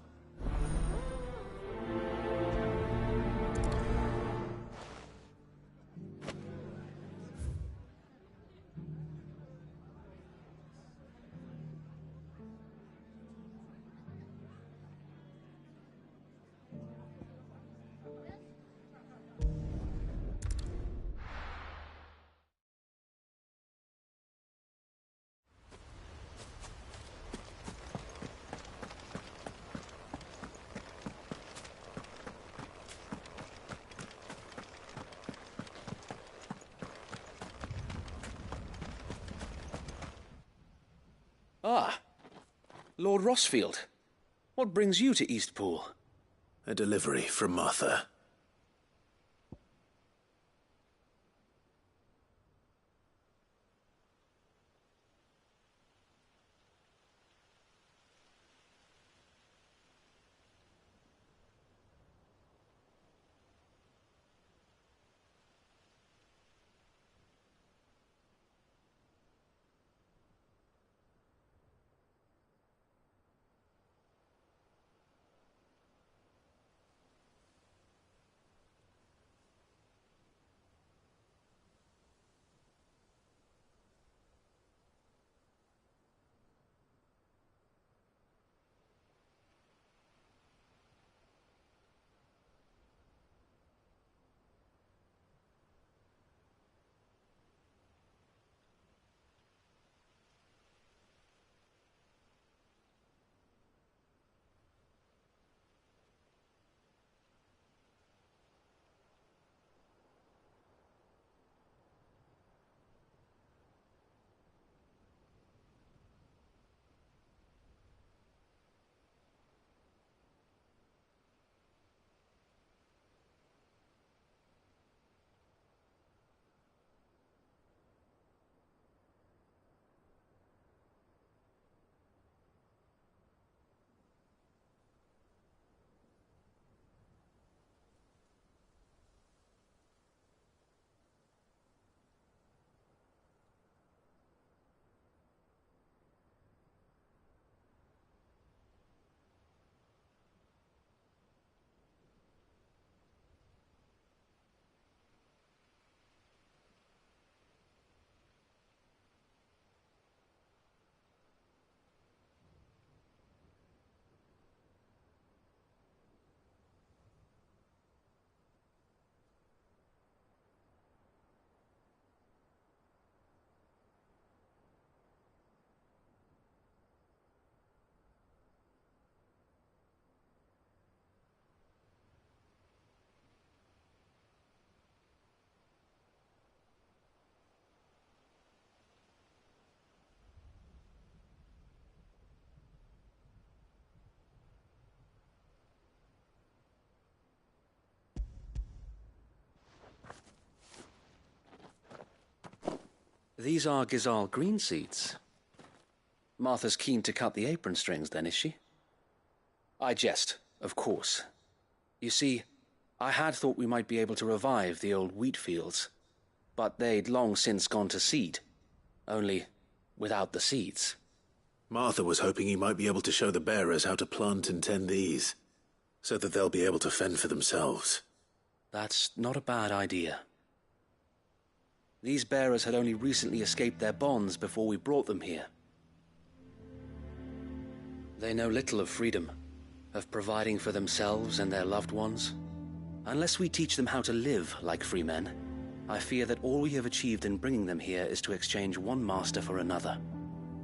Ah, Lord Rossfield. What brings you to Eastpool? A delivery from Martha. These are Gizal green seeds. Martha's keen to cut the apron strings, then, is she? I jest, of course. You see, I had thought we might be able to revive the old wheat fields, but they'd long since gone to seed, only without the seeds. Martha was hoping you might be able to show the bearers how to plant and tend these, so that they'll be able to fend for themselves. That's not a bad idea. These bearers had only recently escaped their bonds before we brought them here. They know little of freedom, of providing for themselves and their loved ones. Unless we teach them how to live like free men, I fear that all we have achieved in bringing them here is to exchange one master for another.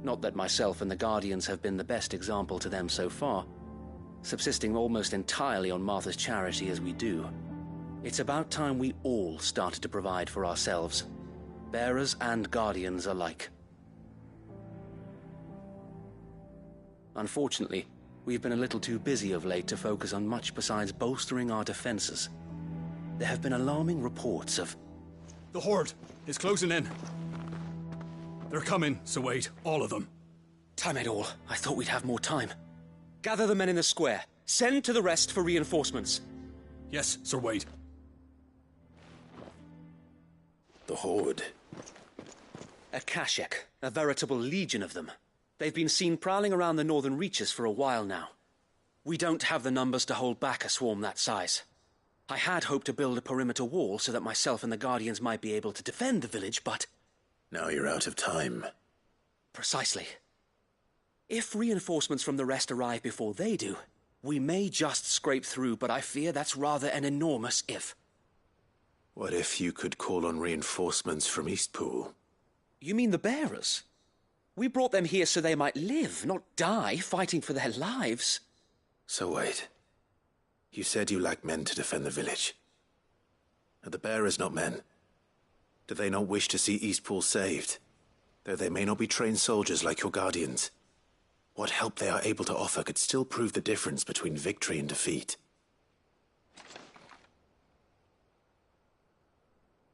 Not that myself and the Guardians have been the best example to them so far, subsisting almost entirely on Martha's charity as we do. It's about time we all started to provide for ourselves, bearers and Guardians alike. Unfortunately, we've been a little too busy of late to focus on much besides bolstering our defenses. There have been alarming reports of... The Horde is closing in. They're coming, Sir Wade, all of them. Time it all. I thought we'd have more time. Gather the men in the square. Send to the rest for reinforcements. Yes, Sir Wade. The Horde. A Kashek, a veritable legion of them. They've been seen prowling around the northern reaches for a while now. We don't have the numbers to hold back a swarm that size. I had hoped to build a perimeter wall so that myself and the Guardians might be able to defend the village, but... Now you're out of time. Precisely. If reinforcements from the rest arrive before they do, we may just scrape through, but I fear that's rather an enormous if. What if you could call on reinforcements from Eastpool? You mean the bearers? We brought them here so they might live, not die, fighting for their lives. So wait. You said you lack men to defend the village. Are the bearers not men? Do they not wish to see Eastpool saved? Though they may not be trained soldiers like your Guardians. What help they are able to offer could still prove the difference between victory and defeat.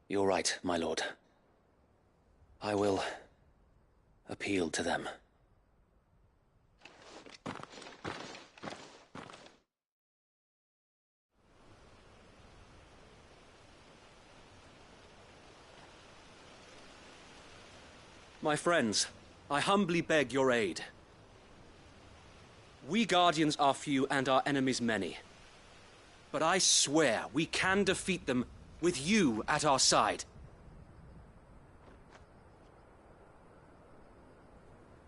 You're right, my lord. I will appeal to them. My friends, I humbly beg your aid. We Guardians are few and our enemies many. But I swear we can defeat them with you at our side.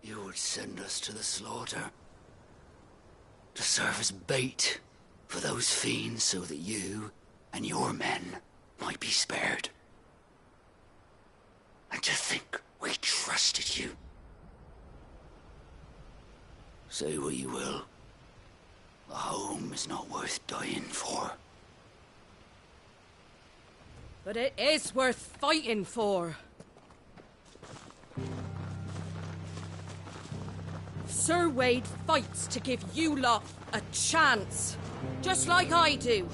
You would send us to the slaughter, to serve as bait for those fiends so that you and your men might be spared. And to think we trusted you. Say what you will, a home is not worth dying for. But it is worth fighting for. Sir Wade fights to give you lot a chance. Just like I do.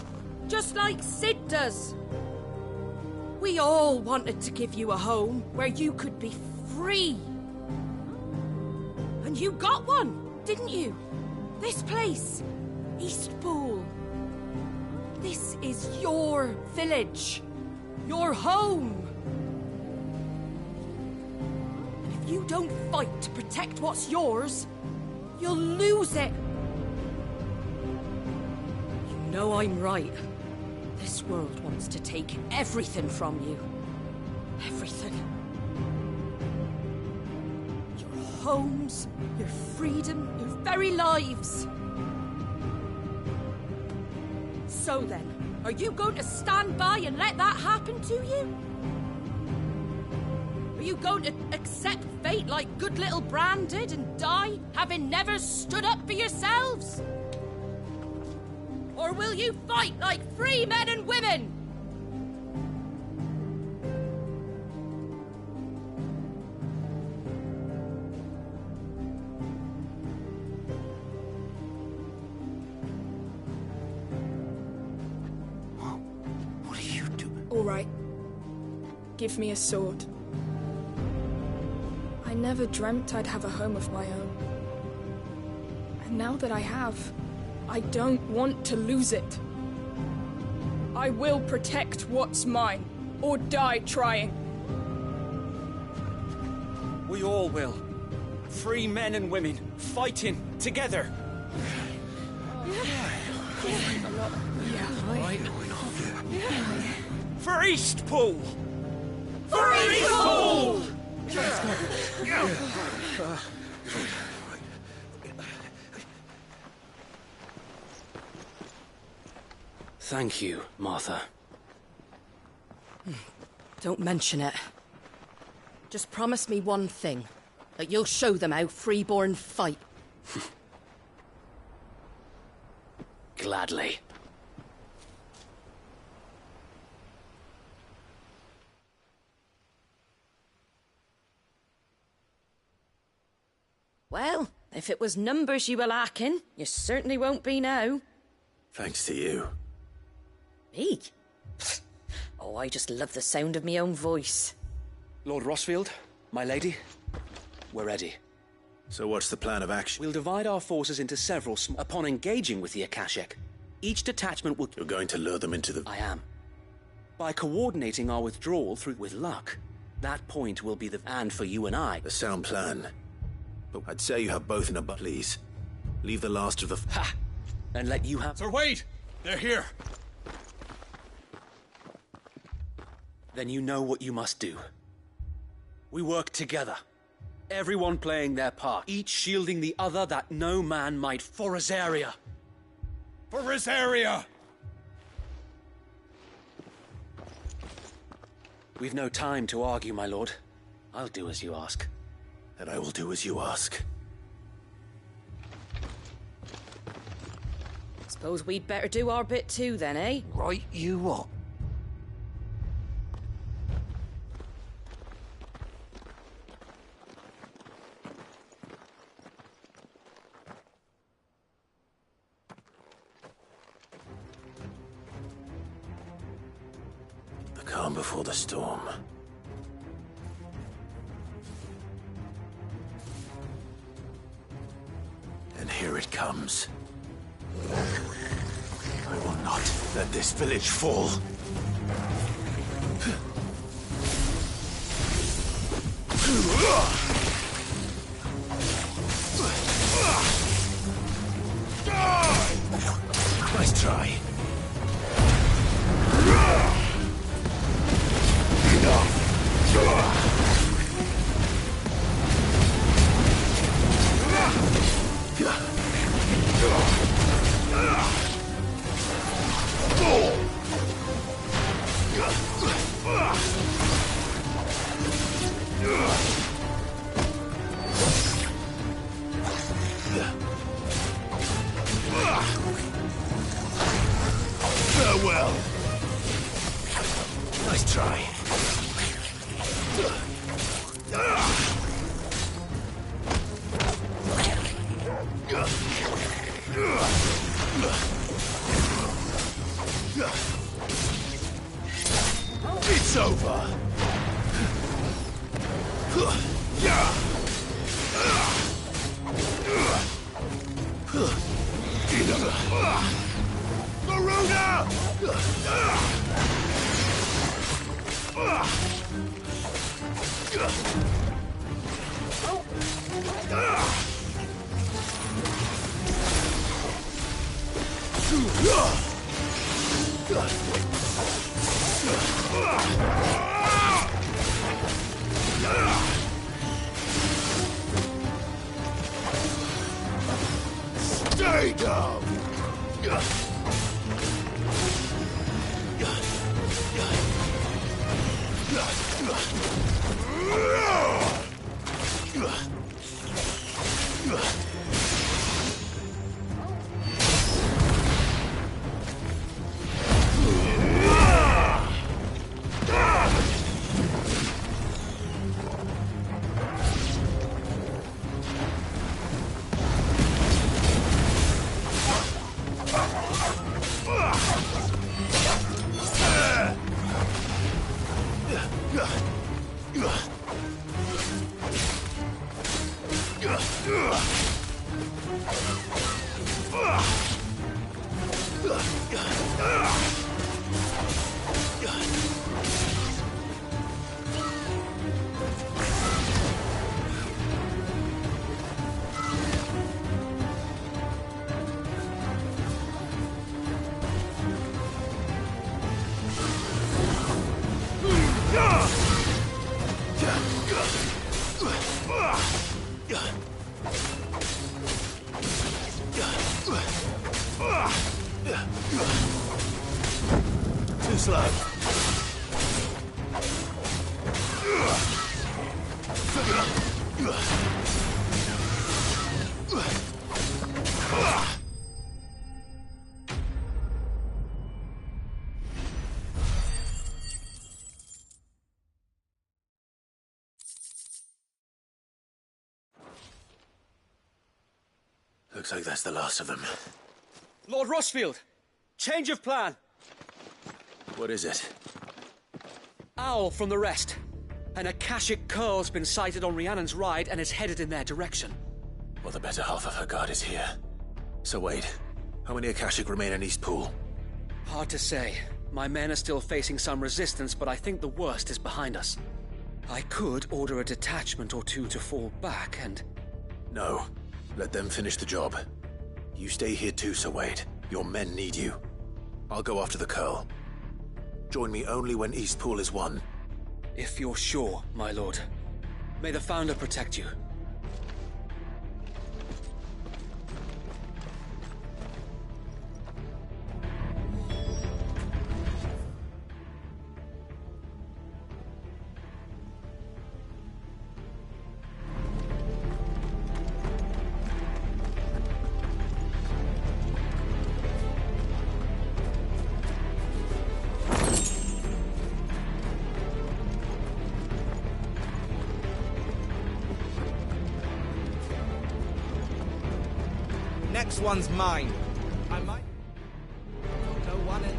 Just like Sid does. We all wanted to give you a home where you could be free. And you got one, didn't you? This place, Eastpool. This is your village. Your home. And if you don't fight to protect what's yours, you'll lose it. You know I'm right. This world wants to take everything from you. Everything. Your homes, your freedom, your very lives. So then, are you going to stand by and let that happen to you? Are you going to accept fate like good little Bran did and die, having never stood up for yourselves? Or will you fight like free men and women? What are you doing? All right. Give me a sword. never dreamt I'd have a home of my own. And now that I have, I don't want to lose it. I will protect what's mine, or die trying. We all will. Free men and women, fighting together. For Eastpool! For Eastpool! Thank you, Martha. Don't mention it. Just promise me one thing. That you'll show them how freeborn fight. Gladly. Well, if it was numbers you were lacking, you certainly won't be now. Thanks to you. Me? Oh, I just love the sound of my own voice. Lord Rossfield, my lady, we're ready. So what's the plan of action? We'll divide our forces into several upon engaging with the Akashic. Each detachment will... You're going to lure them into the... I am. By coordinating our withdrawal through with luck, that point will be the... And for you and I... A sound plan. But I'd say you have both in a butt, please. Leave the last of the... Ha! And let you have... Sir Wade! They're here! Then you know what you must do. We work together. Everyone playing their part, each shielding the other that no man might... For Rosaria! For Rosaria! We've no time to argue, my lord. I'll do as you ask. And I will do as you ask. Suppose we'd better do our bit too then, eh? Right you are. The calm before the storm. And here it comes. I will not let this village fall. Nice try. Farewell. Nice try. It's over. Maruna! Stay down! slow. Looks like that's the last of them. Lord Rosfield! Change of plan! What is it? Owl from the rest. An Akashic curl's been sighted on Rhiannon's ride and is headed in their direction. Well, the better half of her guard is here. So wait, how many Akashic remain in East Pool? Hard to say. My men are still facing some resistance, but I think the worst is behind us. I could order a detachment or two to fall back and... No. Let them finish the job. You stay here too, Sir Wade. Your men need you. I'll go after the Curl. Join me only when East Pool is won. If you're sure, my lord. May the Founder protect you. Next one's mine. I might go one end.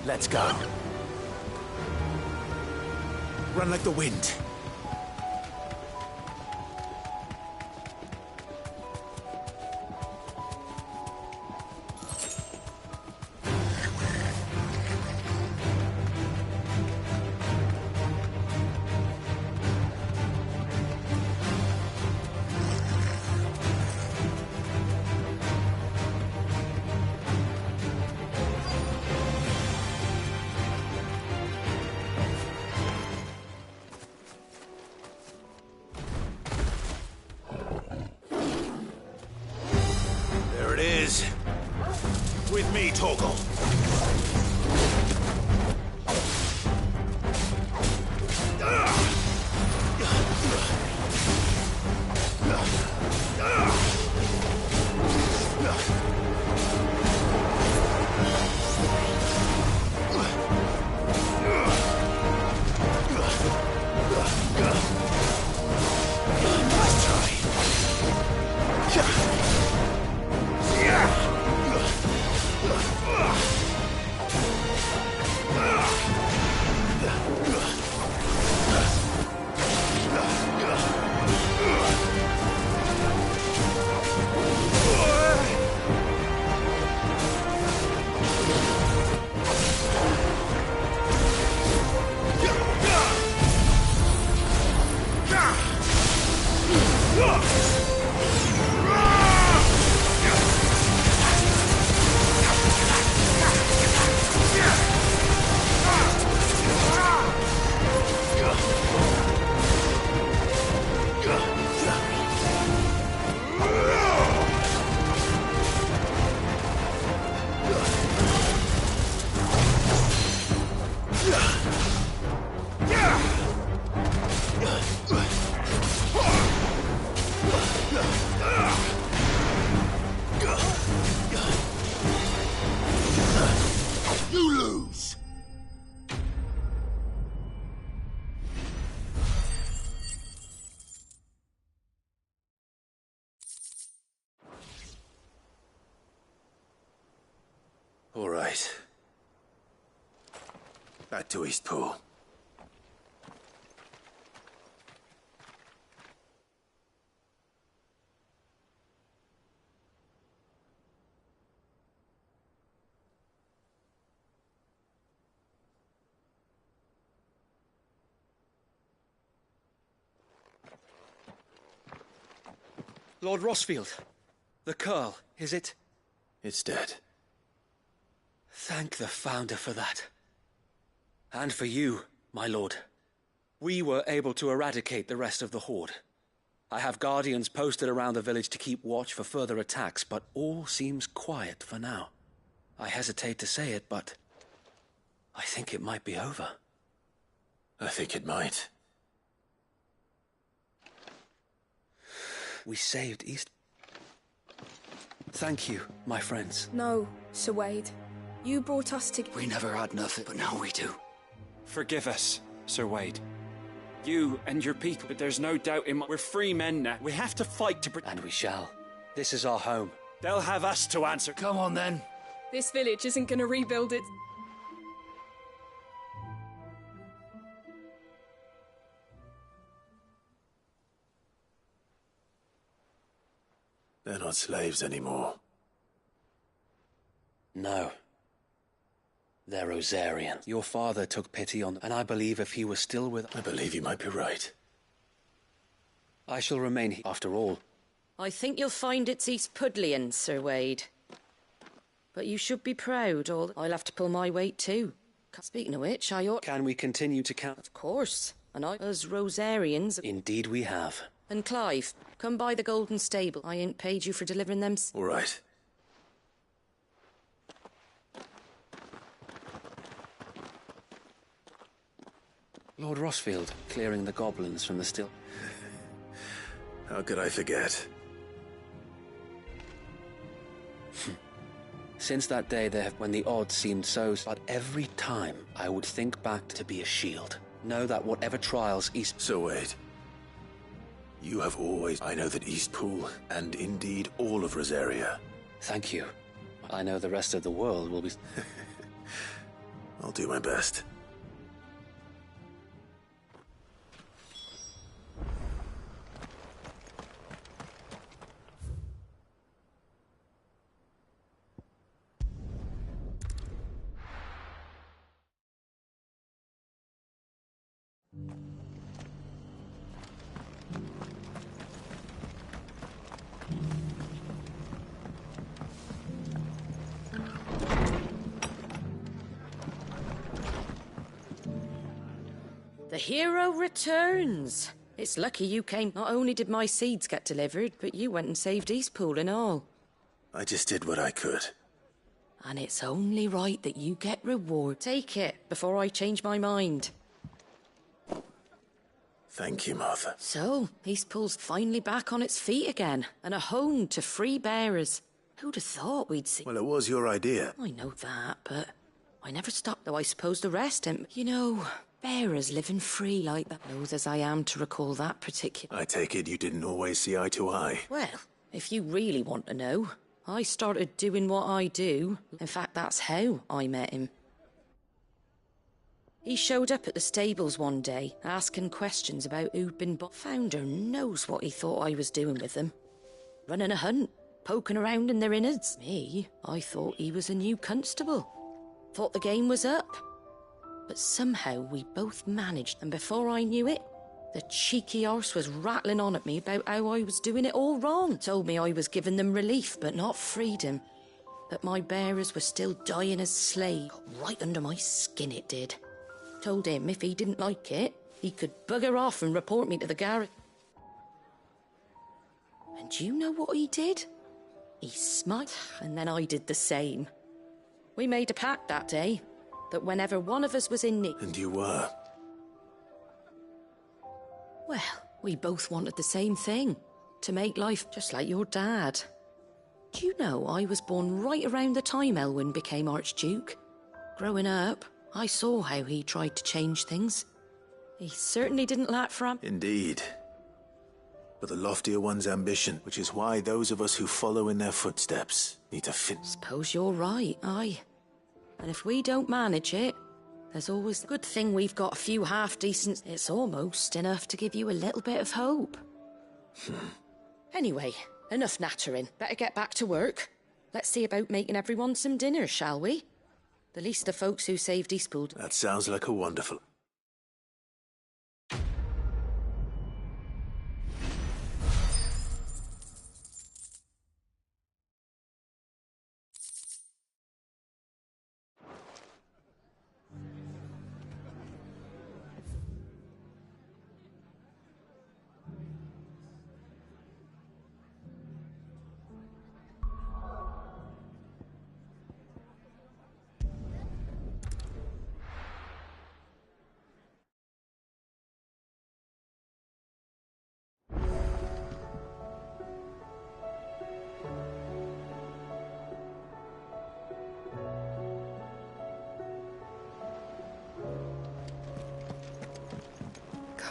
Let's go. Run like the wind. With me, Torgal. All right. Back to East Pool. Lord Rosfield, the Curl, is it? It's dead. Thank the Founder for that. And for you, my lord. We were able to eradicate the rest of the Horde. I have guardians posted around the village to keep watch for further attacks, but all seems quiet for now. I hesitate to say it, but I think it might be over. I think it might. We saved East. Thank you, my friends. No, Sir Wade. You brought us together. We never had nothing, but now we do. Forgive us, Sir Wade. You and your people, but there's no doubt in my... We're free men now. We have to fight to... And we shall. This is our home. They'll have us to answer. Come on, then. This village isn't gonna rebuild it. They're not slaves anymore. No. They're Rosarian. Your father took pity on them, and I believe if he was still with... I believe you might be right. I shall remain here, after all. I think you'll find it's East Pudlian, Sir Wade. But you should be proud, or I'll have to pull my weight too. Speaking of which, I ought... Can we continue to count? Of course. And I, as Rosarians... Indeed we have. And Clive, come by the Golden Stable. I ain't paid you for delivering them... All right. Lord Rossfield, clearing the goblins from the still... How could I forget? Since that day, when the odds seemed so... But every time, I would think back to be a shield. Know that whatever trials East... So wait. You have always... I know that Eastpool, and indeed all of Rosaria. Thank you. I know the rest of the world will be... I'll do my best. The hero returns. It's lucky you came. Not only did my seeds get delivered, but you went and saved Eastpool and all. I just did what I could. And it's only right that you get reward. Take it before I change my mind. Thank you, Martha. So, Eastpool's finally back on its feet again, and a home to free bearers. Who'd have thought we'd see... Well, it was your idea. I know that, but I never stopped, though I suppose the rest. And, you know, bearers living free like that. Loath as I am to recall that particular... I take it you didn't always see eye to eye. Well, if you really want to know, I started doing what I do. In fact, that's how I met him. He showed up at the stables one day, asking questions about who'd been Founder knows what he thought I was doing with them. Running a hunt, poking around in their innards. Me, I thought he was a new constable. Thought the game was up. But somehow we both managed, and before I knew it, the cheeky arse was rattling on at me about how I was doing it all wrong. Told me I was giving them relief, but not freedom. That my bearers were still dying as slaves. Right under my skin it did. Told him if he didn't like it, he could bugger off and report me to the garret. And do you know what he did? He smiled, and then I did the same. We made a pact that day, that whenever one of us was in need... And you were? Well, we both wanted the same thing. To make life just like your dad. Do you know I was born right around the time Elwyn became Archduke? Growing up, I saw how he tried to change things. He certainly didn't lack for... Indeed. But the loftier one's ambition, which is why those of us who follow in their footsteps need to fit... Suppose you're right, aye. And if we don't manage it, there's always a good thing we've got a few half-decent... It's almost enough to give you a little bit of hope. Anyway, enough nattering. Better get back to work. Let's see about making everyone some dinner, shall we? The least the folks who saved Eastpool... That sounds like a wonderful...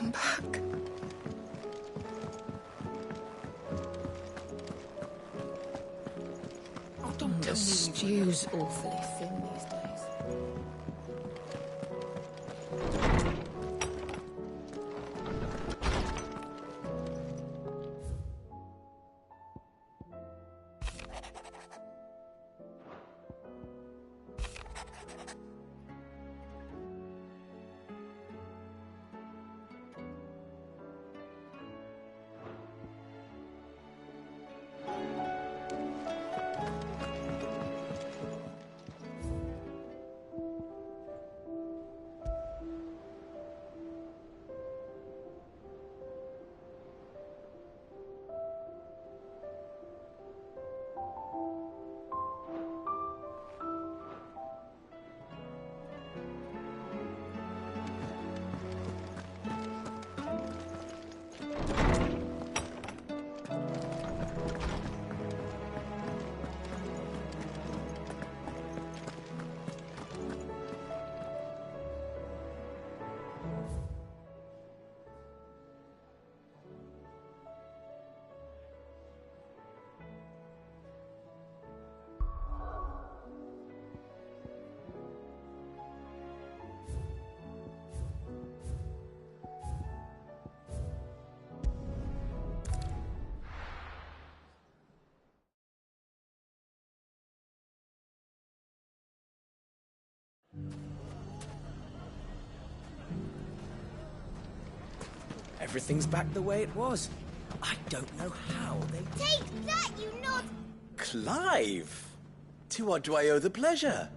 come back. Oh, don't tell me. The stew's awfully thin these days. Everything's back the way it was. I don't know how they... Take that, you nod! Clive! To what do I owe the pleasure?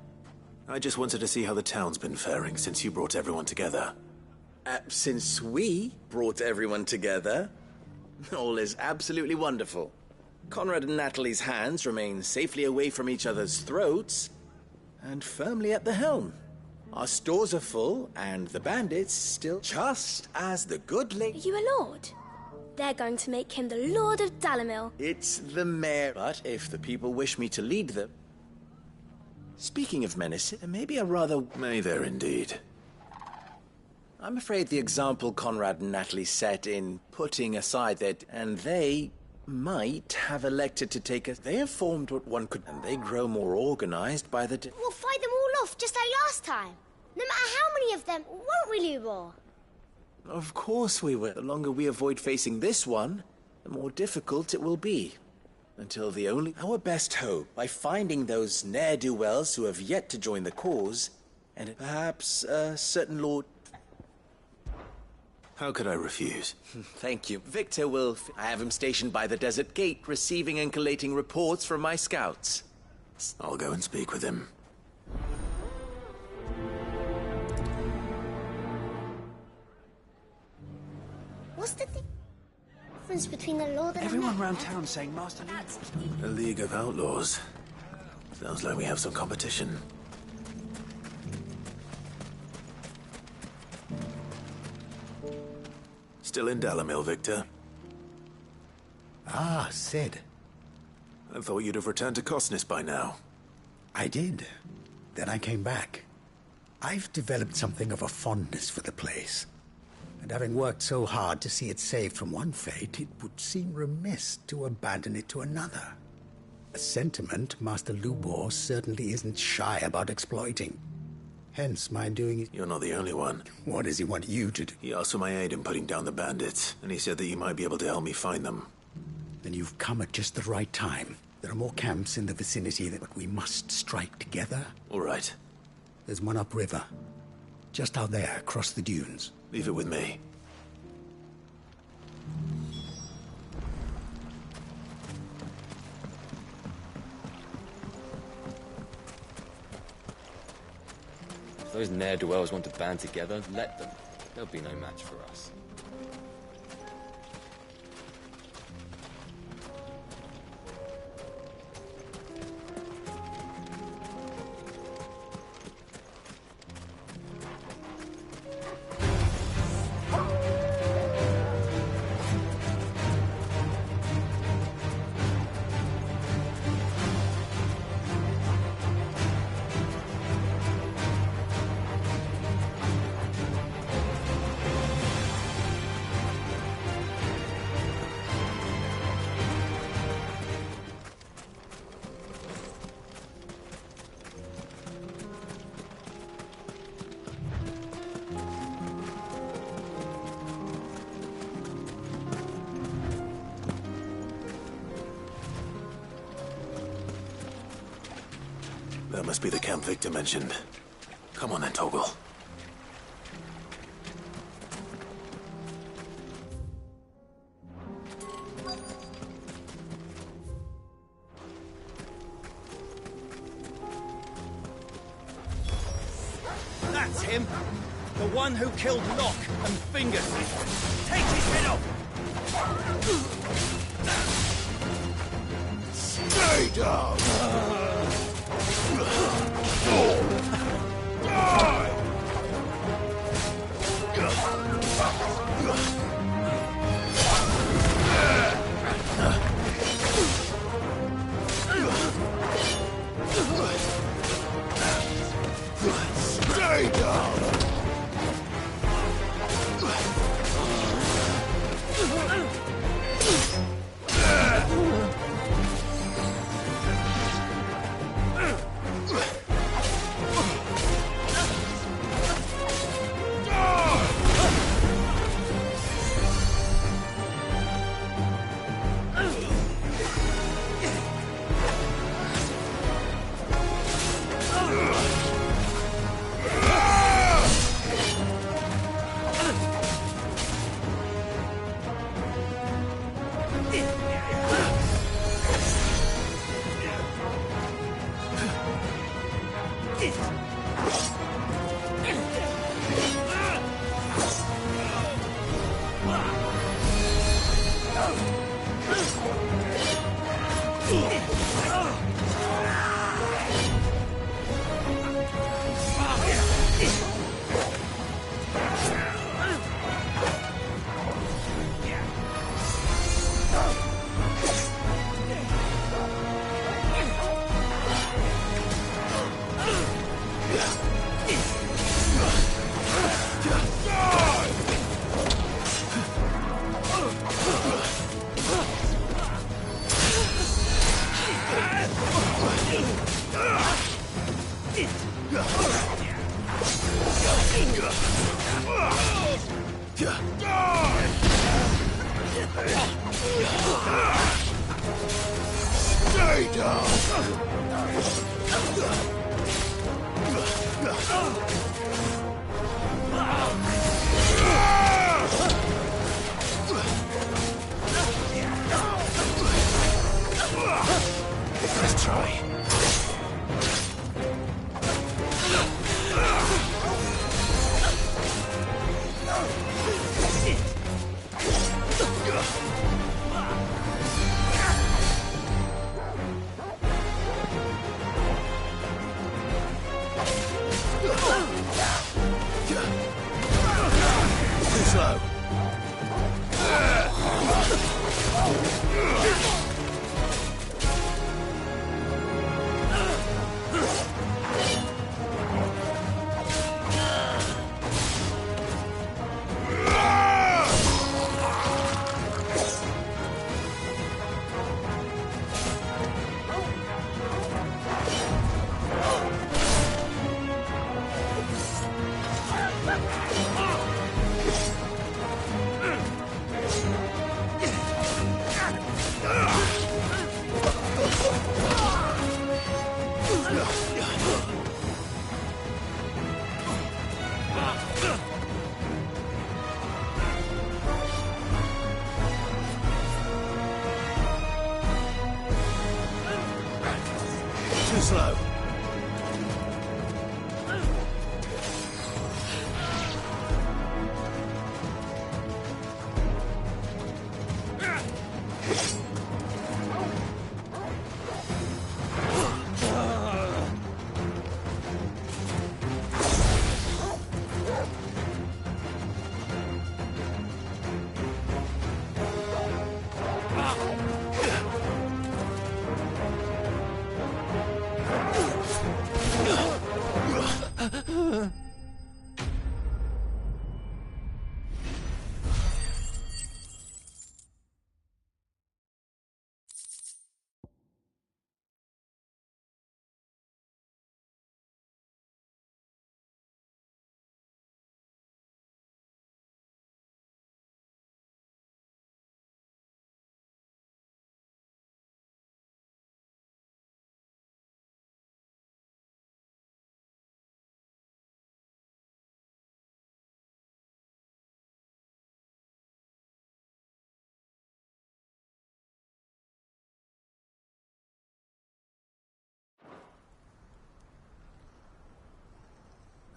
I just wanted to see how the town's been faring since you brought everyone together. Since we brought everyone together, all is absolutely wonderful. Conrad and Natalie's hands remain safely away from each other's throats and firmly at the helm. Our stores are full, and the bandits still just as the good lady... Are you a lord? They're going to make him the Lord of Dalamil. It's the mayor. But if the people wish me to lead them... Speaking of menace, there may be a rather... May there indeed. I'm afraid the example Conrad and Natalie set in putting aside that... And they might have elected to take us... They have formed what one could... And they grow more organized by the... We'll fight them all off just like last time. No matter how many of them, won't we, Lubor? Of course we will. The longer we avoid facing this one, the more difficult it will be. Until the only... Our best hope, by finding those ne'er-do-wells who have yet to join the cause, and perhaps a certain lord... How could I refuse? Thank you. Victor will... I have him stationed by the desert gate, receiving and collating reports from my scouts. I'll go and speak with him. What's the difference between the Lord and Everyone the round town saying Master Lubor. A League of Outlaws. Sounds like we have some competition. Still in Dalamil, Victor? Ah, Sid. I thought you'd have returned to Cosnis by now. I did. Then I came back. I've developed something of a fondness for the place. And having worked so hard to see it saved from one fate, it would seem remiss to abandon it to another. A sentiment Master Lubor certainly isn't shy about exploiting. Hence my doing it. You're not the only one. What does he want you to do? He asked for my aid in putting down the bandits, and he said that you might be able to help me find them. Then you've come at just the right time. There are more camps in the vicinity, but we must strike together. All right. There's one upriver. Just out there, across the dunes. Leave it with me. If those ne'er-do-wells want to band together, let them. They'll be no match for us. That must be the camp Victor mentioned. Come on then, Toggle. That's him! The one who killed Locke and Fingers! Take his head off! Stay down! Stay down! Stay down! Let's try. Too slow. Too slow.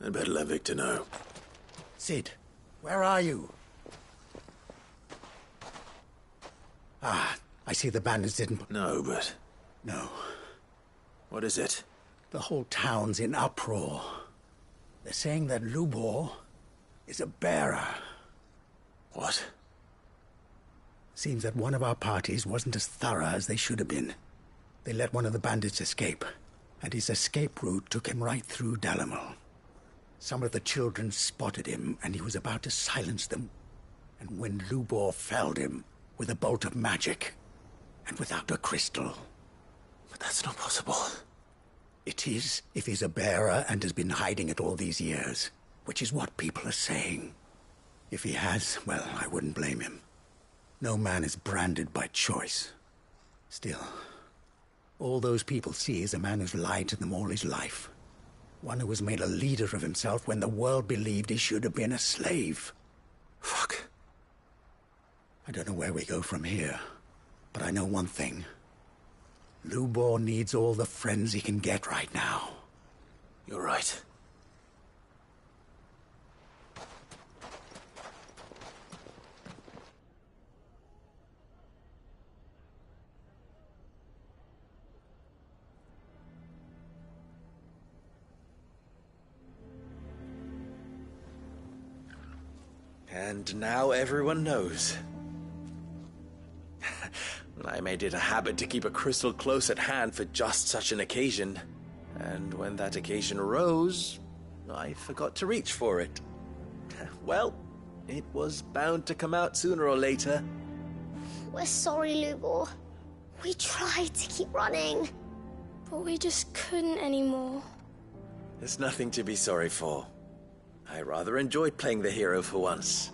I'd better let Victor know. Sid, where are you? Ah, I see the bandits didn't... No, but... No. What is it? The whole town's in uproar. They're saying that Lubor is a bearer. What? Seems that one of our parties wasn't as thorough as they should have been. They let one of the bandits escape, and his escape route took him right through Dalamel. Some of the children spotted him, and he was about to silence them. And when Lubor felled him with a bolt of magic, and without a crystal. But that's not possible. It is, if he's a bearer and has been hiding it all these years, which is what people are saying. If he has, well, I wouldn't blame him. No man is branded by choice. Still, all those people see is a man who's lied to them all his life. One who was made a leader of himself when the world believed he should have been a slave. Fuck. I don't know where we go from here, but I know one thing. Lubor needs all the friends he can get right now. You're right. And now everyone knows. I made it a habit to keep a crystal close at hand for just such an occasion. And when that occasion arose, I forgot to reach for it. Well, it was bound to come out sooner or later. We're sorry, Lubor. We tried to keep running. But we just couldn't anymore. There's nothing to be sorry for. I rather enjoyed playing the hero for once.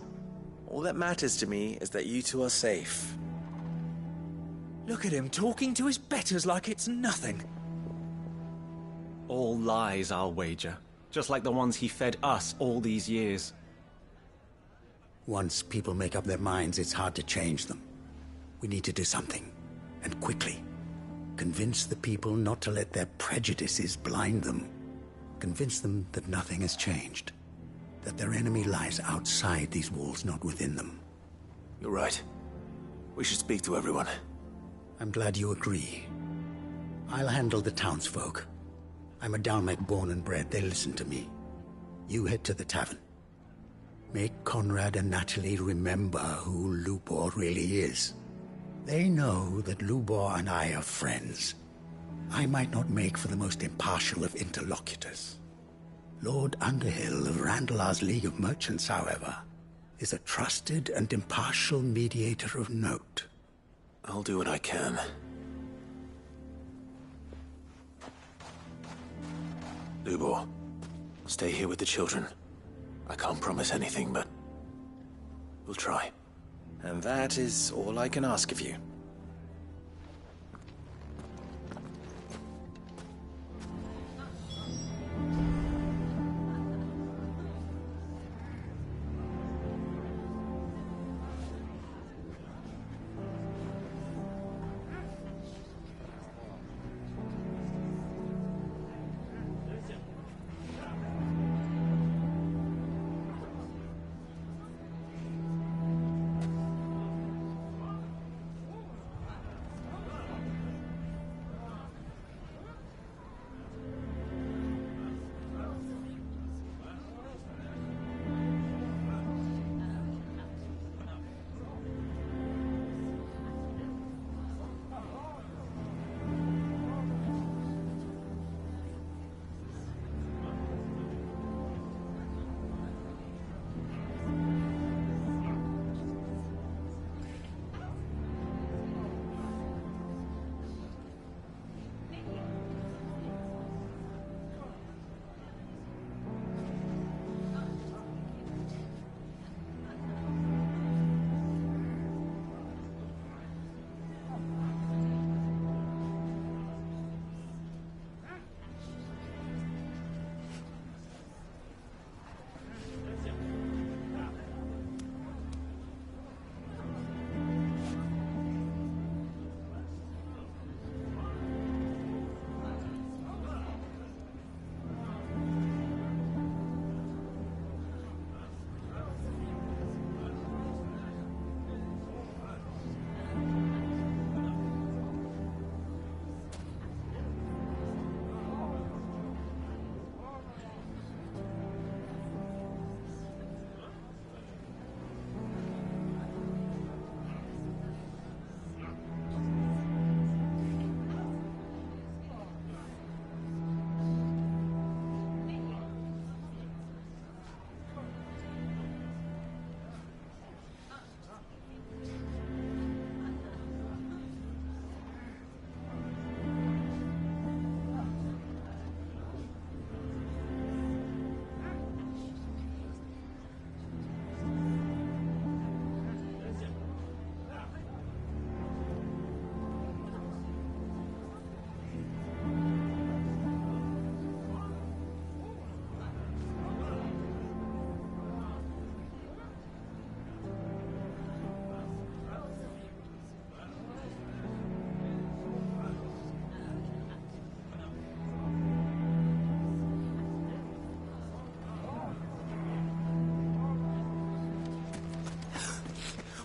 All that matters to me is that you two are safe. Look at him talking to his betters like it's nothing. All lies, I'll wager. Just like the ones he fed us all these years. Once people make up their minds, it's hard to change them. We need to do something, and quickly. Convince the people not to let their prejudices blind them. Convince them that nothing has changed. That their enemy lies outside these walls, not within them. You're right. We should speak to everyone. I'm glad you agree. I'll handle the townsfolk. I'm a Dalmek born and bred. They listen to me. You head to the tavern. Make Conrad and Natalie remember who Lubor really is. They know that Lubor and I are friends. I might not make for the most impartial of interlocutors. Lord Underhill of Randalar's League of Merchants, however, is a trusted and impartial mediator of note. I'll do what I can. Lubor, stay here with the children. I can't promise anything, but we'll try. And that is all I can ask of you.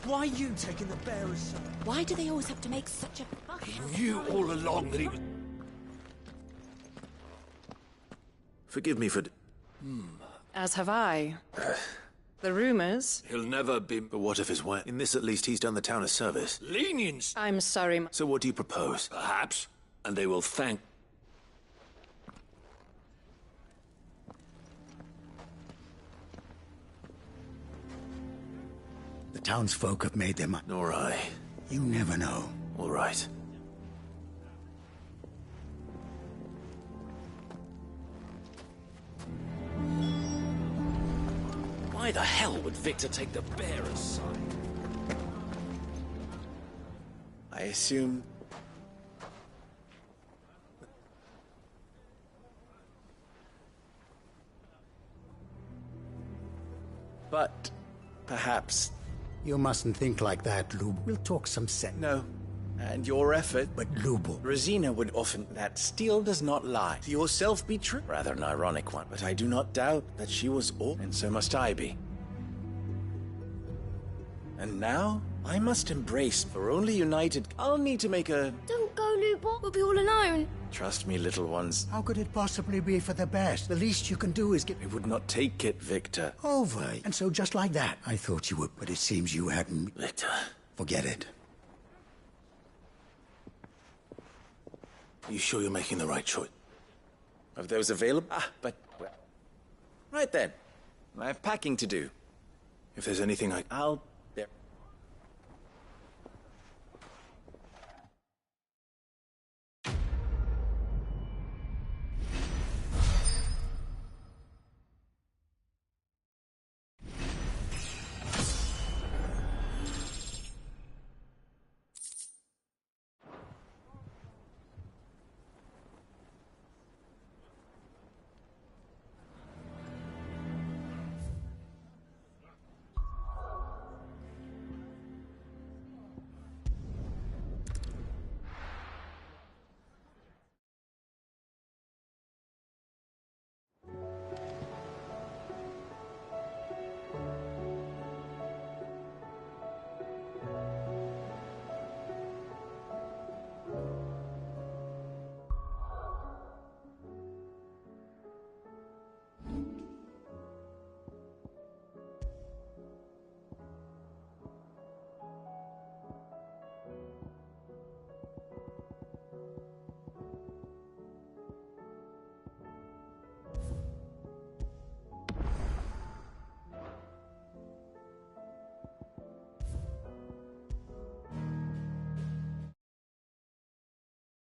Why you taking the bearer's son? Why do they always have to make such a fuss? He knew all along that he was... Forgive me for... As have I. The rumors. He'll never be... But what if his wife... In this, at least, he's done the town a service. Lenience! I'm sorry. So what do you propose? Perhaps. And they will thank... The townsfolk have made their mind. Nor I. You never know. All right. Why the hell would Victor take the bearer's side? I assume... But perhaps... You mustn't think like that, Lub. We'll talk some sense. No. And your effort... But Lubo... Rosina would often... That steel does not lie. To yourself be true. Rather an ironic one. But I do not doubt that she was all... And so must I be. And now, I must embrace, for only united... I'll need to make a... Don't go, Lubo. We'll be all alone. Trust me, little ones. How could it possibly be for the best? The least you can do is get... I would not take it, Victor. Over. And so just like that, I thought you would, but it seems you hadn't... Victor. Forget it. You sure you're making the right choice? Of those available? But... Well, right then. I have packing to do. If there's anything I'll